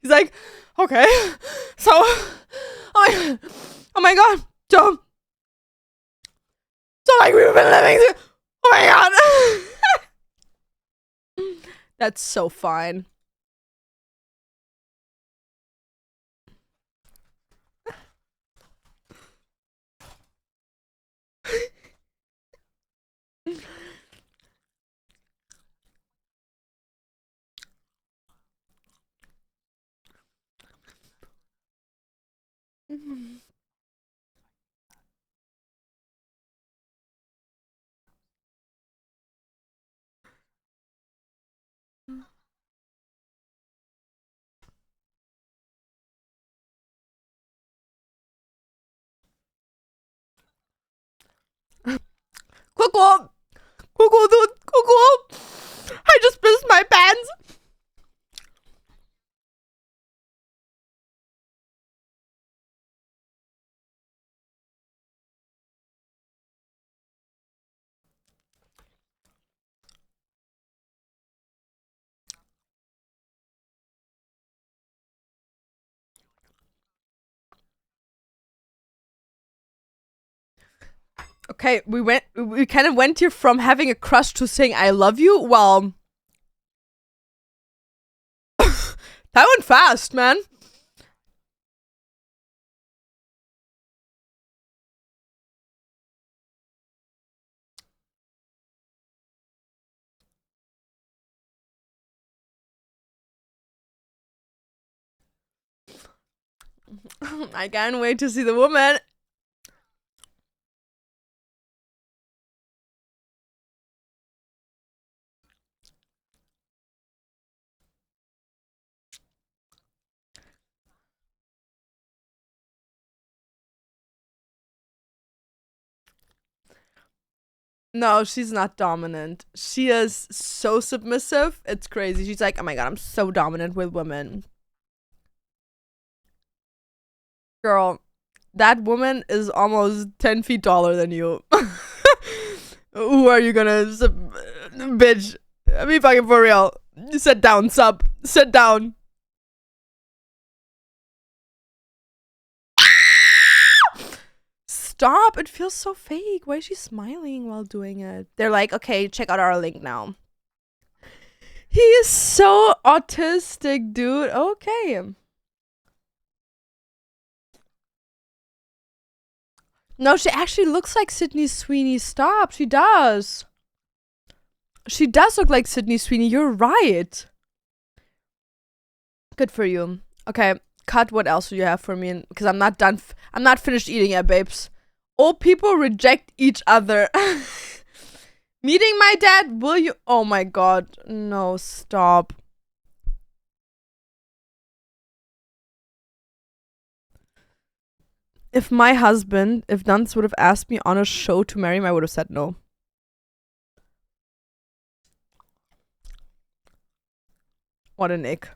A: He's like, okay. So oh my god. So like we've been living through. Oh my god. That's so fine. Coco! Coco, dude! Coco! I just pissed my pants! Okay, we kind of went here from having a crush to saying I love you. Well, that went fast, man. I can't wait to see the woman. No, she's not dominant. She is so submissive. It's crazy. She's like, oh my god, I'm so dominant with women. Girl, that woman is almost 10 feet taller than you. Who are you gonna bitch? Be fucking for real. Sit down, sub. Sit down. Stop. It feels so fake. Why is she smiling while doing it? They're like, okay, check out our link now. He is so autistic, dude. Okay. No, she actually looks like Sydney Sweeney. Stop. She does. She does look like Sydney Sweeney. You're right. Good for you. Okay, cut. What else do you have for me? Because I'm not done. I'm not finished eating yet, babes. Old people reject each other. Meeting my dad? Will you? Oh my god. No, stop. If my husband, if Dunce would have asked me on a show to marry him, I would have said no. What an ick.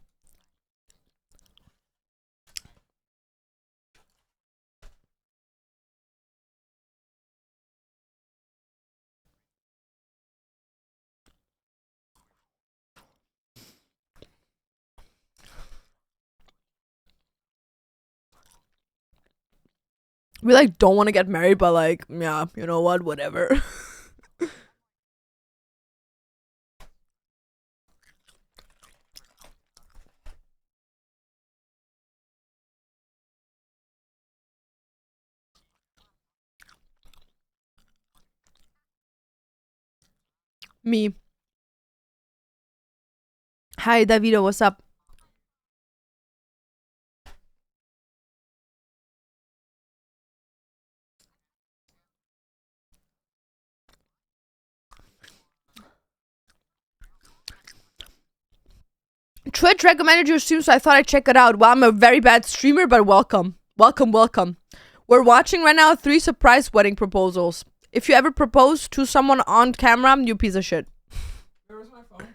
A: We like don't want to get married, but like, yeah, you know what? Whatever. Me. Hi, Davido. What's up? Twitch recommended your stream, so I thought I'd check it out. Well, I'm a very bad streamer, but welcome. Welcome, welcome. We're watching right now 3 surprise wedding proposals. If you ever propose to someone on camera, you piece of shit.
B: Where's my phone?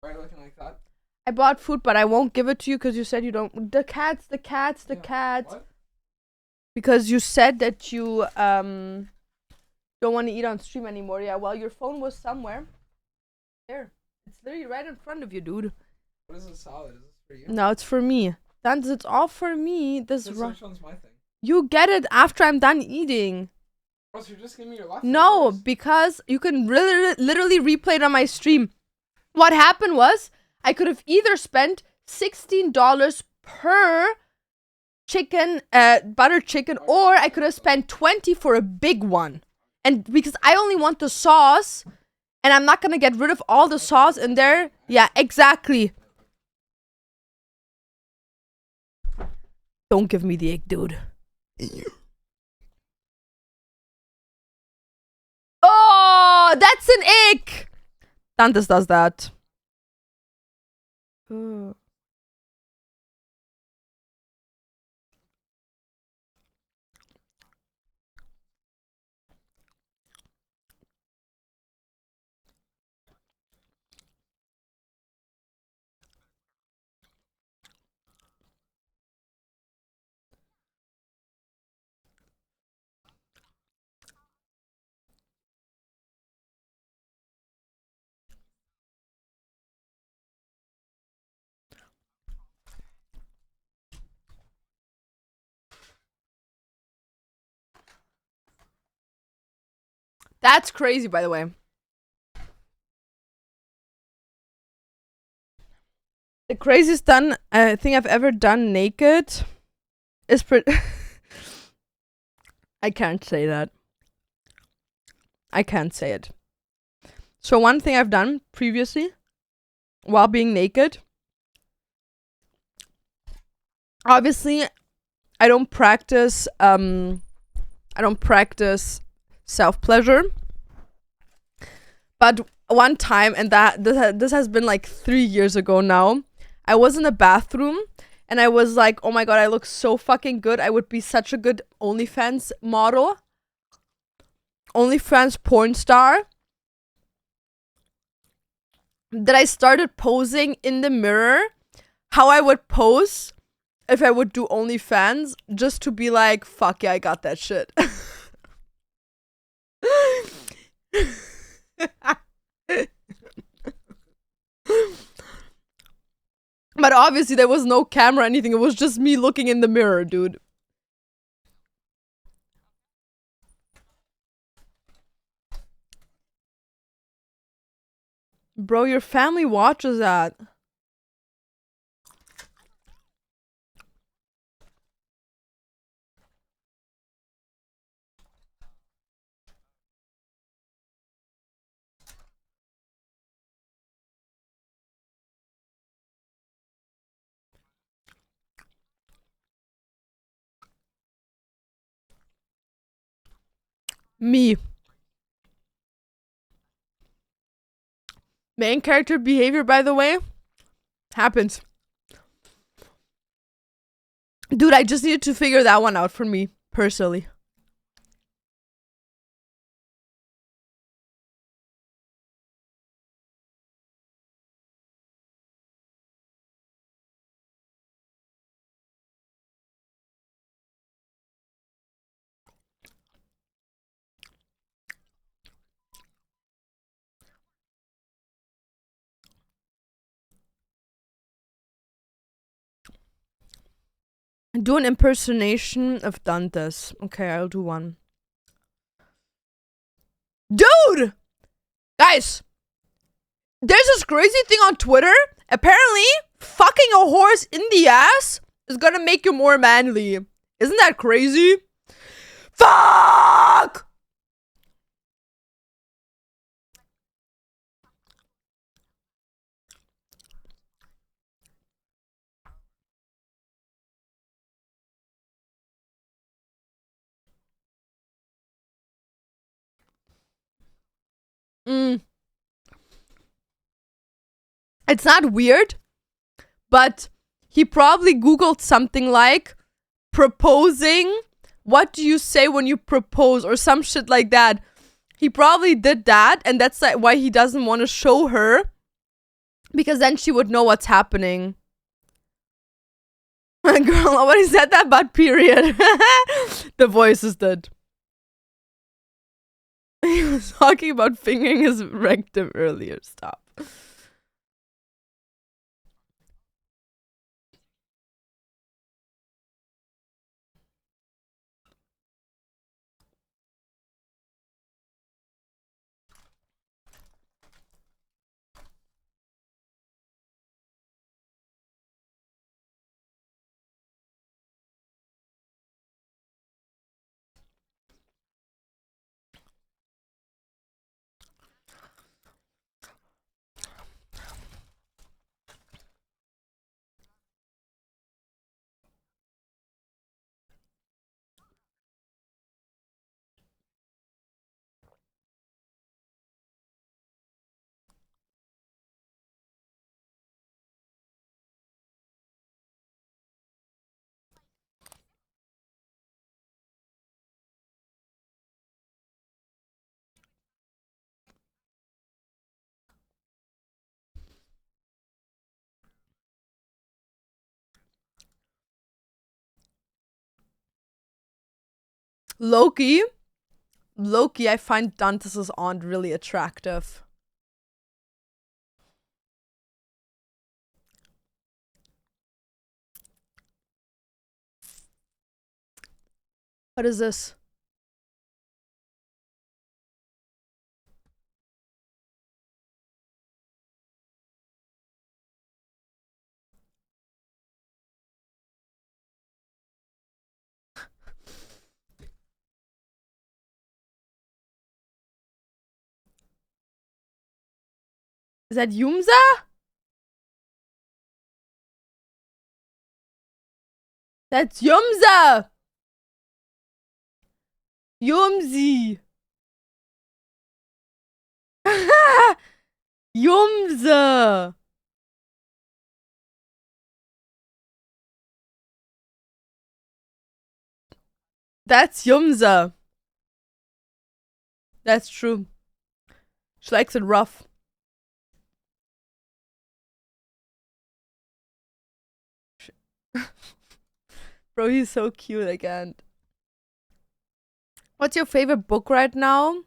B: Why looking like that?
A: I bought food, but I won't give it to you because you said you don't. The cats.
B: What?
A: Because you said that you don't want to eat on stream anymore. Yeah, well, your phone was somewhere. There. It's literally right in front of you, dude.
B: What is this salad? Is this for you?
A: No, it's for me. That's it's all for me. This
B: Which one's my thing?
A: You get it after I'm done eating.
B: Oh, so you're just giving me your leftovers?
A: No, because you can literally replay it on my stream. What happened was I could have either spent $16 per chicken, butter chicken, or I could have spent 20 for a big one. And because I only want the sauce, and I'm not gonna get rid of all the sauce in there. Yeah, exactly. Don't give me the ick, dude. Oh, that's an ick! Dantes does that. That's crazy, by the way. The craziest thing I've ever done naked is I can't say that. I can't say it. So one thing I've done previously while being naked, obviously I don't practice self-pleasure. But one time, and this has been like 3 years ago now, I was in a bathroom and I was like, oh my god, I look so fucking good. I would be such a good OnlyFans model. OnlyFans porn star. That I started posing in the mirror how I would pose if I would do OnlyFans, just to be like, fuck yeah, I got that shit. But obviously there was no camera or anything. It was just me looking in the mirror, dude. Bro, your family watches that. Me. Main character behavior, by the way, happens. Dude, I just needed to figure that one out for me, personally. Do an impersonation of Dantes. Okay, I'll do one. Dude! Guys! There's this crazy thing on Twitter. Apparently, fucking a horse in the ass is gonna make you more manly. Isn't that crazy? Fuck! It's not weird, but he probably Googled something like proposing. What do you say when you propose, or some shit like that? He probably did that, and that's like why he doesn't want to show her, because then she would know what's happening. Girl, nobody said that, but period. The voices did. He was talking about fingering his rectum earlier. Stop. Loki. Loki, I find Dante's aunt really attractive. What is this? Is that Yumza? That's Yumza! Yumzi! Yumza! That's Yumza. That's true. She likes it rough. Bro, he's so cute, I can't. What's your favorite book right now?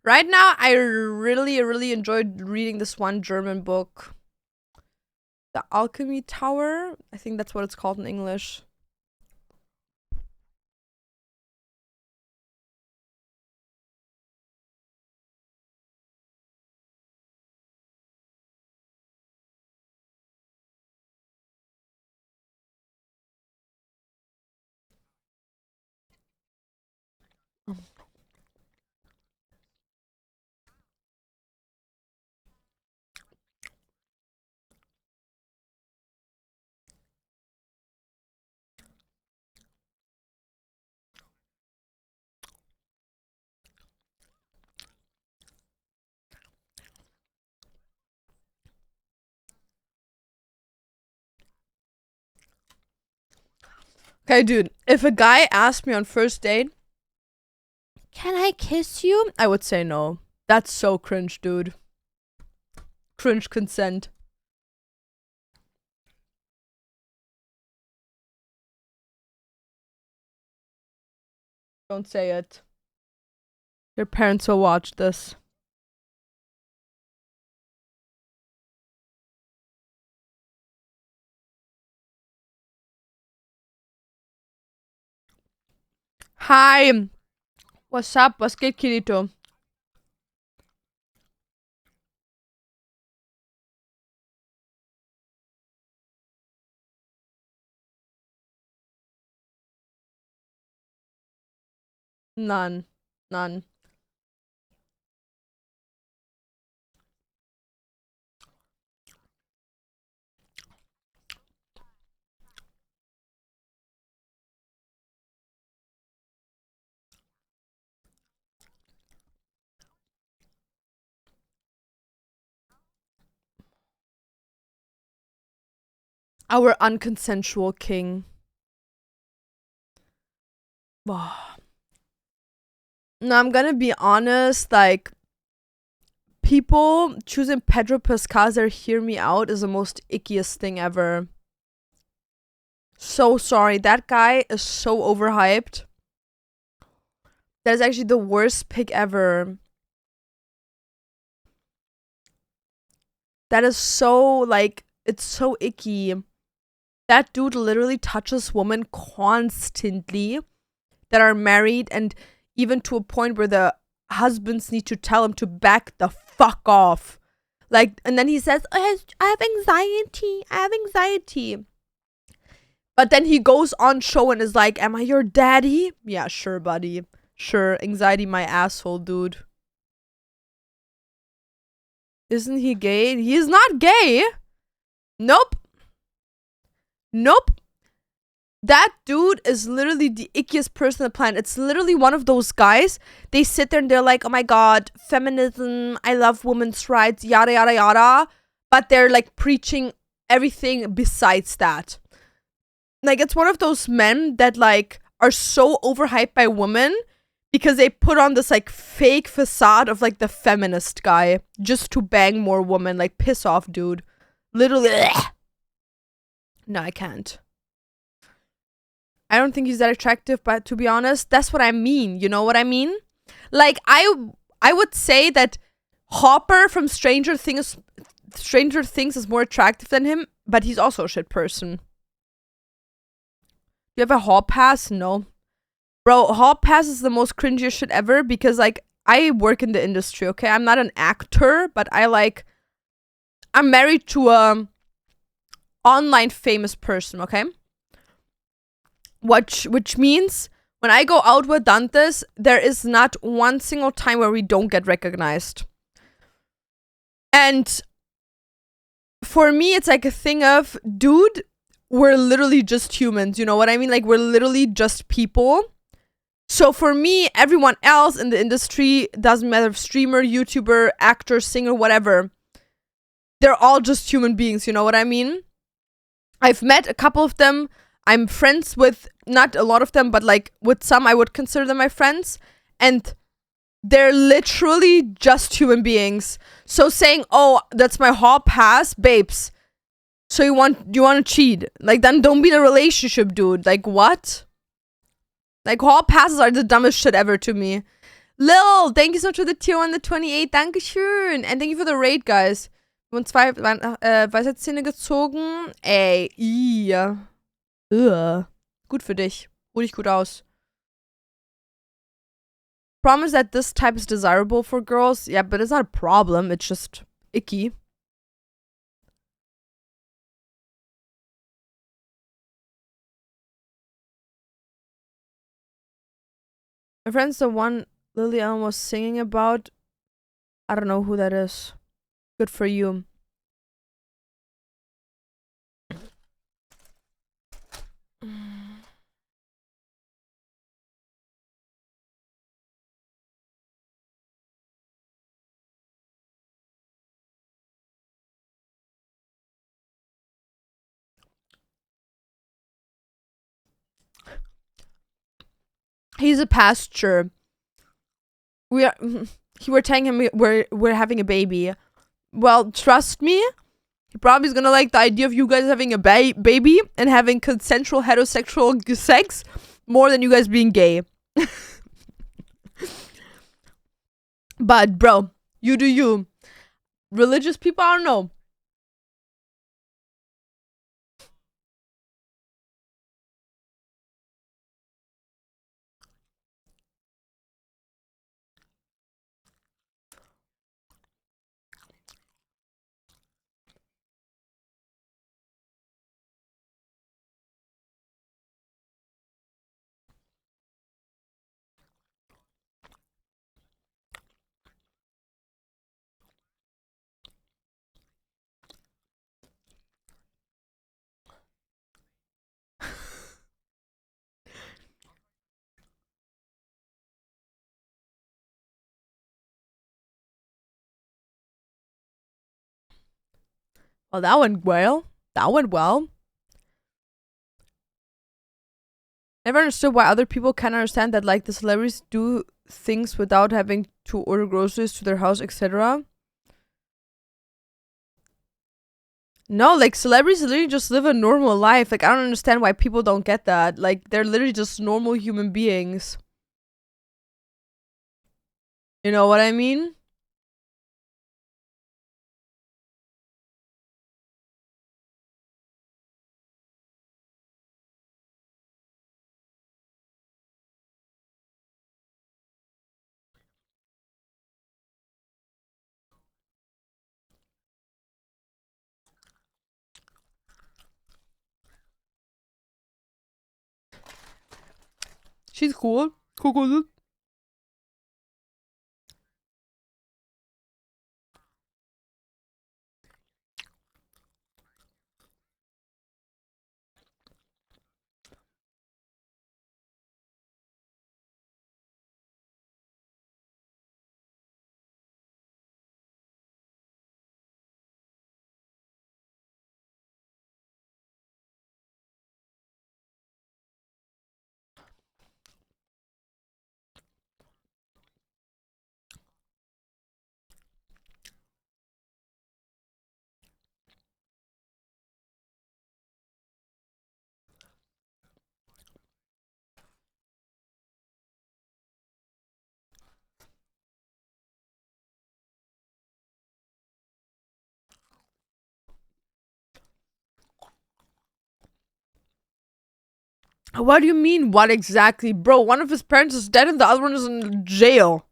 A: Right now, I really enjoyed reading this one German book. The Alchemy Tower? I think that's what it's called in English. Okay, dude, if a guy asked me on first date, can I kiss you? I would say no. That's so cringe, dude. Cringe consent. Don't say it. Your parents will watch this. Hi. What's up? Was geht, Kirito? None. None. Our unconsensual king. No, I'm gonna be honest, like, people choosing Pedro Pascal Hear Me Out is the most ickiest thing ever. So sorry. That guy is so overhyped. That is actually the worst pick ever. That is so, like, it's so icky. That dude literally touches women constantly that are married, and even to a point where the husbands need to tell him to back the fuck off. Like, and then he says, I have anxiety. I have anxiety. But then he goes on show and is like, am I your daddy? Yeah, sure, buddy. Sure, anxiety my asshole, dude. Isn't he gay? He is not gay. Nope. Nope. That dude is literally the ickiest person on the planet. It's literally one of those guys. They sit there and they're like, oh my god, feminism, I love women's rights, yada yada yada. But they're like preaching everything besides that. Like, it's one of those men that like are so overhyped by women because they put on this like fake facade of like the feminist guy just to bang more women. Like, piss off, dude. Literally. Ugh. No, I can't. I don't think he's that attractive, but to be honest, that's what I mean. You know what I mean? Like I would say that Hopper from Stranger Things is more attractive than him, but he's also a shit person. You have a hall pass? No. Bro, hall pass is the most cringiest shit ever because like I work in the industry, okay? I'm not an actor, but I'm married to a online famous person, okay? Which means when I go out with Dantes, there is not one single time where we don't get recognized. And for me, it's like a thing of, dude, we're literally just humans. You know what I mean? Like, we're literally just people. So for me, everyone else in the industry, doesn't matter if streamer, YouTuber, actor, singer, whatever, they're all just human beings. You know what I mean? I've met a couple of them. I'm friends with not a lot of them, but like with some, I would consider them my friends. And they're literally just human beings. So saying, "Oh, that's my hall pass, babes." So you want to cheat? Like, then don't be in a relationship, dude. Like, what? Like, hall passes are the dumbest shit ever to me. Lil, thank you so much for the tier 1, the 28. Dankeschön. And thank you for the raid, guys. Und zwei Weisheitszähne gezogen. Ey, gut für dich. Ruh dich gut aus. Promise that this type is desirable for girls. Yeah, but it's not a problem. It's just icky. My friend's the one Lily Allen was singing about. I don't know who that is. Good for you. He's a pasture. We were telling him we're having a baby. Well, trust me, he probably is gonna like the idea of you guys having a baby and having consensual heterosexual sex more than you guys being gay. But bro, you do you. Religious people, I don't know. Well, that went well. That went well. Never understood why other people can't understand that, like, the celebrities do things without having to order groceries to their house, etc. No, like, celebrities literally just live a normal life. Like, I don't understand why people don't get that. Like, they're literally just normal human beings. You know what I mean? She's cool. Cool. What do you mean, what exactly? Bro, one of his parents is dead and the other one is in jail.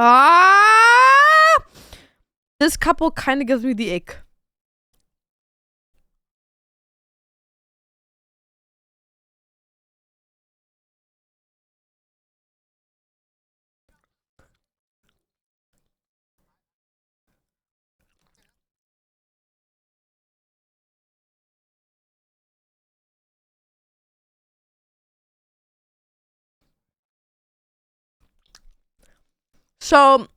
A: Ah! This couple kind of gives me the ick. So,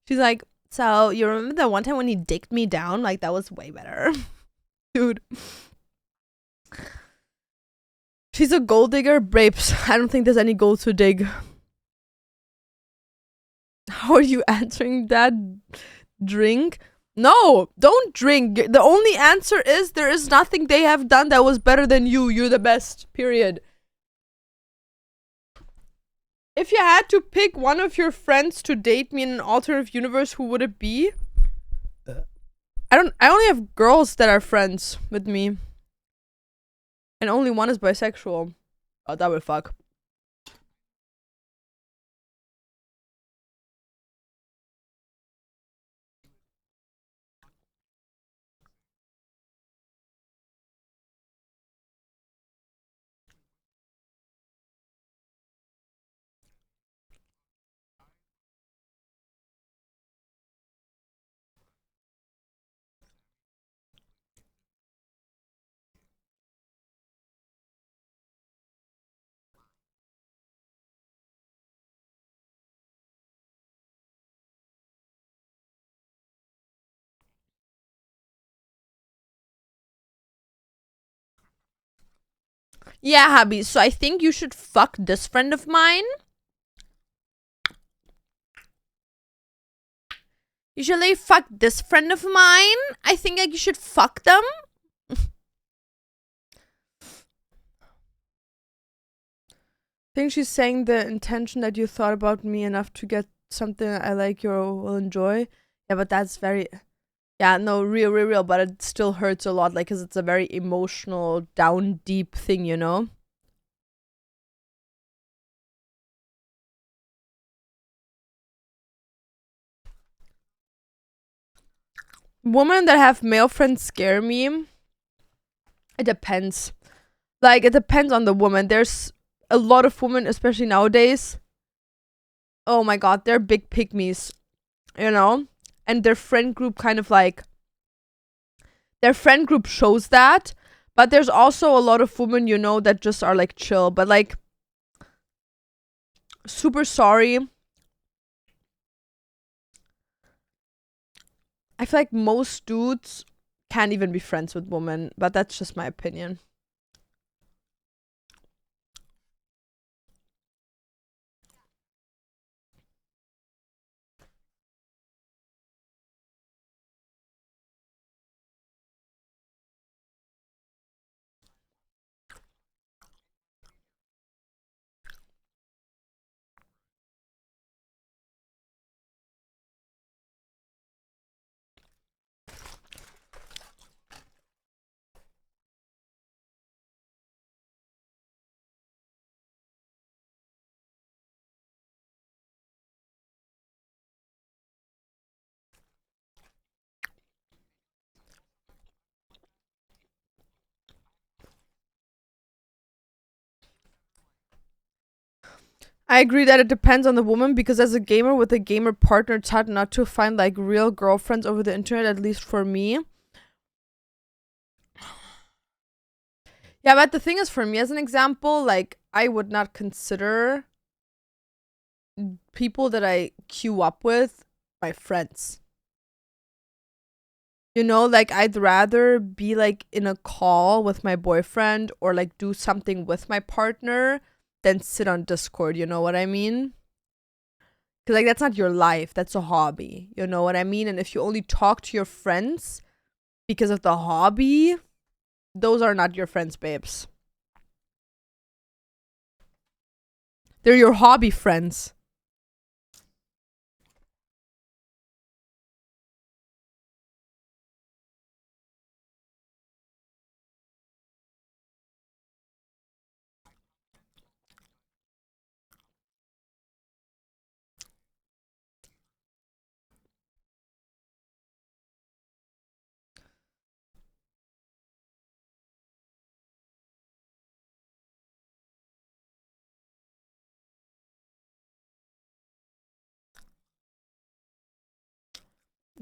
A: she's like, so you remember that one time when he dicked me down? Like, that was way better. Dude. She's a gold digger, babes. I don't think there's any gold to dig. How are you answering that? Drink? No, don't drink. The only answer is there is nothing they have done that was better than you. You're the best. Period. If you had to pick one of your friends to date me in an alternative universe, who would it be? I only have girls that are friends with me. And only one is bisexual. Oh, that would fuck. Yeah, hubby. So I think you should fuck this friend of mine. Usually fuck this friend of mine. I think like you should fuck them. I think she's saying the intention that you thought about me enough to get something I like you will enjoy. Yeah, but that's very... Yeah, no, real, but it still hurts a lot, like, because it's a very emotional, down deep thing, you know? Women that have male friends scare me. It depends. Like, it depends on the woman. There's a lot of women, especially nowadays. Oh my god, they're big pygmies, you know? And their friend group kind of like... Their friend group shows that. But there's also a lot of women, you know, that just are like chill. But like... Super sorry. I feel like most dudes can't even be friends with women, but that's just my opinion. I agree that it depends on the woman because as a gamer with a gamer partner, it's hard not to find like real girlfriends over the internet, at least for me. Yeah, but the thing is, for me, as an example, like, I would not consider people that I queue up with my friends. You know, like I'd rather be like in a call with my boyfriend or like do something with my partner than sit on Discord, you know what I mean? Cuz like that's not your life, that's a hobby. You know what I mean? And if you only talk to your friends because of the hobby, those are not your friends, babes. They're your hobby friends.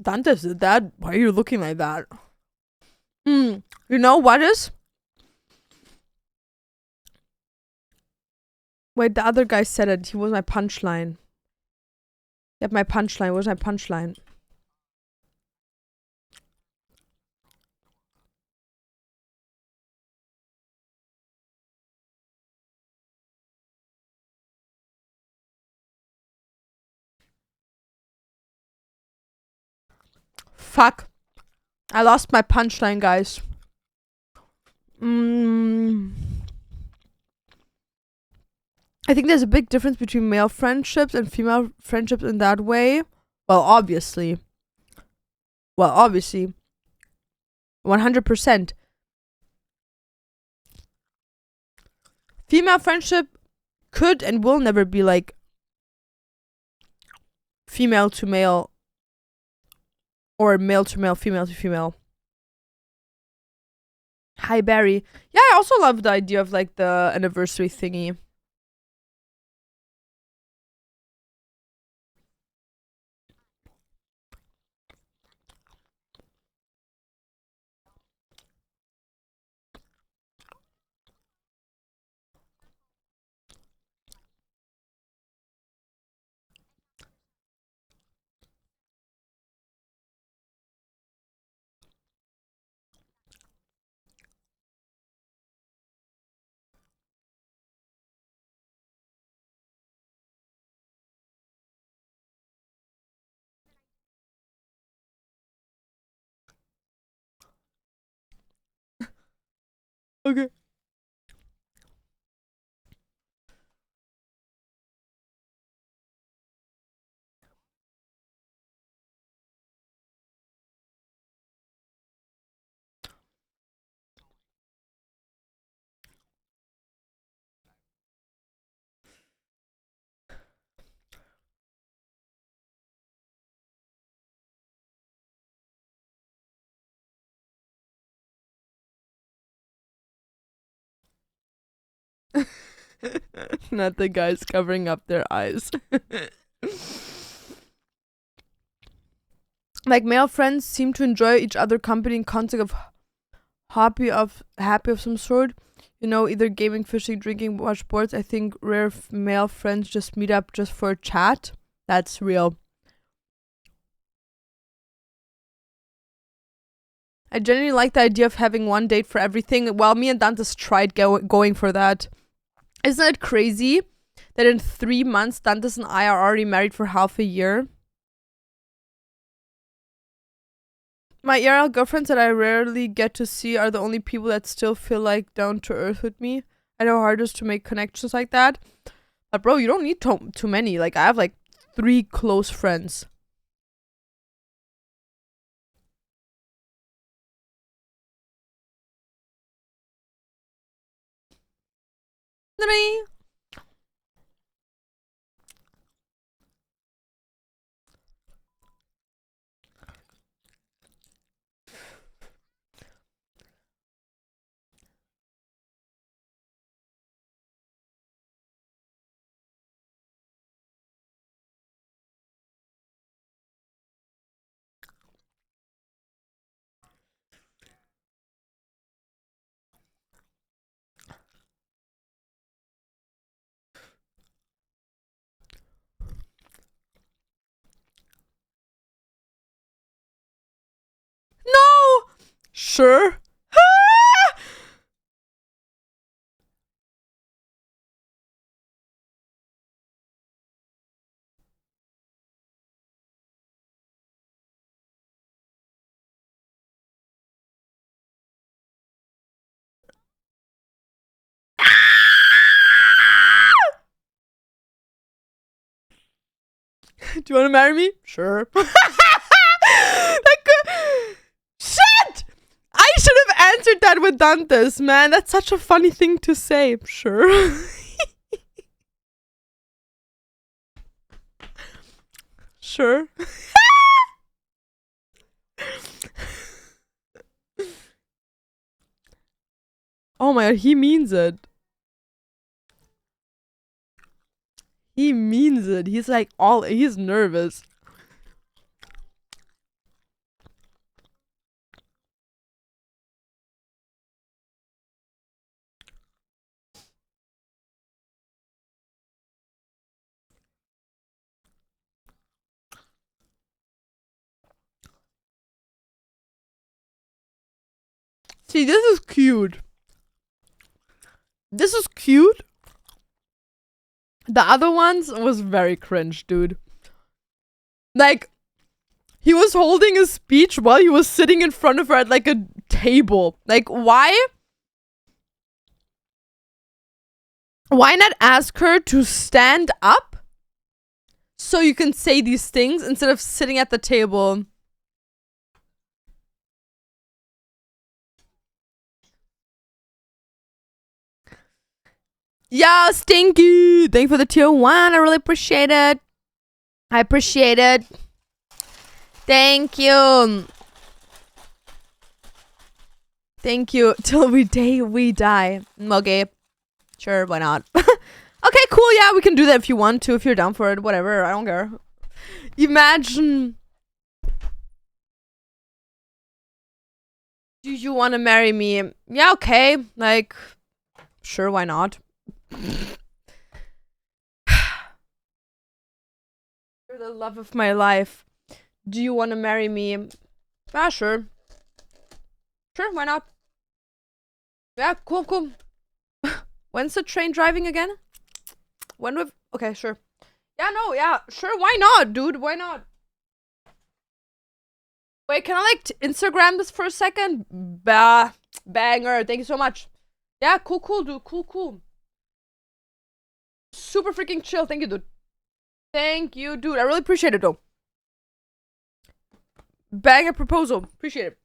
A: Dantes did that. Why are you looking like that? You know what is? Wait, the other guy said it. He was my punchline. Yep, my punchline. Where's my punchline? Fuck. I lost my punchline, guys. I think there's a big difference between male friendships and female friendships in that way. Well, obviously. 100%. Female friendship could and will never be like female to male or male to male, female to female. Hi, Barry. Yeah, I also love the idea of like the anniversary thingy. Okay. Not the guys covering up their eyes. Like male friends seem to enjoy each other company in context of happy of some sort. You know, either gaming, fishing, drinking, watch sports. I think rare male friends just meet up just for a chat. That's real. I genuinely like the idea of having one date for everything. Well, me and Dantes tried going for that. Isn't it crazy that in 3 months, Dantes and I are already married for half a year? My ERL girlfriends that I rarely get to see are the only people that still feel like down to earth with me. I know hard it is to make connections like that. But bro, you don't need too many. Like I have like 3 close friends. Sure. Do you want to marry me? Sure. Shit! I should have answered that with Dantes, man. That's such a funny thing to say. Sure. Sure. Oh my god, he means it. He means it. He's like he's nervous. See, this is cute. This is cute. The other ones was very cringe, dude. Like, he was holding a speech while he was sitting in front of her at like a table. Like, why? Why not ask her to stand up so you can say these things instead of sitting at the table? Yeah, Stinky! Thank you for the tier 1. I really appreciate it. I appreciate it. Thank you. Thank you. Till we die. Okay. Sure, why not? Okay, cool. Yeah, we can do that if you want to. If you're down for it. Whatever. I don't care. Imagine. Do you want to marry me? Yeah, okay. Like, sure, why not? You're the love of my life. Do you want to marry me? Ah, sure. Sure, why not? Yeah, cool, cool. When's the train driving again? When we've... Okay, sure. Yeah, no, yeah, sure, why not, dude? Why not? Wait, can I, like, Instagram this for a second? Banger, thank you so much. Yeah, cool, cool, dude, cool, cool. Super freaking chill, thank you, dude. Thank you, dude, I really appreciate it, though. Banger proposal, appreciate it.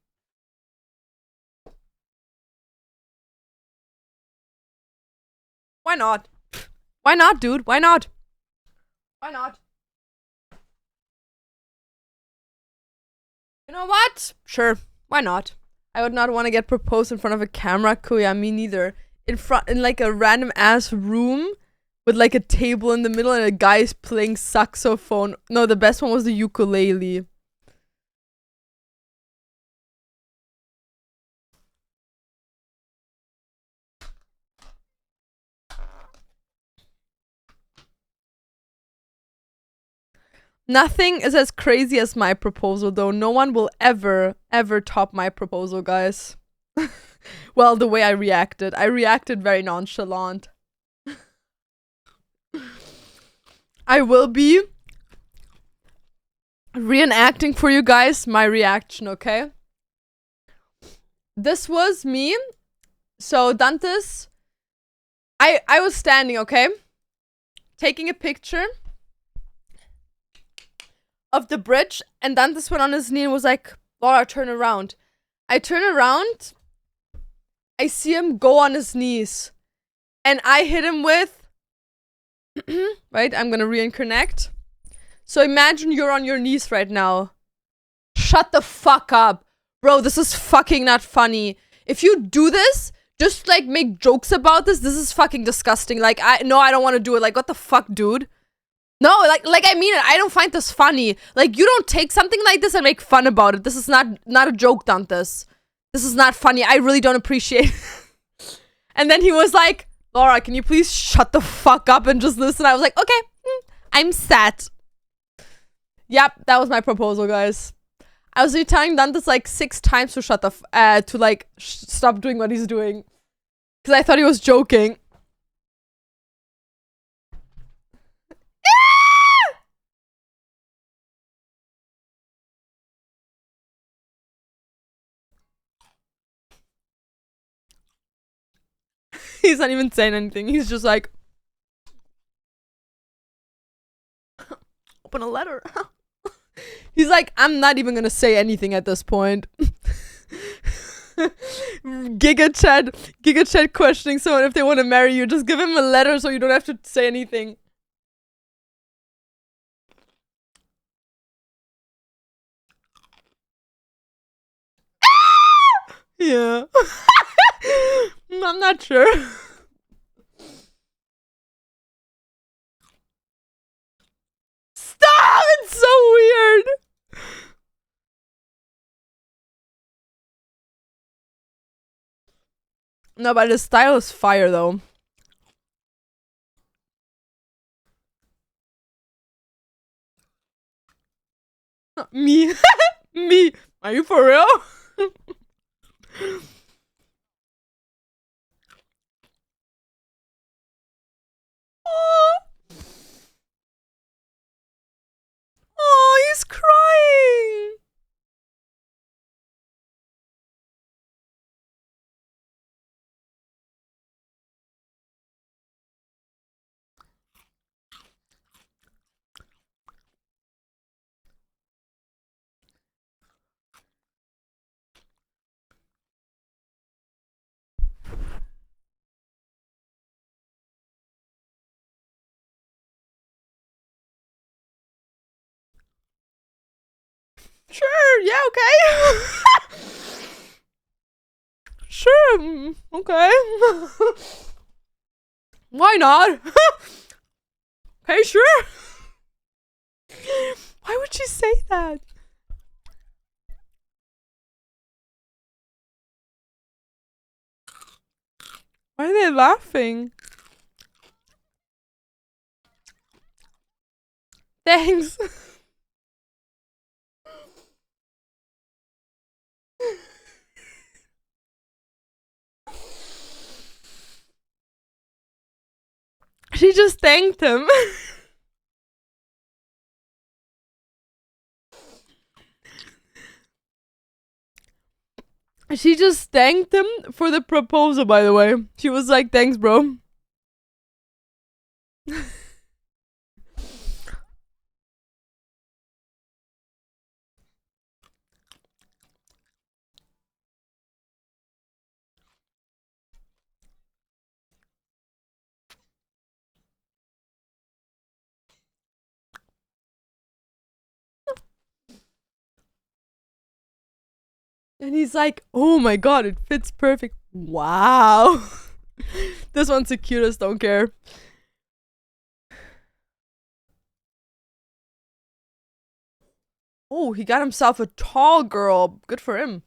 A: Why not? Why not, dude? Why not? Why not? You know what? Sure. Why not? I would not want to get proposed in front of a camera. Kuya, me neither. In like a random ass room with like a table in the middle and a guy's playing saxophone. No, the best one was the ukulele. Nothing is as crazy as my proposal, though. No one will ever top my proposal, guys. Well, the way I reacted very nonchalant. I will be reenacting for you guys my reaction, okay? This was me. So, Dantes, I was standing, okay? Taking a picture of the bridge, and Dantes went on his knee and was like, Laura, turn around. I turn around, I see him go on his knees, and I hit him with, right, I'm gonna reincarnate. So imagine you're on your knees right now. Shut the fuck up. Bro, this is fucking not funny. If you do this, just like make jokes about this is fucking disgusting. Like, I don't want to do it. Like, what the fuck, dude? No, like I mean it. I don't find this funny. Like, you don't take something like this and make fun about it. This is not a joke, Dantes. This is not funny. I really don't appreciate it. And then he was like, Laura, can you please shut the fuck up and just listen? I was like, okay, I'm sad. Yep, that was my proposal, guys. I was telling Dantes like 6 times to shut the to like stop doing what he's doing. Because I thought he was joking. He's not even saying anything. He's just like, open a letter. He's like, I'm not even gonna say anything at this point. Giga chat questioning someone if they want to marry you. Just give him a letter so you don't have to say anything. Yeah. I'm not sure. Stop! It's so weird. No, but the style is fire though. Me. Me. Are you for real? Oh. Oh, he's crying. Sure, yeah, okay. Sure, okay. Why not? Okay, sure. Why would she say that? Why are they laughing? Thanks. She just thanked him. She just thanked him for the proposal, by the way. She was like, thanks, bro. And he's like, oh my god, it fits perfect. Wow. This one's the cutest, don't care. Oh, he got himself a tall girl. Good for him.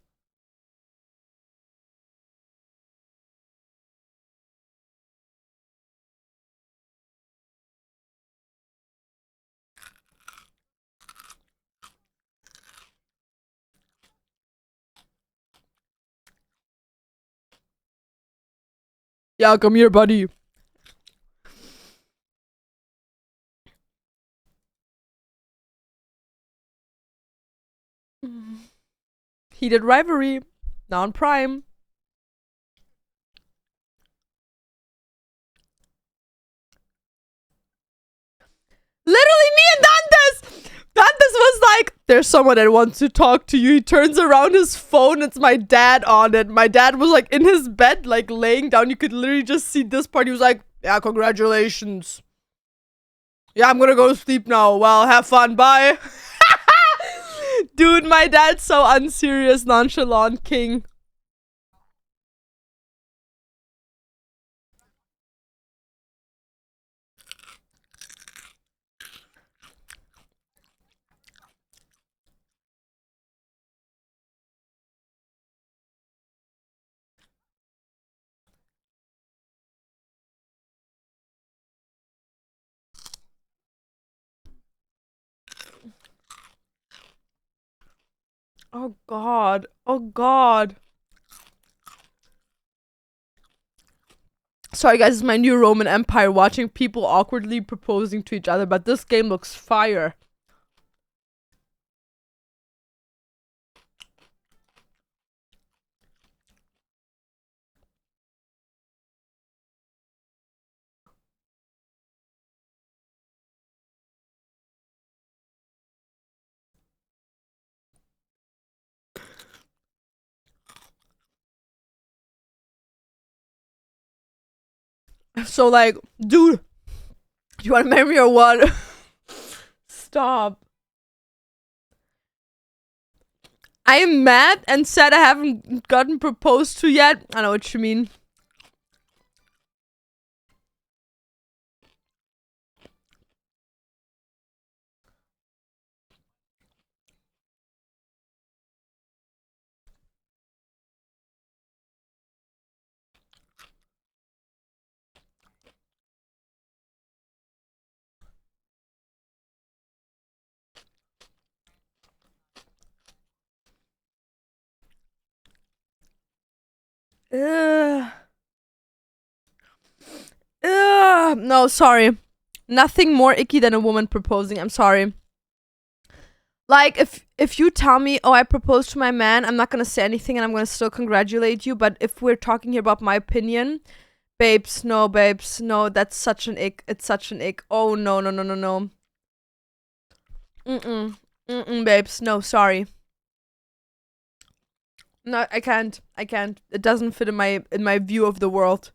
A: Yeah, come here, buddy. Heated rivalry. Now on Prime. Literally me and Dantes! Dantes was like, there's someone that wants to talk to you. He turns around his phone. It's my dad on it. My dad was like in his bed, like laying down. You could literally just see this part. He was like, yeah, congratulations. Yeah, I'm gonna go to sleep now. Well, have fun. Bye. Dude, my dad's so unserious, nonchalant king. Oh god. Oh god. Sorry guys, it's my new Roman Empire watching people awkwardly proposing to each other, but this game looks fire. So like, dude, do you want to marry me or what? Stop. I am mad and sad I haven't gotten proposed to yet. I know what you mean. Ugh. Ugh. No, sorry. Nothing more icky than a woman proposing. I'm sorry. Like, if you tell me, oh, I proposed to my man, I'm not gonna say anything and I'm gonna still congratulate you. But if we're talking here about my opinion, babes, no, that's such an ick. It's such an ick. Oh, no, no, no, no, no. Babes, no, sorry. No, I can't. I can't. It doesn't fit in my view of the world.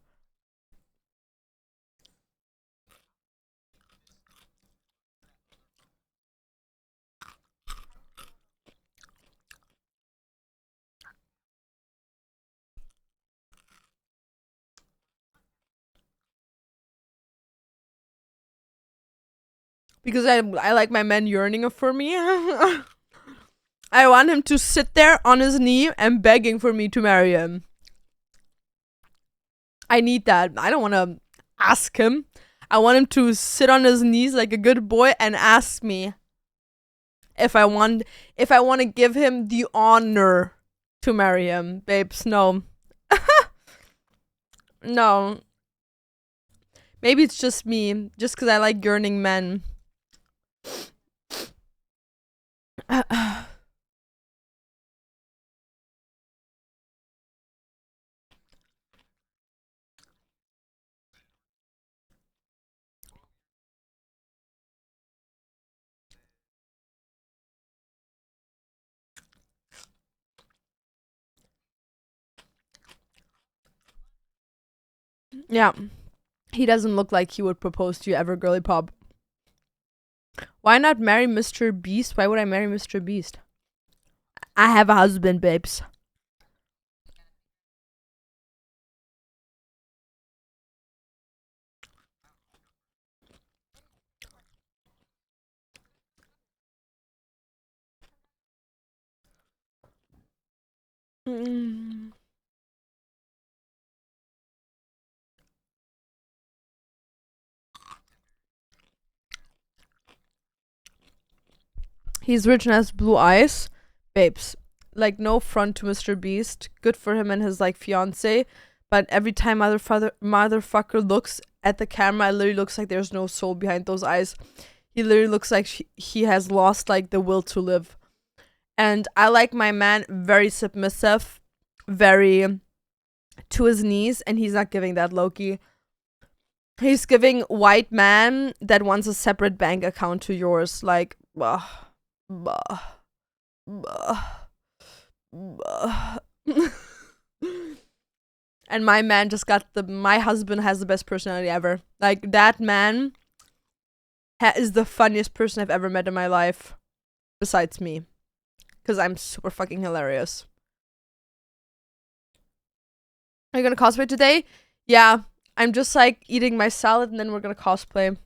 A: Because I like my man yearning for me. I want him to sit there on his knee and begging for me to marry him. I need that. I don't want to ask him. I want him to sit on his knees like a good boy and ask me if I want to give him the honor to marry him. Babes, no. No. Maybe it's just me, just because I like yearning men. Yeah. He doesn't look like he would propose to you ever, girly pop. Why not marry Mr. Beast? Why would I marry Mr. Beast? I have a husband, babes. Mm. He's rich and has blue eyes. Babes. Like, no front to Mr. Beast. Good for him and his, like, fiance. But every time motherfucker looks at the camera, it literally looks like there's no soul behind those eyes. He literally looks like he has lost, like, the will to live. And I like my man very submissive, very to his knees, and he's not giving that, Loki. He's giving white man that wants a separate bank account to yours. Like, bah, bah, bah, bah. And my man just got my husband has the best personality ever. Like, that man is the funniest person I've ever met in my life. Besides me. Because I'm super fucking hilarious. Are you gonna cosplay today? Yeah. I'm just like eating my salad and then we're gonna cosplay.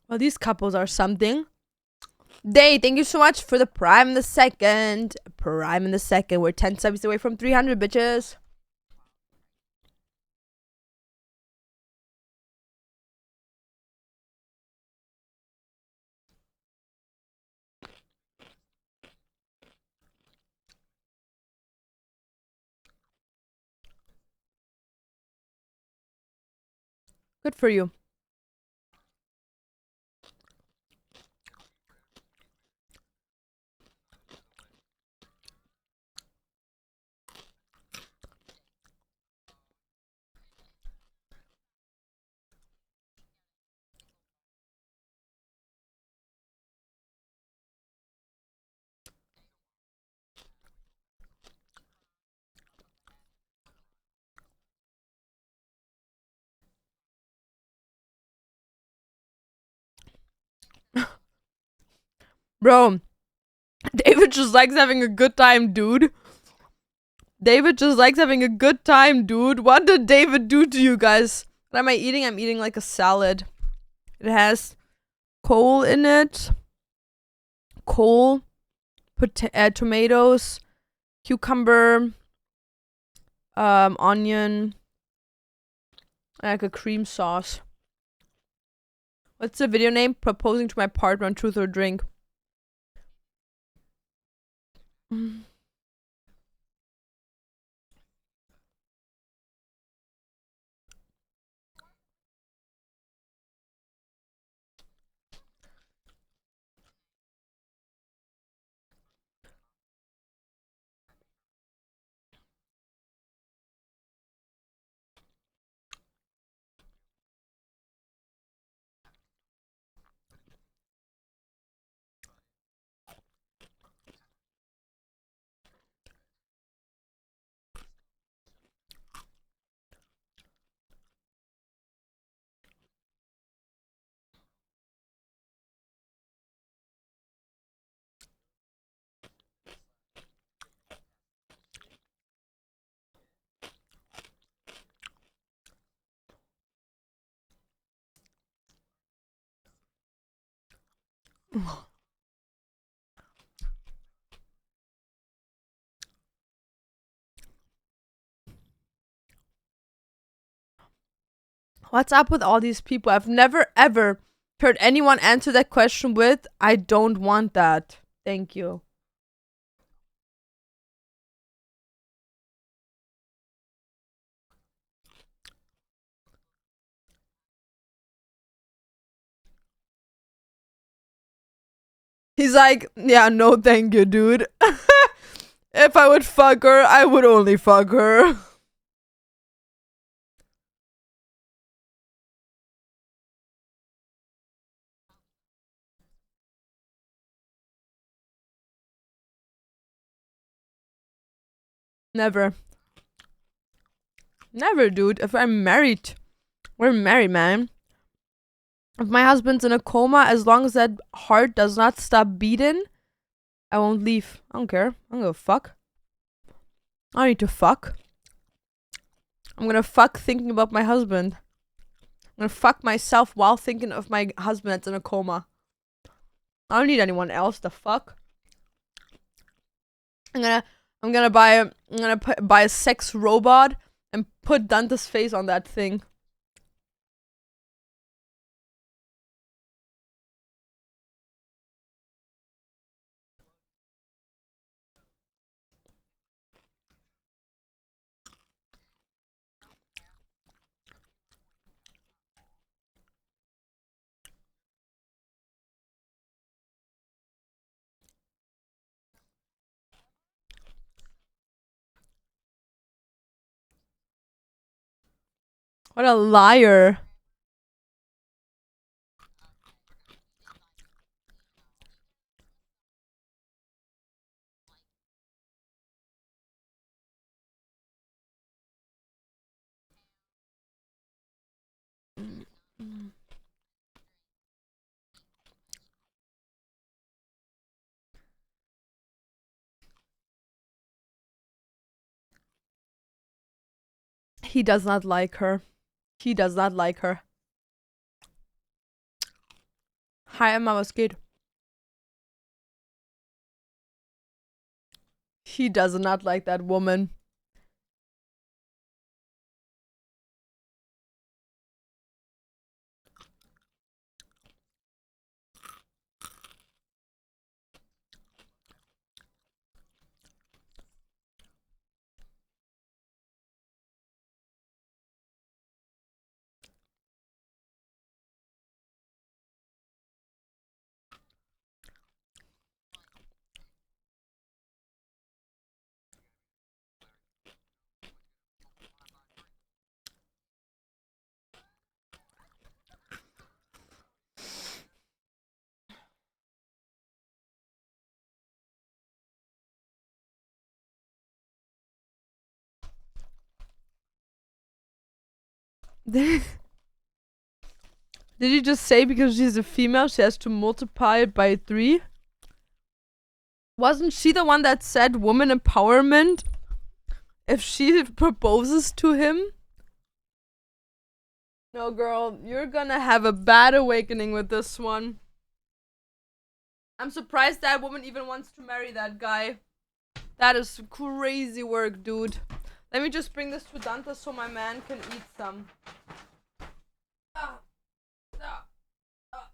A: Well, these couples are something. Day, thank you so much for the Prime in the second. Prime in the second. We're 10 subs away from 300, bitches. Good for you. Bro, David just likes having a good time, dude. David just likes having a good time, dude. What did David do to you guys? What am I eating? I'm eating like a salad. It has coal in it. Coal, tomatoes, cucumber, onion, like a cream sauce. What's the video name? Proposing to my partner on Truth or Drink. What's up with all these people? I've never ever heard anyone answer that question with, I don't want that. Thank you. He's like, yeah, no thank you, dude. If I would fuck her, I would only fuck her. Never. Never, dude. If I'm married, we're married, man. If my husband's in a coma, as long as that heart does not stop beating, I won't leave. I don't care. I don't give a fuck. I don't need to fuck. I'm gonna fuck thinking about my husband. I'm gonna fuck myself while thinking of my husband that's in a coma. I don't need anyone else to fuck. I'm gonna buy a sex robot and put Dante's face on that thing. What a liar. He does not like her. He does not like her. Hi Emma, was geht? He does not like that woman. Did you just say because she's a female, she has to multiply it by 3? Wasn't she the one that said woman empowerment if she proposes to him? No, girl, you're gonna have a bad awakening with this one. I'm surprised that woman even wants to marry that guy. That is crazy work, dude. Let me just bring this to Dante so my man can eat some. Ah, ah, ah.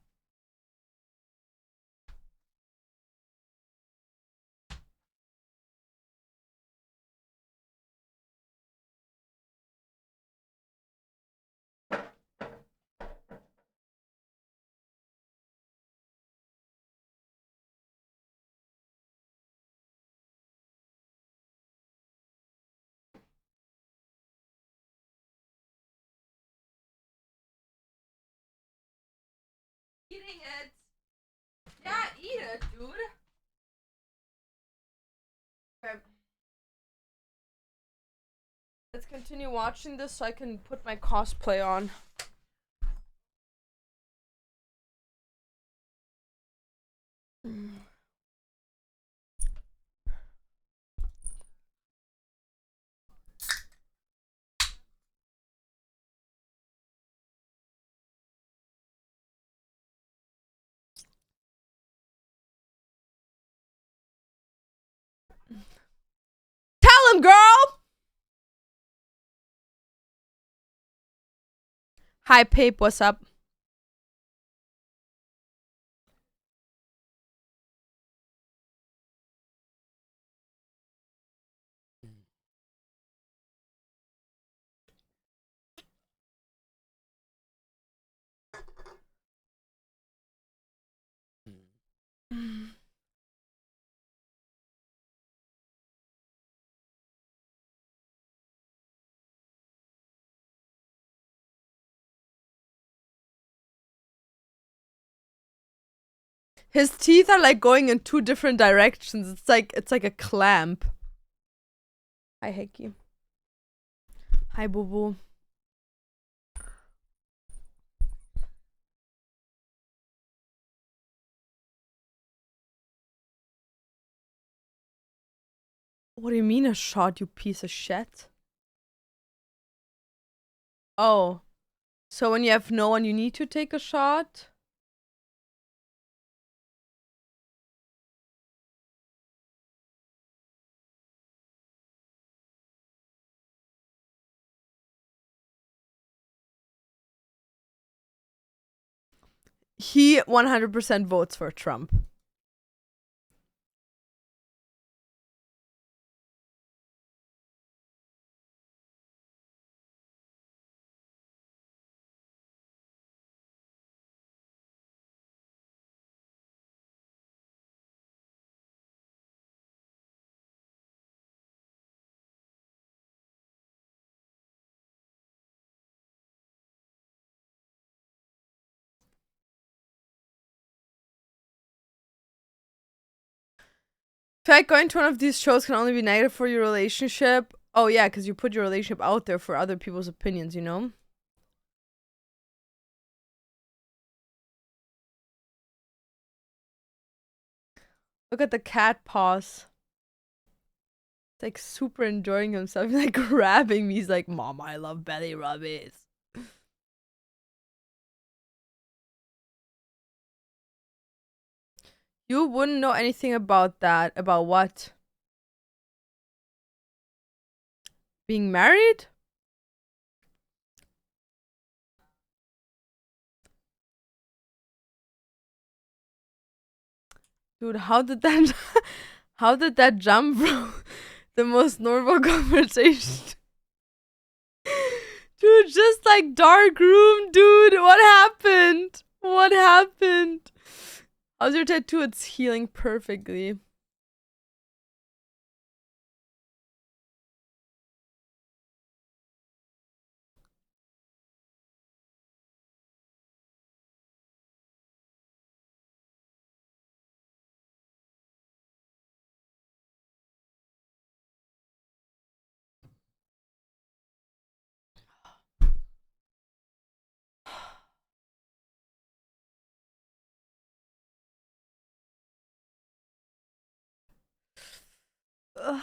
A: Eating it. Yeah, eat it, dude. Okay. Let's continue watching this so I can put my cosplay on. Tell him, girl! Hi, Pape, what's up? His teeth are like going in 2 different directions. It's like a clamp. Hi, Hecky. Hi, Boo Boo. What do you mean a shot, you piece of shit? Oh. So when you have no one, you need to take a shot? He 100% votes for Trump. In fact, going to one of these shows can only be negative for your relationship. Oh yeah, because you put your relationship out there for other people's opinions, you know? Look at the cat paws. It's like super enjoying himself. He's like grabbing me. He's like, Mom, I love belly rubbies. You wouldn't know anything about that. About what? Being married? Dude, how did that how did that jump from the most normal conversation? Dude, just like dark room, dude. What happened? What happened? How's your tattoo? It's healing perfectly. Ugh.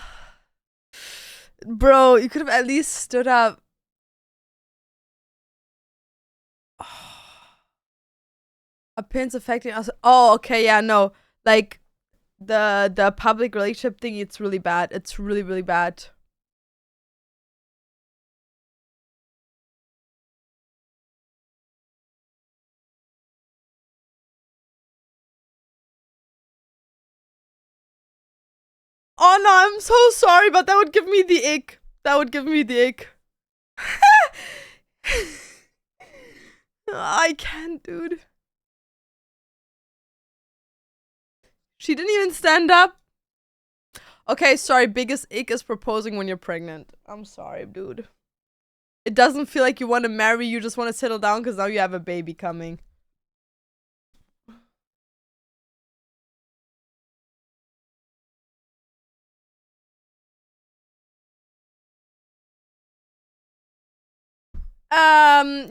A: Bro, you could have at least stood up. Appearance affecting us. Oh, okay, yeah, no. Like the public relationship thing, it's really bad. It's really, really bad. Oh no, I'm so sorry, but that would give me the ick. That would give me the ick. I can't, dude. She didn't even stand up. Okay, sorry. Biggest ick is proposing when you're pregnant. I'm sorry, dude. It doesn't feel like you want to marry. You just want to settle down because now you have a baby coming.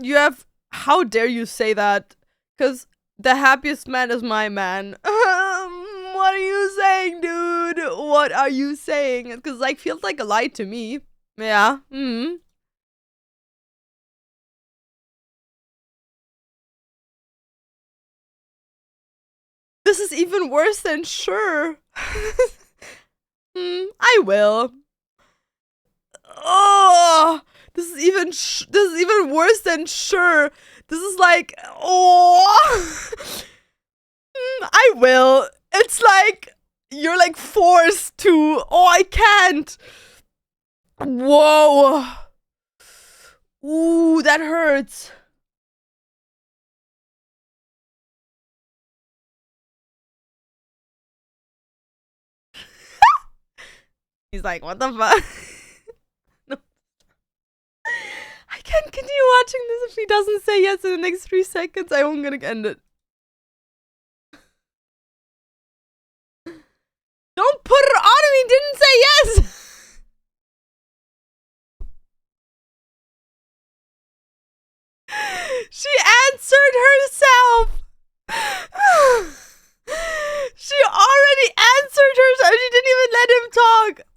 A: You have. How dare you say that? Because the happiest man is my man. What are you saying, dude? What are you saying? Because like feels like a lie to me. Yeah. Hmm. This is even worse than sure. I will. Oh, this is even worse than sure. This is like, oh, I will. It's like you're like forced to. Oh, I can't. Whoa. Ooh, that hurts. He's like, what the fuck? No. I can't continue watching this if he doesn't say yes in the next 3 seconds. I'm gonna end it. Don't put it on him. He didn't say yes. She answered herself. She already answered herself. She didn't even let him talk.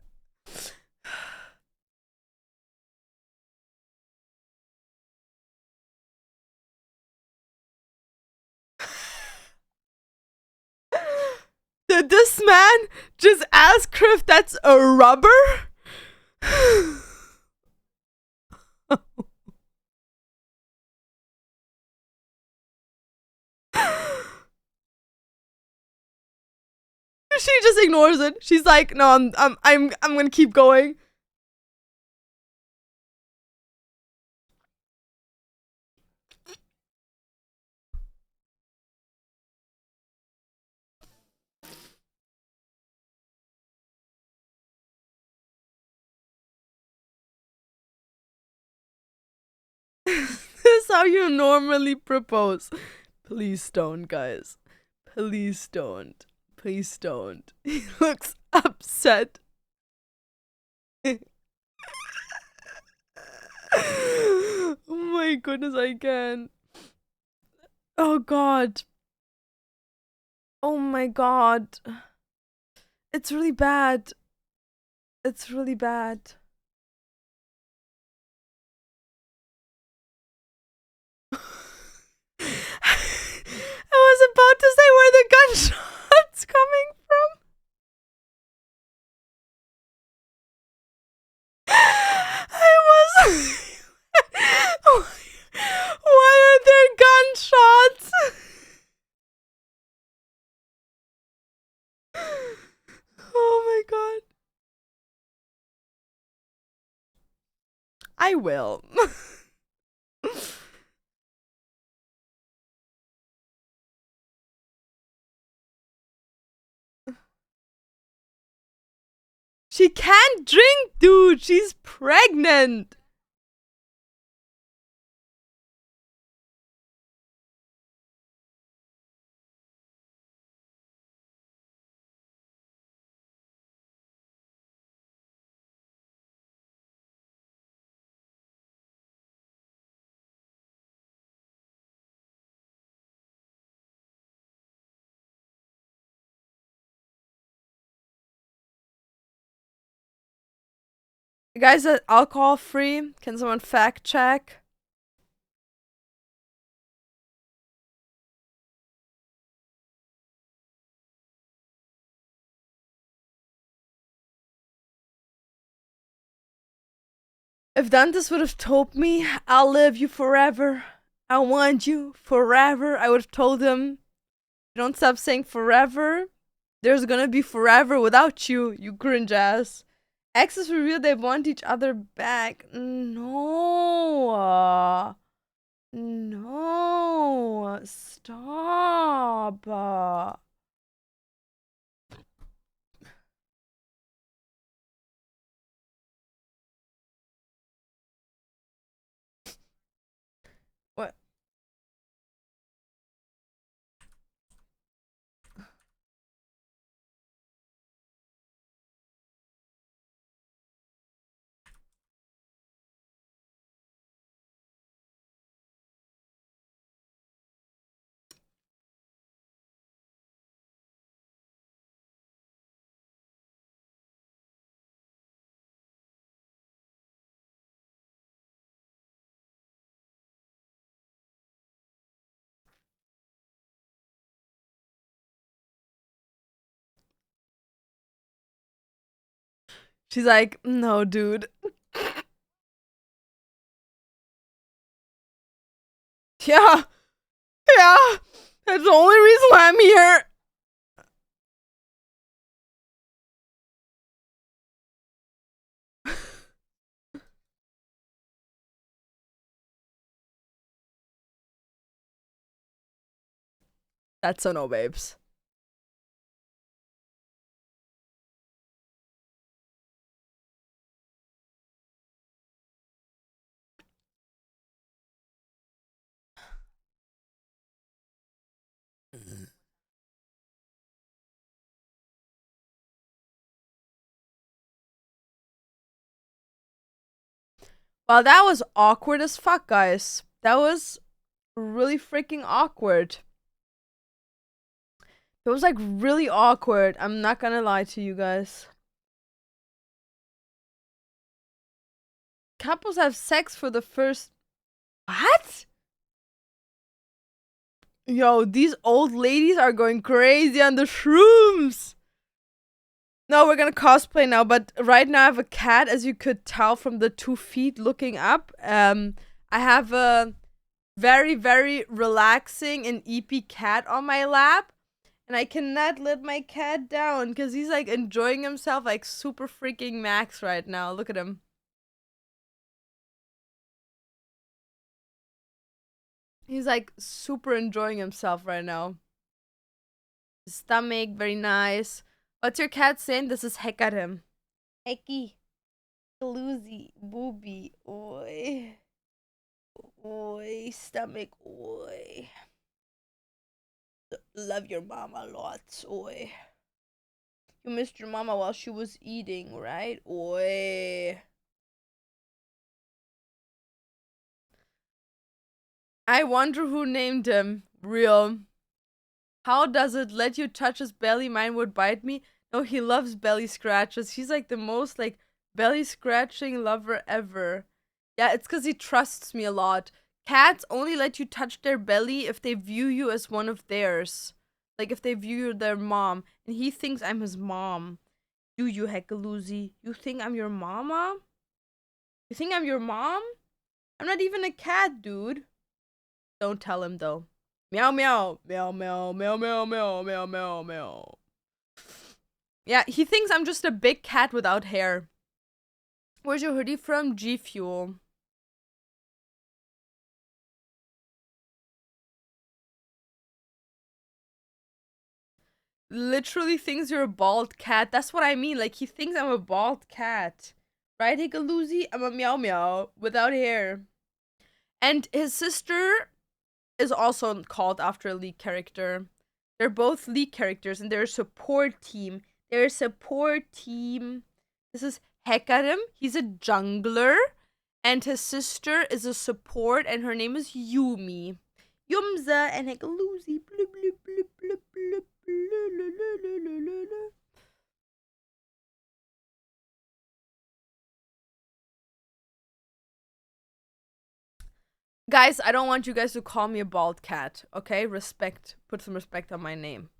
A: Did this man just ask her if that's a rubber? She just ignores it. She's like, no, I'm gonna keep going. This is how you normally propose. Please don't, guys. Please don't. Please don't. He looks upset. Oh my goodness, I can't. Oh god. Oh my god. It's really bad. It's really bad. I was about to say where the gunshot it's coming from. I was. Why are there gunshots? Oh my god. I will. She can't drink, dude. She's pregnant. Guys, that alcohol free? Can someone fact check? If Dantes would have told me, I'll live you forever, I want you forever, I would have told him, don't stop saying forever. There's gonna be forever without you, you cringe ass. Exes reveal they want each other back. No. No. Stop. What? She's like, no, dude. Yeah. Yeah. That's the only reason why I'm here. That's so no, babes. Well, that was awkward as fuck, guys. That was really freaking awkward. It was like really awkward. I'm not gonna lie to you guys. Couples have sex for the first. What? Yo, these old ladies are going crazy on the shrooms. No, we're gonna cosplay now, but right now I have a cat, as you could tell from the 2 feet looking up. I have a very, very relaxing and eepy cat on my lap, and I cannot let my cat down because he's like enjoying himself like super freaking max right now. Look at him. He's like super enjoying himself right now. His stomach, very nice. What's your cat saying? This is heck at him. Hecky. Loozy. Booby. Oi. Oi. Stomach. Oi. Love your mama lots. Oi. You missed your mama while she was eating, right? Oi. I wonder who named him. Real. How does it let you touch his belly? Mine would bite me. No, he loves belly scratches. He's like the most like belly scratching lover ever. Yeah, it's because he trusts me a lot. Cats only let you touch their belly if they view you as one of theirs. Like if they view their mom and he thinks I'm his mom. You heckaloozy. You think I'm your mama? You think I'm your mom? I'm not even a cat, dude. Don't tell him though. Meow meow. Meow meow. Meow meow meow meow meow meow. Yeah, he thinks I'm just a big cat without hair. Where's your hoodie from? G Fuel. Literally thinks you're a bald cat. That's what I mean. Like, he thinks I'm a bald cat. Right, Hickaloozy? I'm a meow meow without hair. And his sister is also called after a League character. They're both League characters and they're a support team. They're a support team. This is Hekarim. He's a jungler. And his sister is a support and her name is Yumi. Yumza and Heckaloozy. Bloop, bloop, bloop, bloop, bloop, bloop. Guys, I don't want you guys to call me a bald cat, okay? Respect. Put some respect on my name.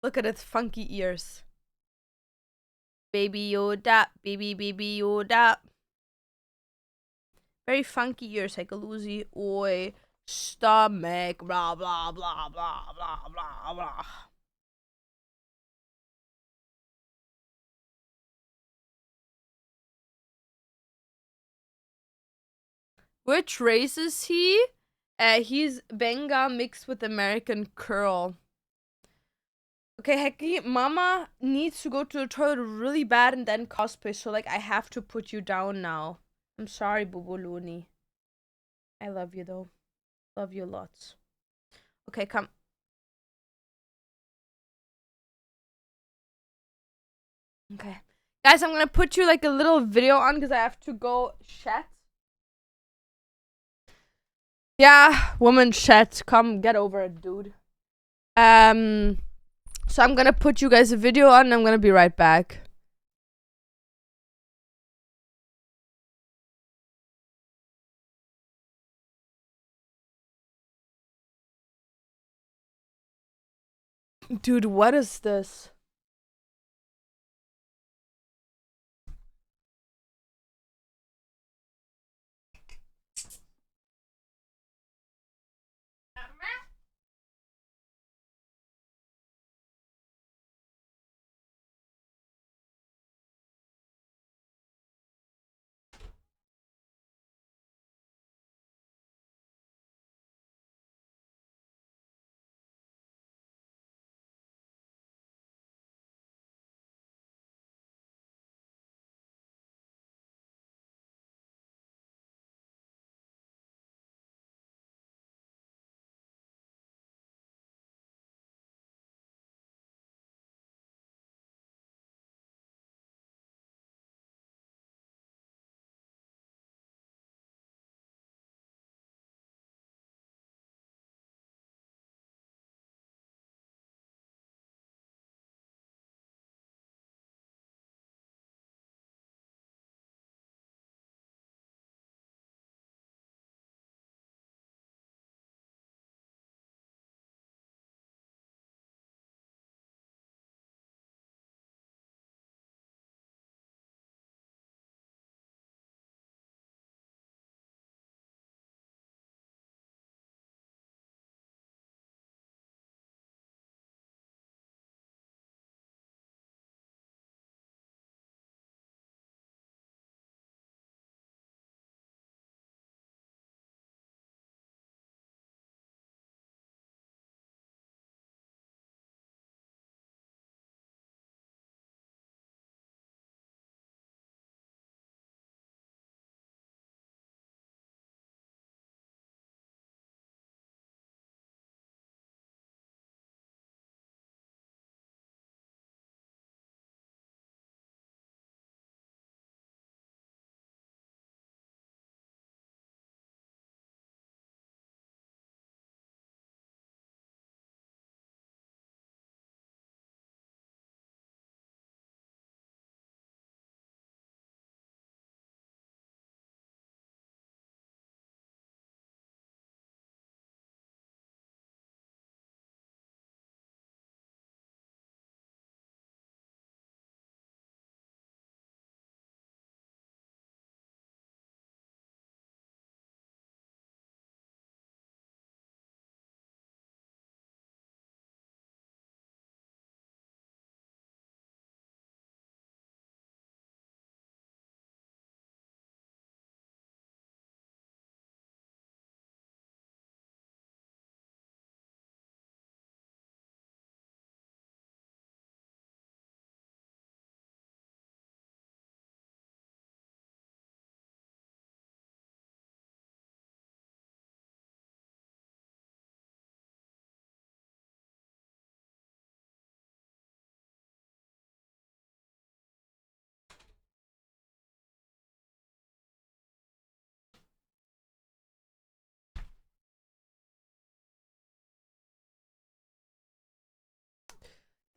A: Look at its funky ears. Baby Yoda, baby Yoda. Very funky ears, Heckaloozy. Oi, stomach, blah, blah, blah, blah, blah, blah, blah. Which race is he? He's Benga mixed with American Curl. Okay, Hecky, Mama needs to go to the toilet really bad and then cosplay, so like I have to put you down now. I'm sorry, Bubuluni. I love you though. Love you lots. Okay, come. Okay. Guys, I'm gonna put you like a little video on because I have to go chat. Yeah, woman chat. Come get over it, dude. So I'm gonna put you guys a video on and I'm gonna be right back. Dude, what is this?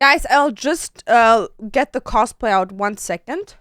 A: Guys, I'll just get the cosplay out 1 second.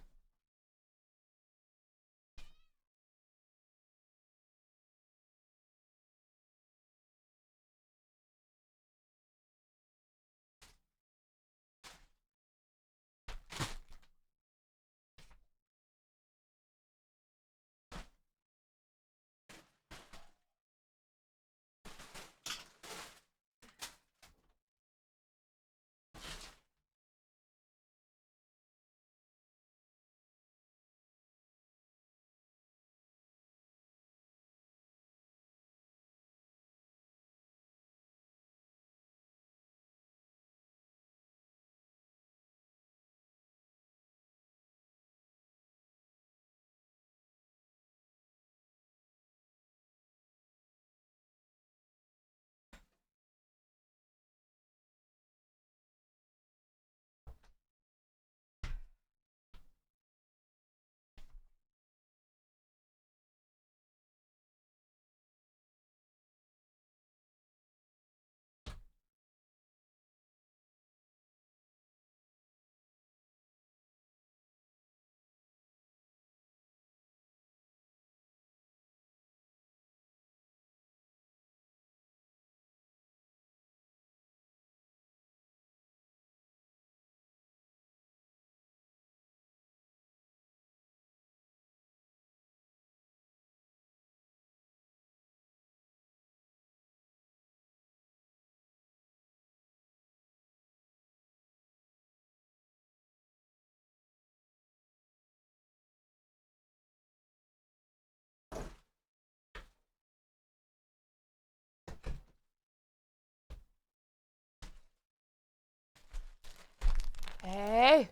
A: Hey.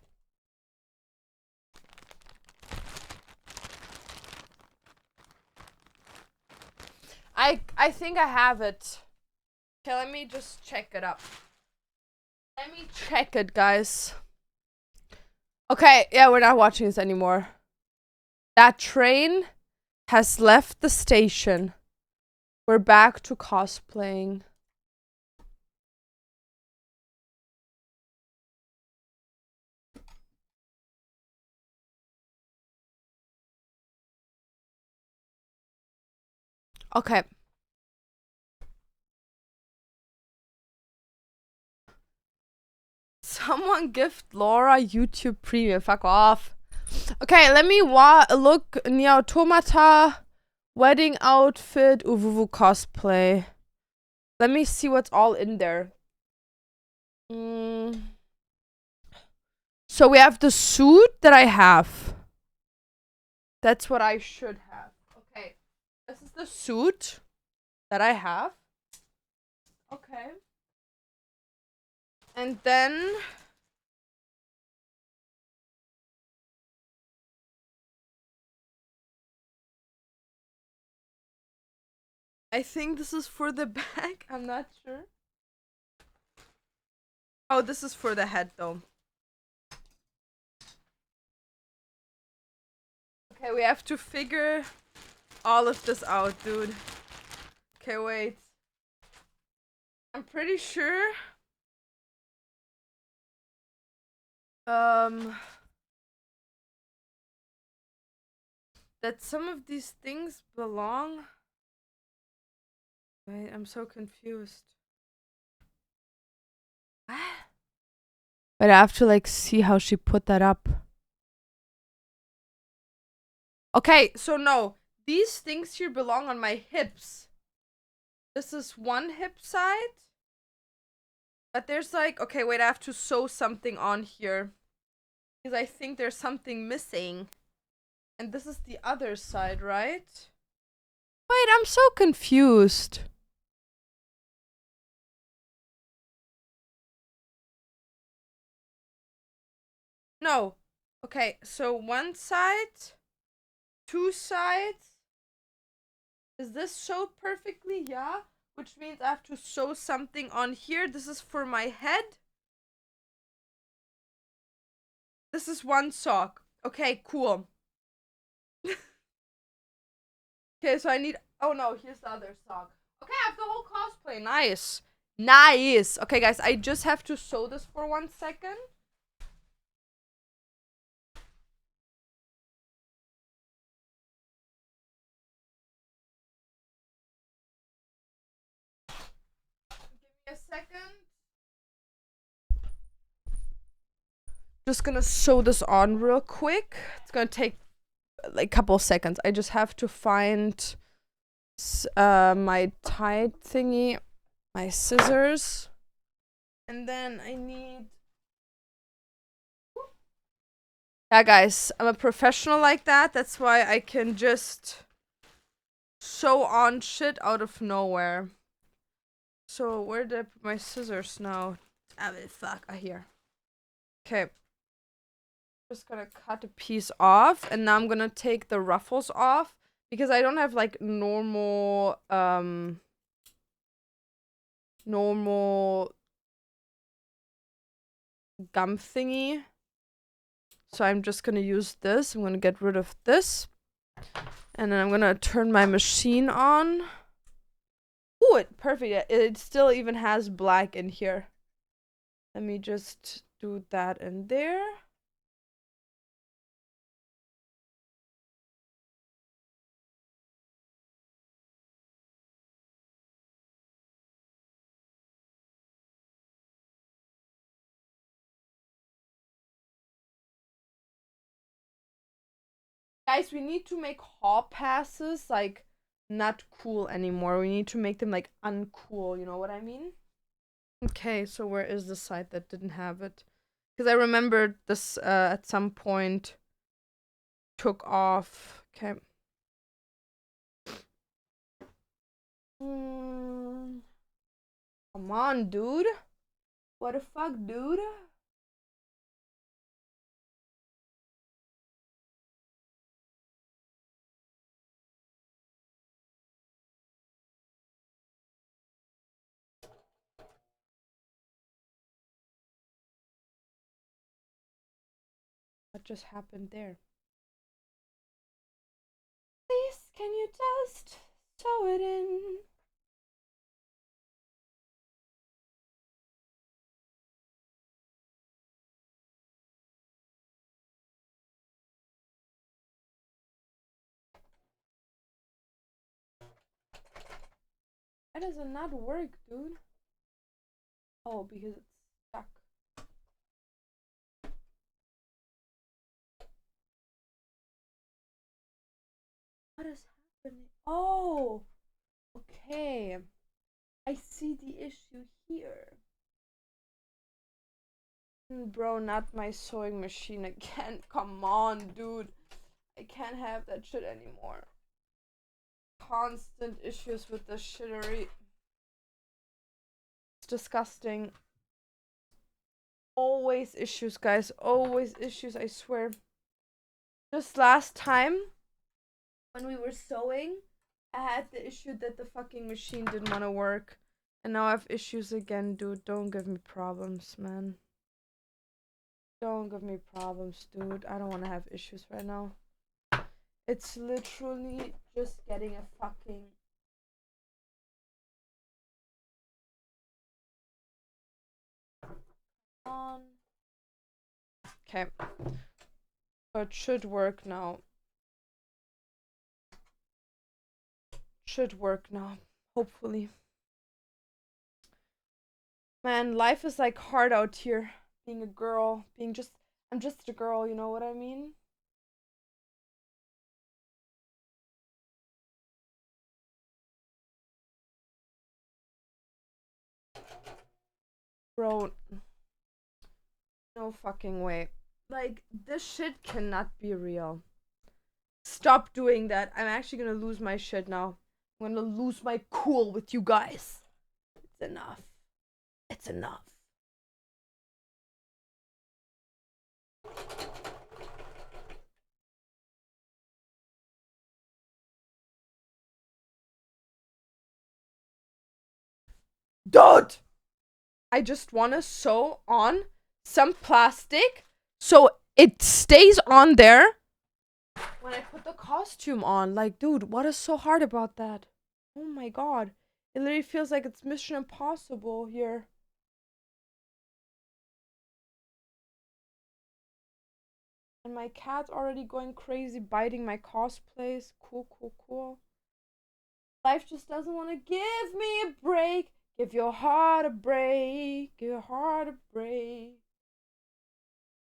A: I think I have it. Okay, let me just check it up. Let me check it, guys. Okay, yeah, we're not watching this anymore. That train has left the station. We're back to cosplaying. Okay. Someone gift Laura YouTube Premium. Fuck off. Okay, let me look. Nier Automata, wedding outfit, Uvuvu cosplay. Let me see what's all in there. So we have the suit that I have. That's what I should have. Okay, this is the suit that I have. Okay. And then I think this is for the back. I'm not sure. Oh, this is for the head though. Okay, we have to figure all of this out, dude. Okay, wait. I'm pretty sure that some of these things belong. Wait, I'm so confused. What? But I have to like see how she put that up. Okay, so no. These things here belong on my hips. This is one hip side. But there's like, okay, wait, I have to sew something on here. Because I think there's something missing. And this is the other side, right? Wait, I'm so confused. No. Okay, so one side, two sides. Is this sewed perfectly? Yeah. Which means I have to sew something on here. This is for my head. This is one sock. Okay, cool. Okay, so I need... Oh no, here's the other sock. Okay, I have the whole cosplay. Nice. Nice. Okay, guys, I just have to sew this for 1 second. Give me a second. Just gonna sew this on real quick. It's gonna take like a couple seconds. I just have to find my tie thingy, my scissors, and then I need. Yeah, guys, I'm a professional like that. That's why I can just sew on shit out of nowhere. So where did I put my scissors now? Ah, well, fuck, here. Okay. Just gonna cut a piece off, and now I'm gonna take the ruffles off because I don't have like normal gum thingy. So I'm just gonna use this. I'm gonna get rid of this. And then I'm gonna turn my machine on. Ooh, perfect. It still even has black in here. Let me just do that in there. Guys, we need to make hall passes like not cool anymore. We need to make them like uncool, you know what I mean? Okay, so where is the side that didn't have it? Because I remembered this at some point took off. Okay. Come on, dude. What the fuck, dude? What just happened there? Please, can you just sew it in? Why does it not work, dude? Oh, because it's stuck. What is happening? Oh, okay. I see the issue here. Bro, not my sewing machine again. Come on, dude. I can't have that shit anymore. Constant issues with the shittery. It's disgusting. Always issues, guys. Always issues, I swear. Just last time, when we were sewing, I had the issue that the fucking machine didn't want to work. And now I have issues again, dude. Don't give me problems, man. Don't give me problems, dude. I don't want to have issues right now. It's literally just getting a fucking... on. Okay. So it should work now. Should work now. Hopefully. Man, life is like hard out here. Being a girl. I'm just a girl, you know what I mean? Bro. No fucking way. Like, this shit cannot be real. Stop doing that. I'm actually gonna lose my shit now. I'm gonna lose my cool with you guys. It's enough. It's enough. Dude! I just wanna sew on some plastic so it stays on there when I put the costume on. Like, dude, what is so hard about that? Oh my god. It literally feels like it's Mission Impossible here. And my cat's already going crazy, biting my cosplays. Cool, cool, cool. Life just doesn't want to give me a break. Give your heart a break. Give your heart a break.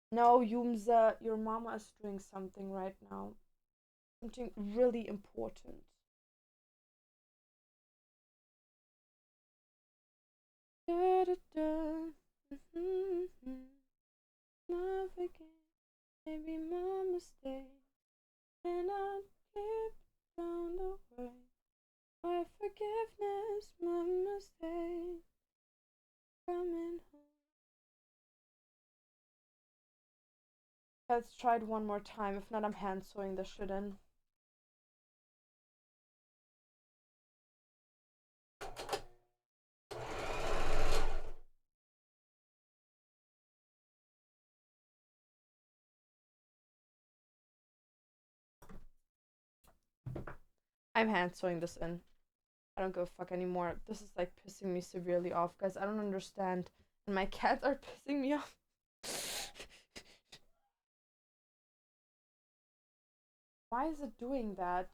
A: No, Yumza, your mama is doing something right now. Something really important. Da, da, da. Love again, maybe my mistake. And I slip down the way. My forgiveness, my mistake. Coming home. Let's try it one more time. If not, I'm hand sewing this shit in. I'm hand sewing this in. I don't give a fuck anymore. This is like pissing me severely off, guys. I don't understand. And my cats are pissing me off. Why is it doing that?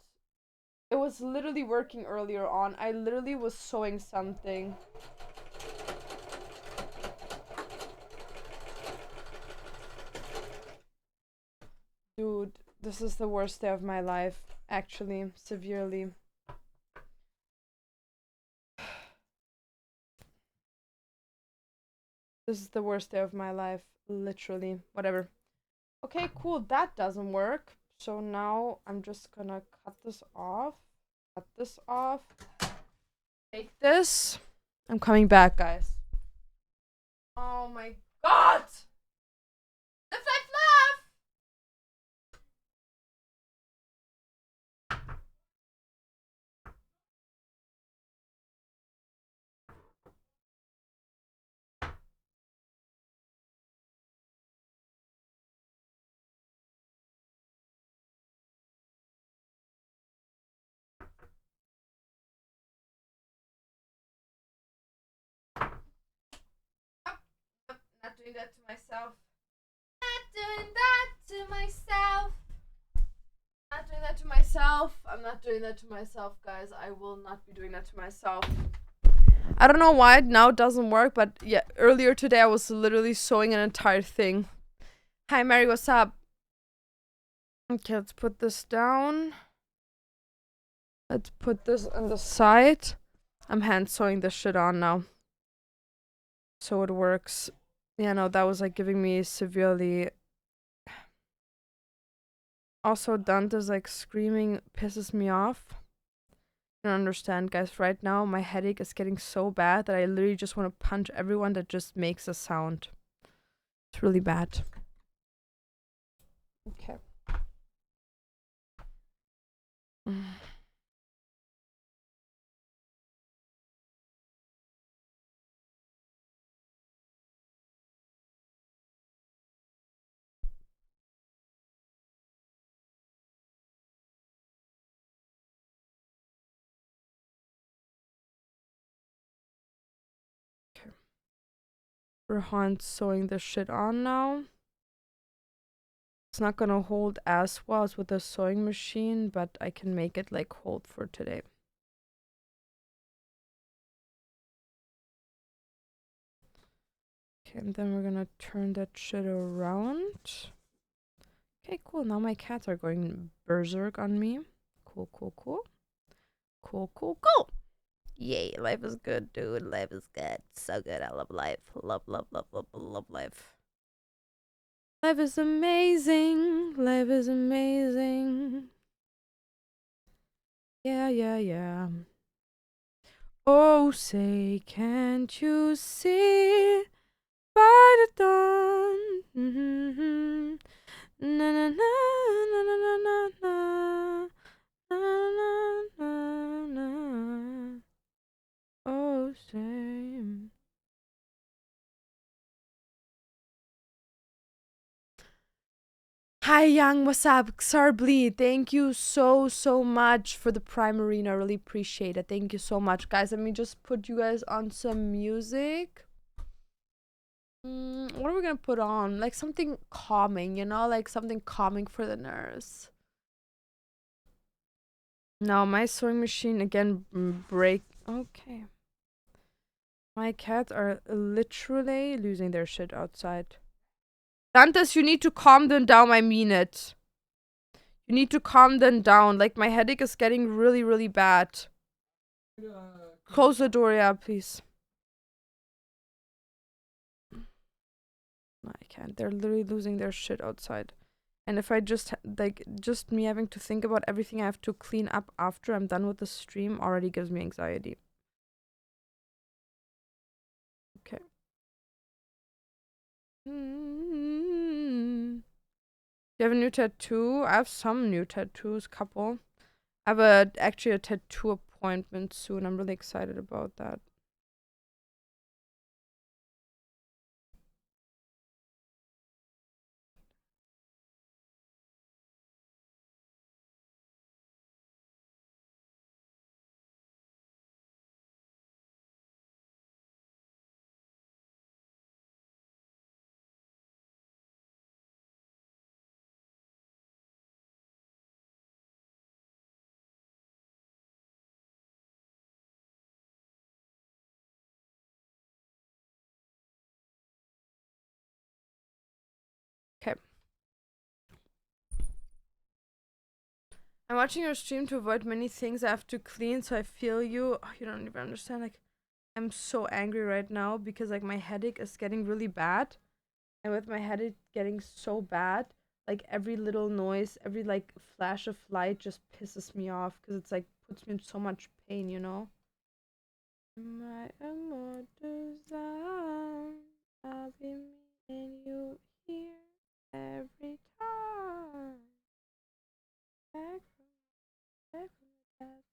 A: It was literally working earlier on. I literally was sewing something. Dude, this is the worst day of my life. Actually, severely. This is the worst day of my life. Literally. Whatever. Okay, cool. That doesn't work. So now I'm just gonna cut this off. Cut this off. Take this. I'm coming back, guys. Oh my god! Live, life, love! Not doing that to myself. Not doing that to myself. Not doing that to myself. I'm not doing that to myself, guys. I will not be doing that to myself. I don't know why it now doesn't work, but yeah, earlier today I was literally sewing an entire thing. Hi, Mary, what's up? Okay, let's put this down. Let's put this on the side. I'm hand sewing this shit on now. So it works. Yeah, no, that was like giving me severely. Also, Dante's like screaming pisses me off. I don't understand, guys. Right now, my headache is getting so bad that I literally just want to punch everyone that just makes a sound. It's really bad. Okay. Rahan's sewing this shit on now. It's not gonna hold as well as with the sewing machine, but I can make it like hold for today. Okay, and then we're gonna turn that shit around. Okay, cool. Now my cats are going berserk on me. Cool, cool, cool. Cool, cool, cool. Yay, life is good, dude. Life is good. So good. I love life. Love, love, love, love, love life. Life is amazing. Life is amazing. Yeah, yeah, yeah. Oh, say, can't you see by the dawn? Mm-hmm. Na na na na na na na na na na na. Oh, say. Hi, Young. What's up? Xarbly, thank you so much for the Prime Arena. I really appreciate it. Thank you so much. Guys, let me just put you guys on some music. What are we gonna put on? Like something calming, you know? Like something calming for the nurse. No, my sewing machine again break. Okay. My cats are literally losing their shit outside. Dantes, you need to calm them down. I mean it. You need to calm them down. Like, my headache is getting really bad. Close the door, yeah, please. No, I can't. They're literally losing their shit outside. And if I just, just me having to think about everything I have to clean up after I'm done with the stream already gives me anxiety. Okay. You have a new tattoo? I have some new tattoos, couple. I have actually a tattoo appointment soon. I'm really excited about that. Okay. I'm watching your stream to avoid many things I have to clean, so I feel you. Oh, you don't even understand. Like, I'm so angry right now because, like, my headache is getting really bad. And with my headache getting so bad, like, every little noise, every, like, flash of light just pisses me off because it's, like, puts me in so much pain, you know? My amor down, I'll be meeting you here every time. Back from the past.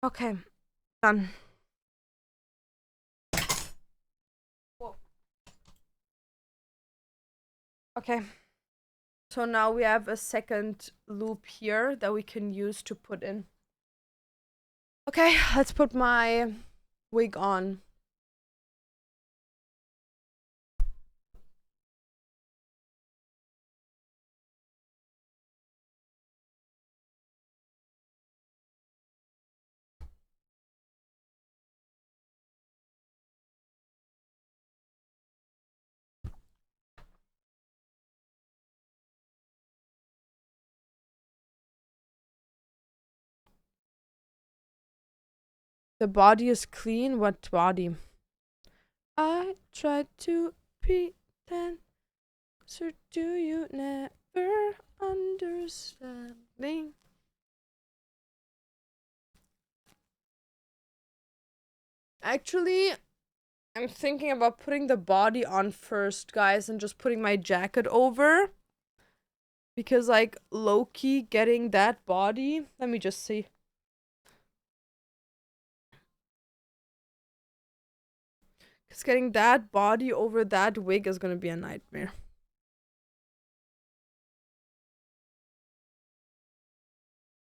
A: Okay, done. Whoa. Okay. So now we have a second loop here that we can use to put in. Okay, let's put my wig on. The body is clean. What body? I tried to pretend, so do you never understand me? Actually, I'm thinking about putting the body on first, guys, and just putting my jacket over. Because, like, low-key getting that body... Let me just see. Because getting that body over that wig is gonna be a nightmare.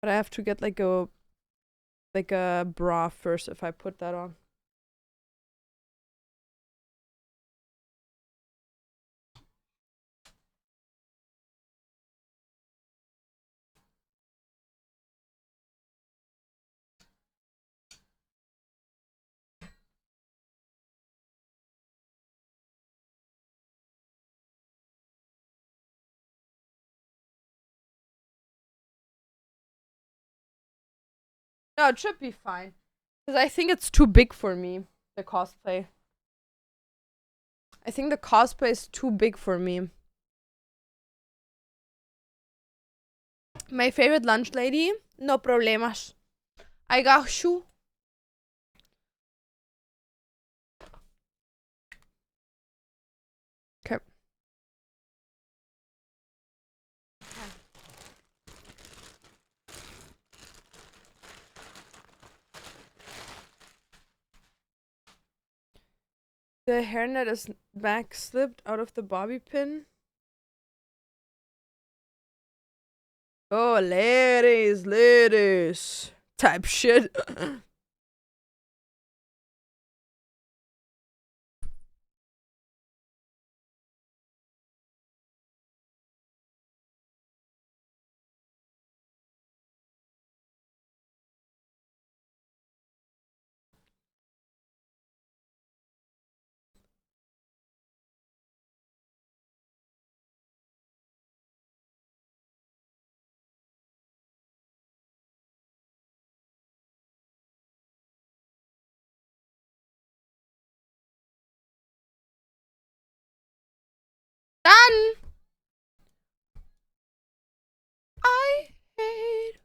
A: But I have to get, like a bra first if I put that on. No, it should be fine. Because I think it's too big for me, the cosplay. I think the cosplay is too big for me. My favorite lunch lady? No problemas. I got you. Okay. The hairnet is back slipped out of the bobby pin. Oh, ladies, ladies. Type shit. Done. I hate.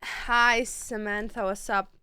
A: Hi, Samantha. What's up?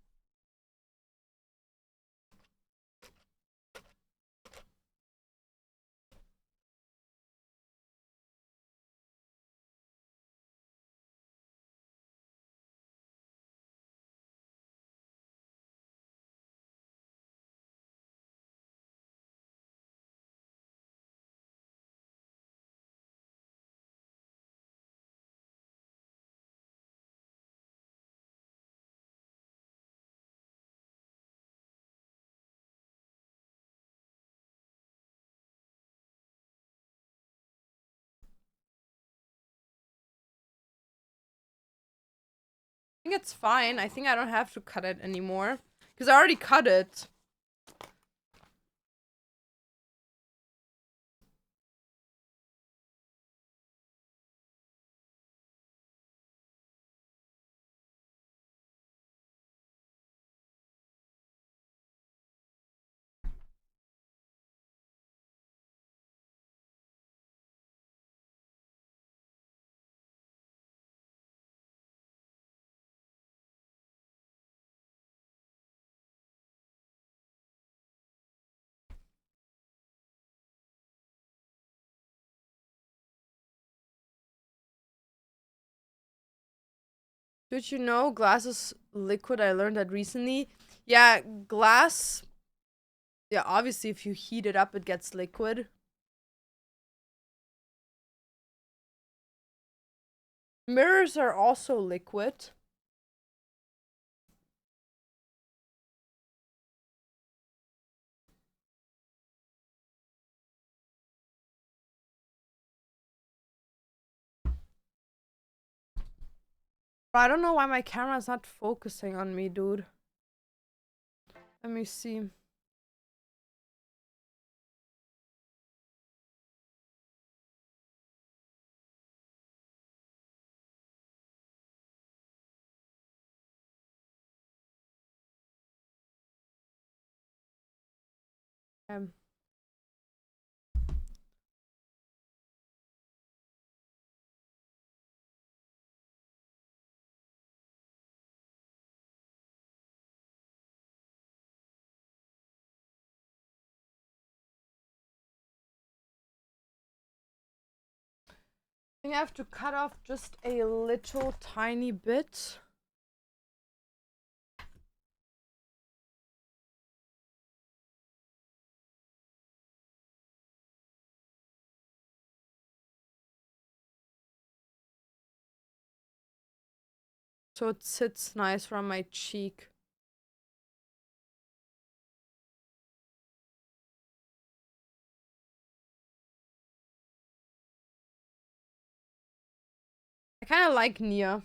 A: I think it's fine. I think I don't have to cut it anymore. Because I already cut it. Did you know glass is liquid? I learned that recently. Yeah, glass. Yeah, obviously, if you heat it up, it gets liquid. Mirrors are also liquid. But I don't know why my camera is not focusing on me, dude. Let me see. Um, I think I have to cut off just a little tiny bit. So it sits nice on my cheek. I kind of like Nia.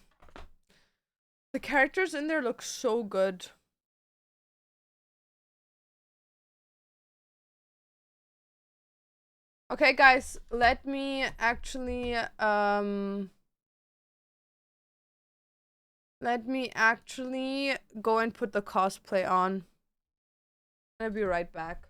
A: The characters in there look so good. Okay, guys, let me actually go and put the cosplay on. I'll be right back.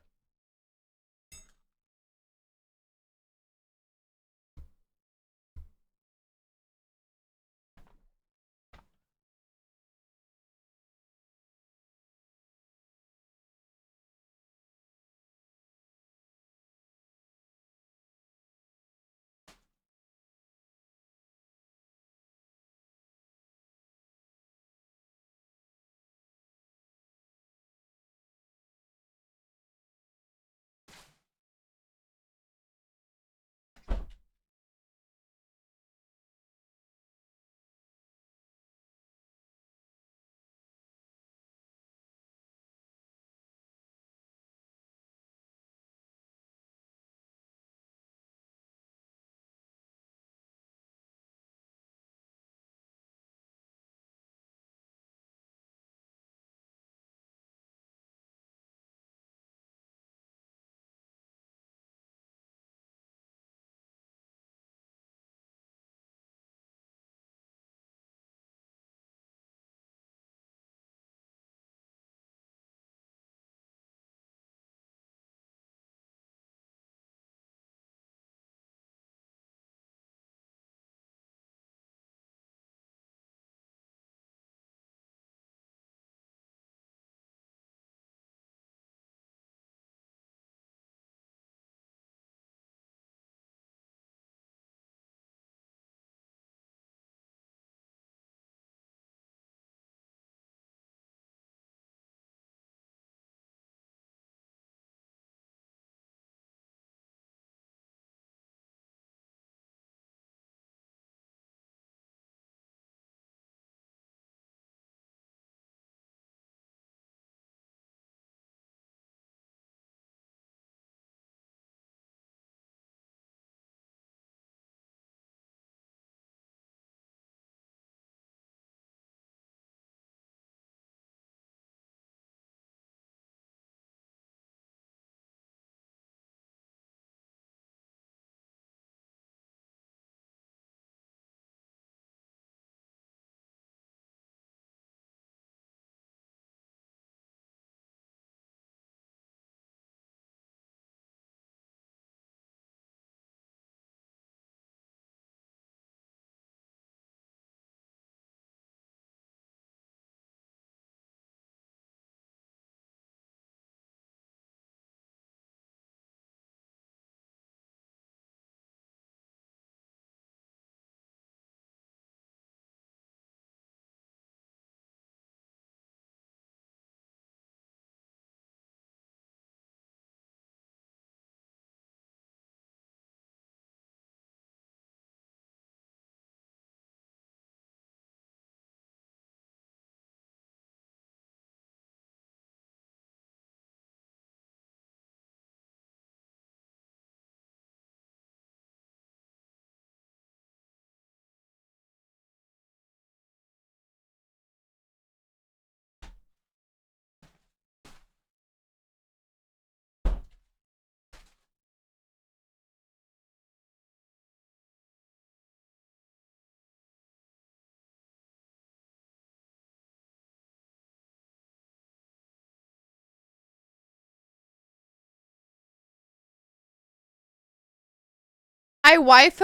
A: I wife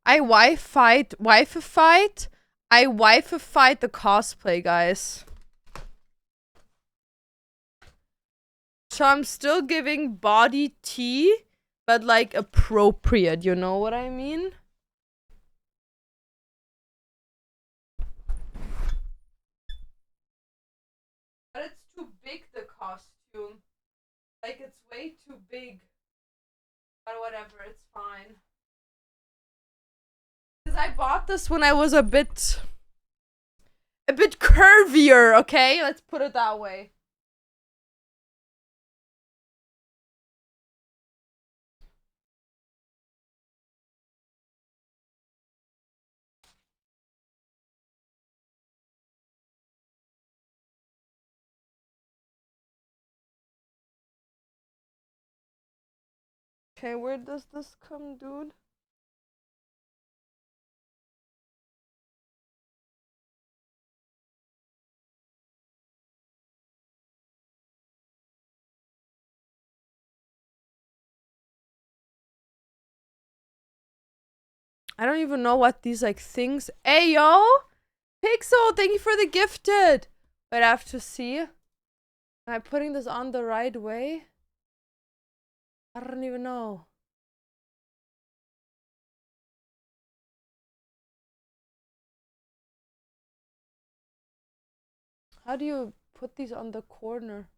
A: I wifeified the cosplay, guys. So I'm still giving body tea, but like appropriate, you know what I mean? But it's too big, the costume. Like, it's way too big. But whatever, it's fine. Because I bought this when I was a bit curvier, okay? Let's put it that way. Okay, where does this come, dude? I don't even know what these like things. Hey yo, Pixel, thank you for the gifted. Wait, I have to see. Am I putting this on the right way? I don't even know. How do you put these on the corner?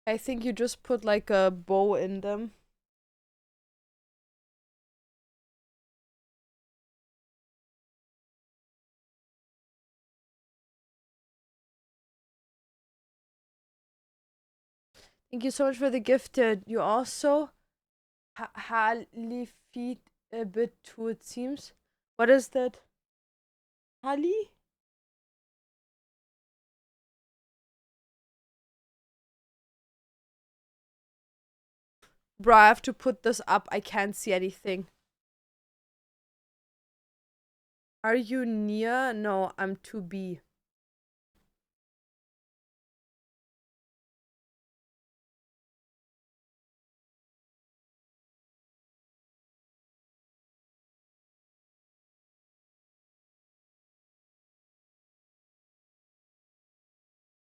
A: I think you just put like a bow in them. Thank you so much for the gifted. You also Hali feet a bit too, it seems. What is that? Hali? Bro, I have to put this up. I can't see anything. Are you near? No, I'm 2B.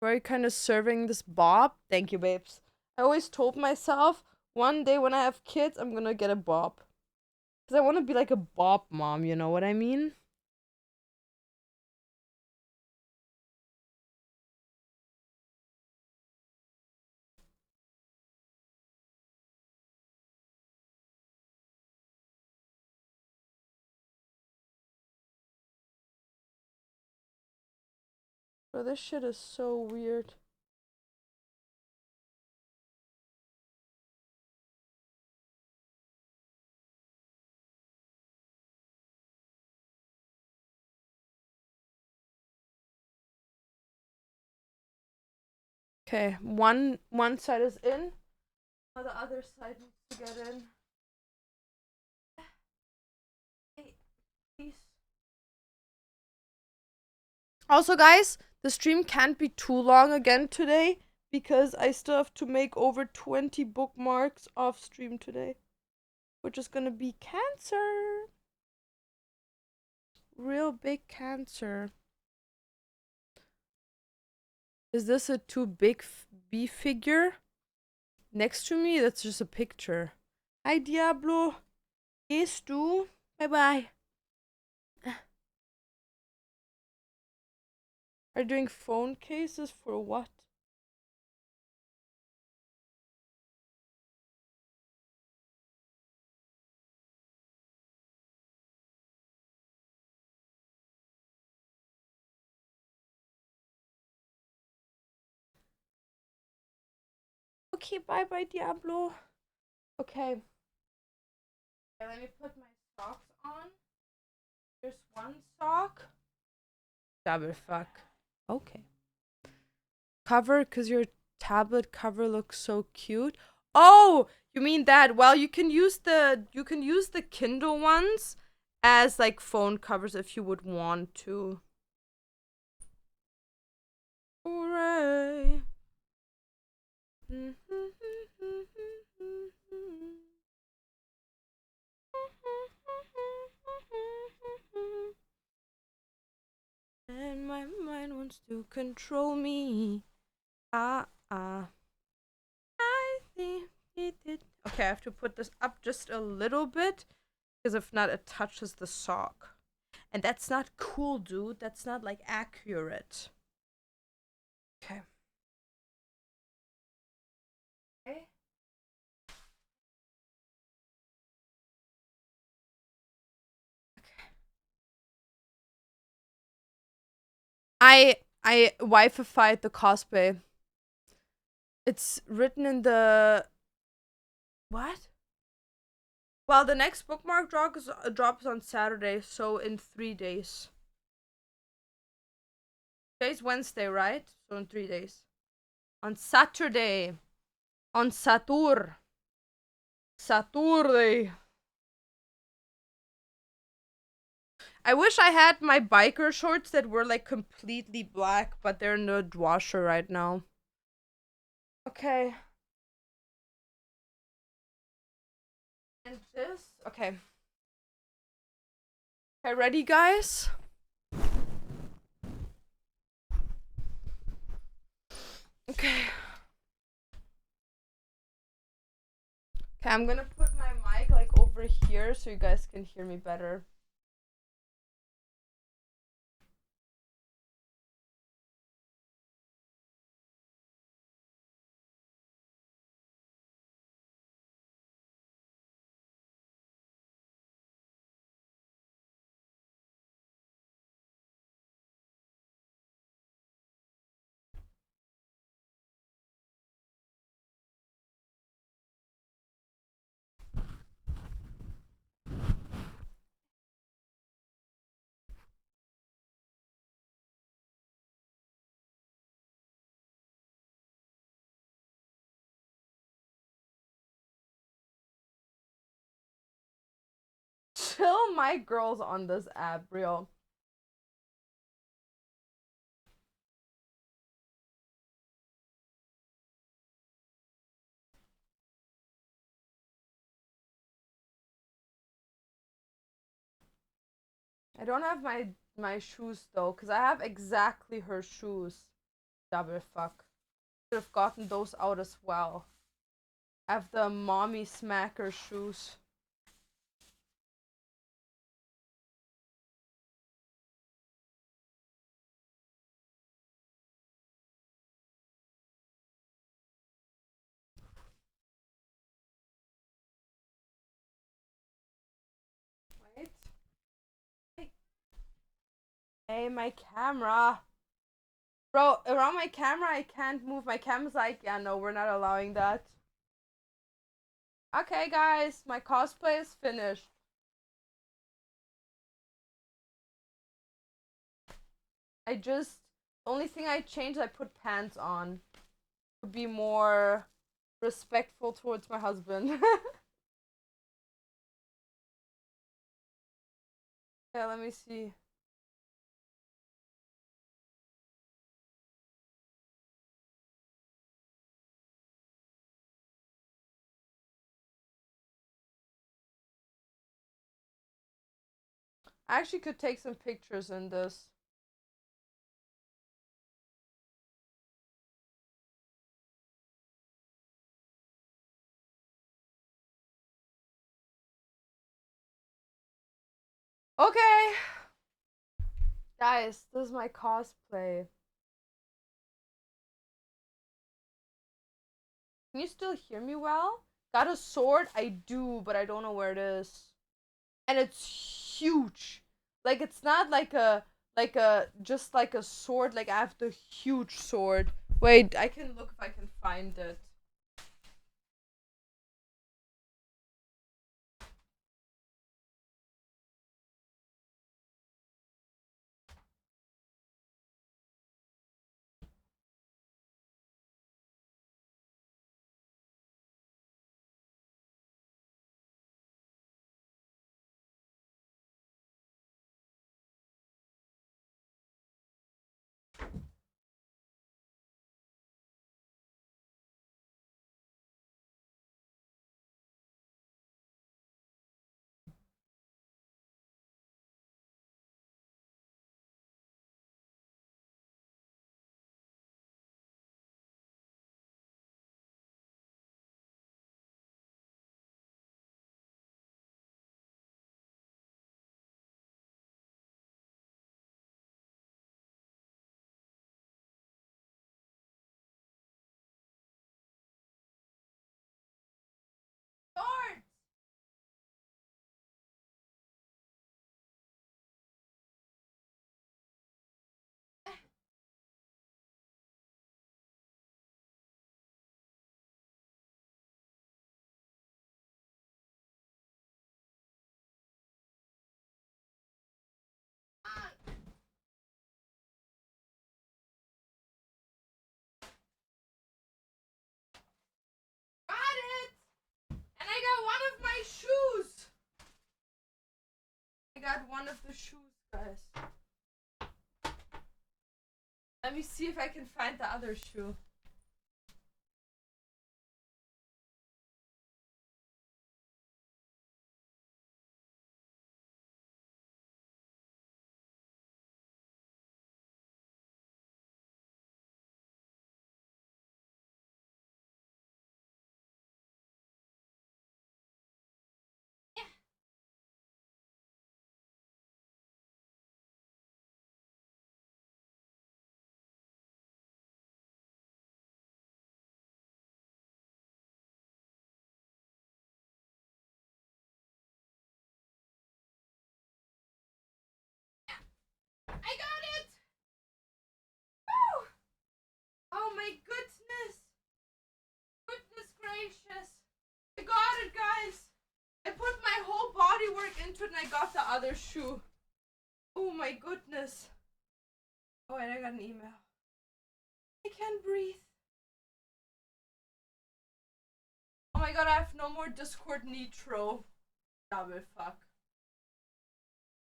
A: Very kind of serving this bob. Thank you, babes. I always told myself one day when I have kids, I'm gonna get a bob. Because I want to be like a bob mom, you know what I mean? Bro, this shit is so weird. Okay, one side is in, now the other side needs to get in. Hey, please. Also, guys, the stream can't be too long again today because I still have to make over 20 bookmarks off stream today, which is gonna be cancer. Real big cancer. Is this a too big B figure? Next to me? That's just a picture. Hi, Diablo. Gehst du? Bye-bye. Are you doing phone cases for what? Okay, bye-bye, Diablo. Okay. Okay, let me put my socks on. There's one sock. Double fuck. Okay. Cover, because your tablet cover looks so cute. Oh, you mean that? Well, you can use the Kindle ones as like phone covers if you would want to. Hooray. And my mind wants to control me. I think it did. Okay, I have to put this up just a little bit because if not, it touches the sock. And that's not cool, dude. That's not like accurate. Okay. Okay. I Wi-Fi-fied the cosplay. It's written in the what? Well, the next bookmark drops on Saturday, so in 3 days. Today's Wednesday, right? So in 3 days. On Saturday. On Saturday. I wish I had my biker shorts that were like completely black, but they're in the washer right now. Okay. And this? Okay. Okay, ready, guys? Okay. Okay, I'm gonna put my mic like over here so you guys can hear me better. Chill my girls on this app, real. I don't have my shoes though, because I have exactly her shoes. Double fuck. Should have gotten those out as well. I have the mommy smacker shoes. Wait. Hey, my camera. Bro, around my camera I can't move. My camera's like, yeah, no, we're not allowing that. Okay, guys, my cosplay is finished. The only thing I changed, I put pants on to be more respectful towards my husband. Yeah, let me see. I actually could take some pictures in this. Okay. Guys, this is my cosplay. Can you still hear me well? Got a sword? I do, but I don't know where it is. And it's huge. Like it's not like a just like a sword, like I have the huge sword. Wait, I can look if I can find it. I got one of the shoes, guys. Let me see if I can find the other shoe. I got it! Woo! Oh my goodness! Goodness gracious! I got it, guys! I put my whole body work into it and I got the other shoe. Oh my goodness. Oh, and I got an email. I can't breathe. Oh my god, I have no more Discord Nitro. Double fuck.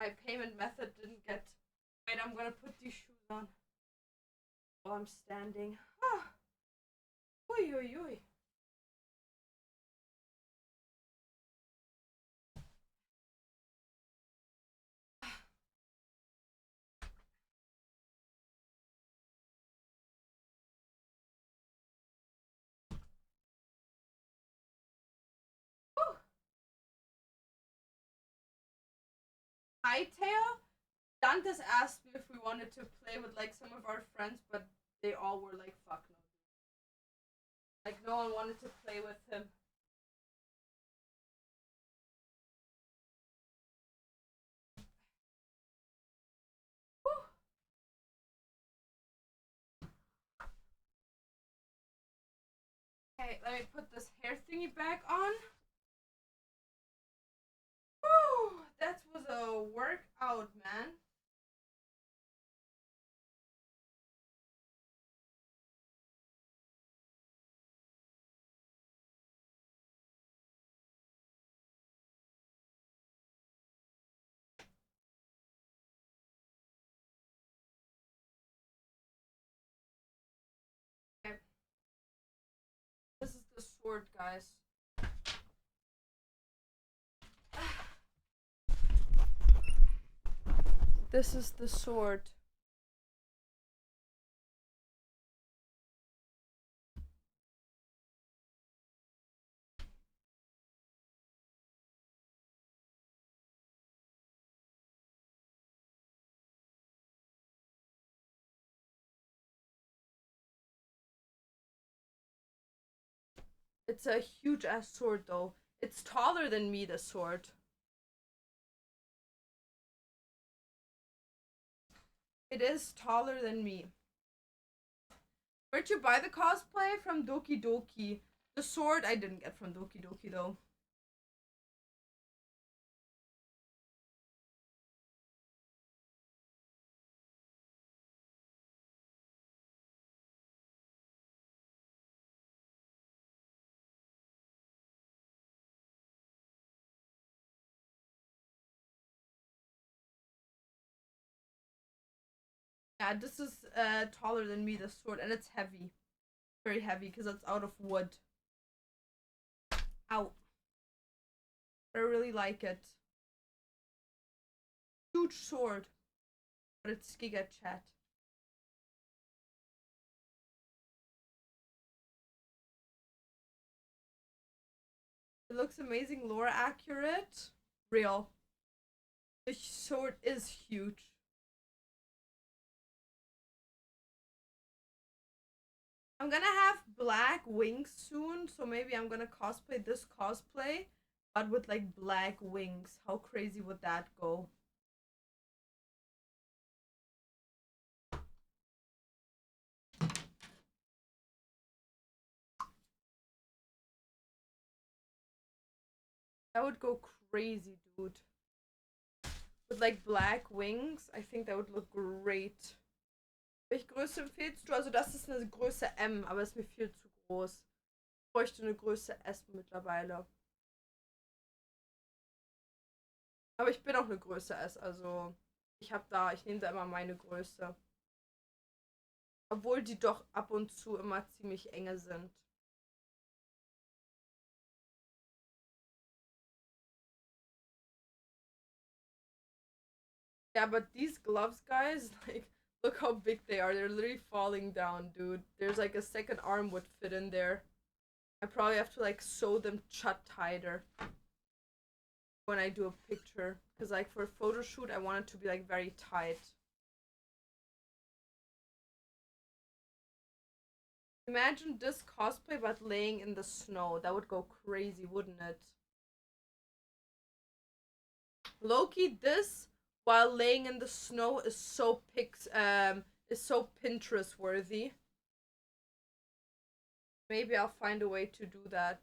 A: My payment method didn't get... Wait, I'm gonna put these shoes on. While I'm standing. Ah. Oi, oi, oi. Hightail? Dantes asked me if we wanted to play with like some of our friends, but they all were like, fuck no. Like no one wanted to play with him. Whew. Okay, let me put this hair thingy back on. Whew, that was a workout, man. Okay. This is the sword, guys. This is the sword. It's a huge ass sword though. It's taller than me, the sword. It is taller than me. Where'd you buy the cosplay? From Doki Doki. The sword I didn't get from Doki Doki though. Yeah, this is taller than me, the sword, and it's heavy. Very heavy because it's out of wood. Ow. I really like it. Huge sword. But it's Giga Chat. It looks amazing, lore accurate. Real. The sword is huge. I'm gonna have black wings soon, so maybe I'm gonna cosplay this cosplay, but with like black wings. How crazy would that go? That would go crazy, dude. With like black wings, I think that would look great. Welche Größe empfiehlst du? Also das ist eine Größe M, aber ist mir viel zu groß. Ich bräuchte eine Größe S mittlerweile. Aber ich bin auch eine Größe S, also ich nehme da immer meine Größe. Obwohl die doch ab und zu immer ziemlich enge sind. Yeah, but these gloves, guys, like, look how big they are. They're literally falling down, dude. There's like a second arm would fit in there. I probably have to like sew them shut tighter when I do a picture. Because like for a photo shoot, I want it to be like very tight. Imagine this cosplay but laying in the snow. That would go crazy, wouldn't it? Loki, this while laying in the snow is so Pinterest worthy. Maybe I'll find a way to do that.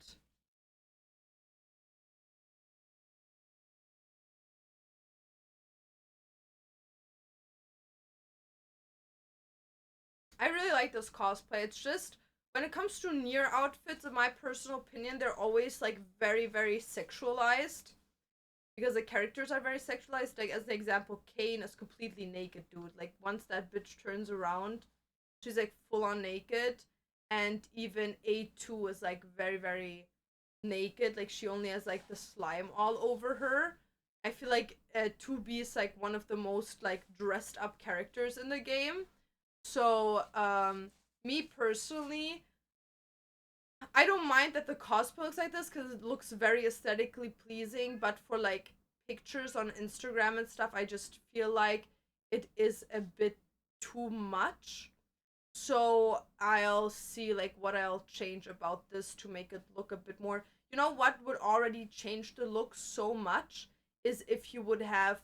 A: I really like this cosplay. It's just when it comes to Nier outfits, in my personal opinion, they're always like very, very sexualized. Because the characters are very sexualized. Like as the example, Kane is completely naked, dude. Like once that bitch turns around, she's like full on naked. And even A2 is like very, very naked. Like she only has like the slime all over her. I feel like 2B is like one of the most like dressed up characters in the game. So, me personally, I don't mind that the cosplay looks like this because it looks very aesthetically pleasing, but for like pictures on Instagram and stuff, I just feel like it is a bit too much. So I'll see like what I'll change about this to make it look a bit more. You know what would already change the look so much is if you would have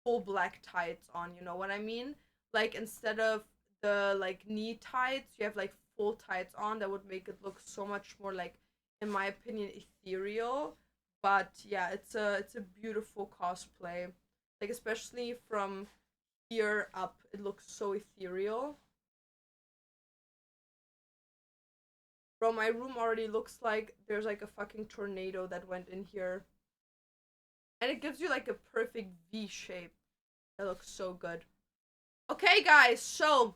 A: full black tights on, you know what I mean? Like instead of the like knee tights, you have like full tights on. That would make it look so much more like, in my opinion, ethereal. But yeah, it's a beautiful cosplay. Like especially from here up, it looks so ethereal. Bro, my room already looks like there's like a fucking tornado that went in here. And it gives you like a perfect V shape. That looks so good. Okay, guys, so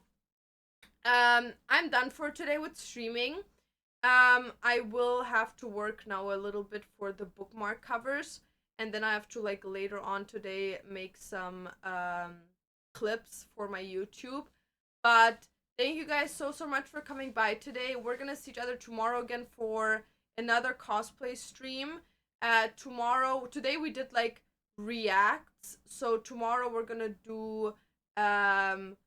A: I'm done for today with streaming. I will have to work now a little bit for the bookmark covers, and then I have to like later on today make some clips for my YouTube. But thank you guys so much for coming by today. We're gonna see each other tomorrow again for another cosplay stream. Today we did like reacts, so tomorrow we're gonna do um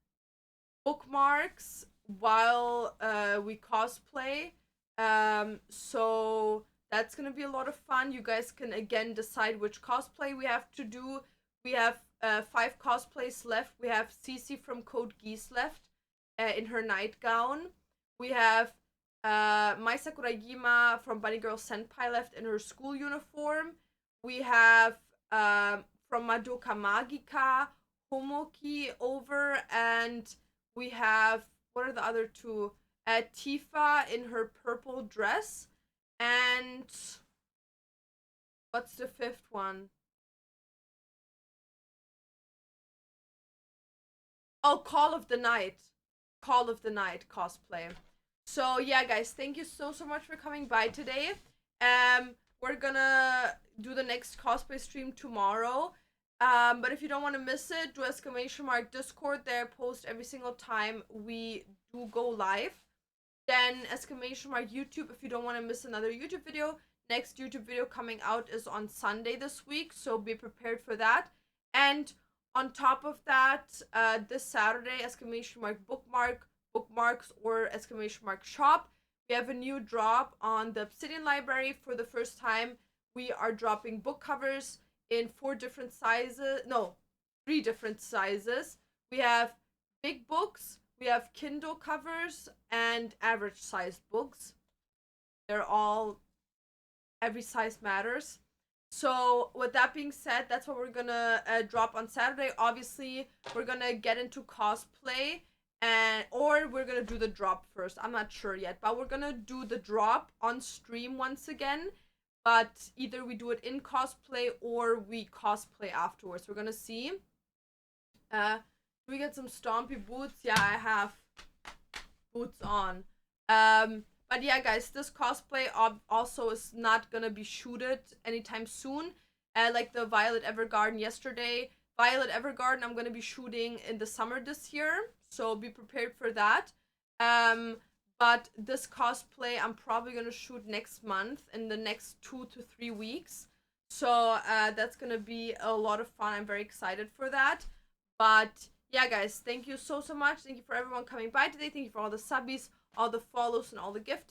A: bookmarks while we cosplay. So that's gonna be a lot of fun. You guys can again decide which cosplay we have to do. We have 5 cosplays left. We have Cece from Code Geass left in her nightgown. We have Mai Sakuragima from Bunny Girl Senpai left in her school uniform. We have from Madoka Magica Homoki over, and we have, what are the other two? Tifa in her purple dress, and what's the fifth one? Oh, Call of the Night. Call of the Night cosplay. So yeah, guys, thank you so much for coming by today. We're gonna do the next cosplay stream tomorrow. But if you don't want to miss it, do exclamation mark Discord there. Post every single time we do go live. Then exclamation mark YouTube if you don't want to miss another YouTube video. Next YouTube video coming out is on Sunday this week, so be prepared for that. And on top of that, this Saturday, exclamation mark bookmarks or exclamation mark shop. We have a new drop on the Obsidian Library for the first time. We are dropping book covers in 3 different sizes. We have big books, we have Kindle covers, and average sized books. They're all, every size matters. So with that being said, that's what we're gonna drop on Saturday. Obviously, we're gonna get into cosplay, or we're gonna do the drop first. I'm not sure yet, but we're gonna do the drop on stream once again. but either we do it in cosplay or we cosplay afterwards. We're gonna see. Do we get some stompy boots? Yeah, I have boots on. But yeah, guys, this cosplay also is not gonna be shooted anytime soon. Like the Violet Evergarden yesterday. Violet Evergarden, I'm gonna be shooting in the summer this year, so be prepared for that. But this cosplay, I'm probably gonna shoot next month in the next 2 to 3 weeks. So that's gonna be a lot of fun. I'm very excited for that. But yeah, guys, thank you so much. Thank you for everyone coming by today. Thank you for all the subbies, all the follows, and all the gifts.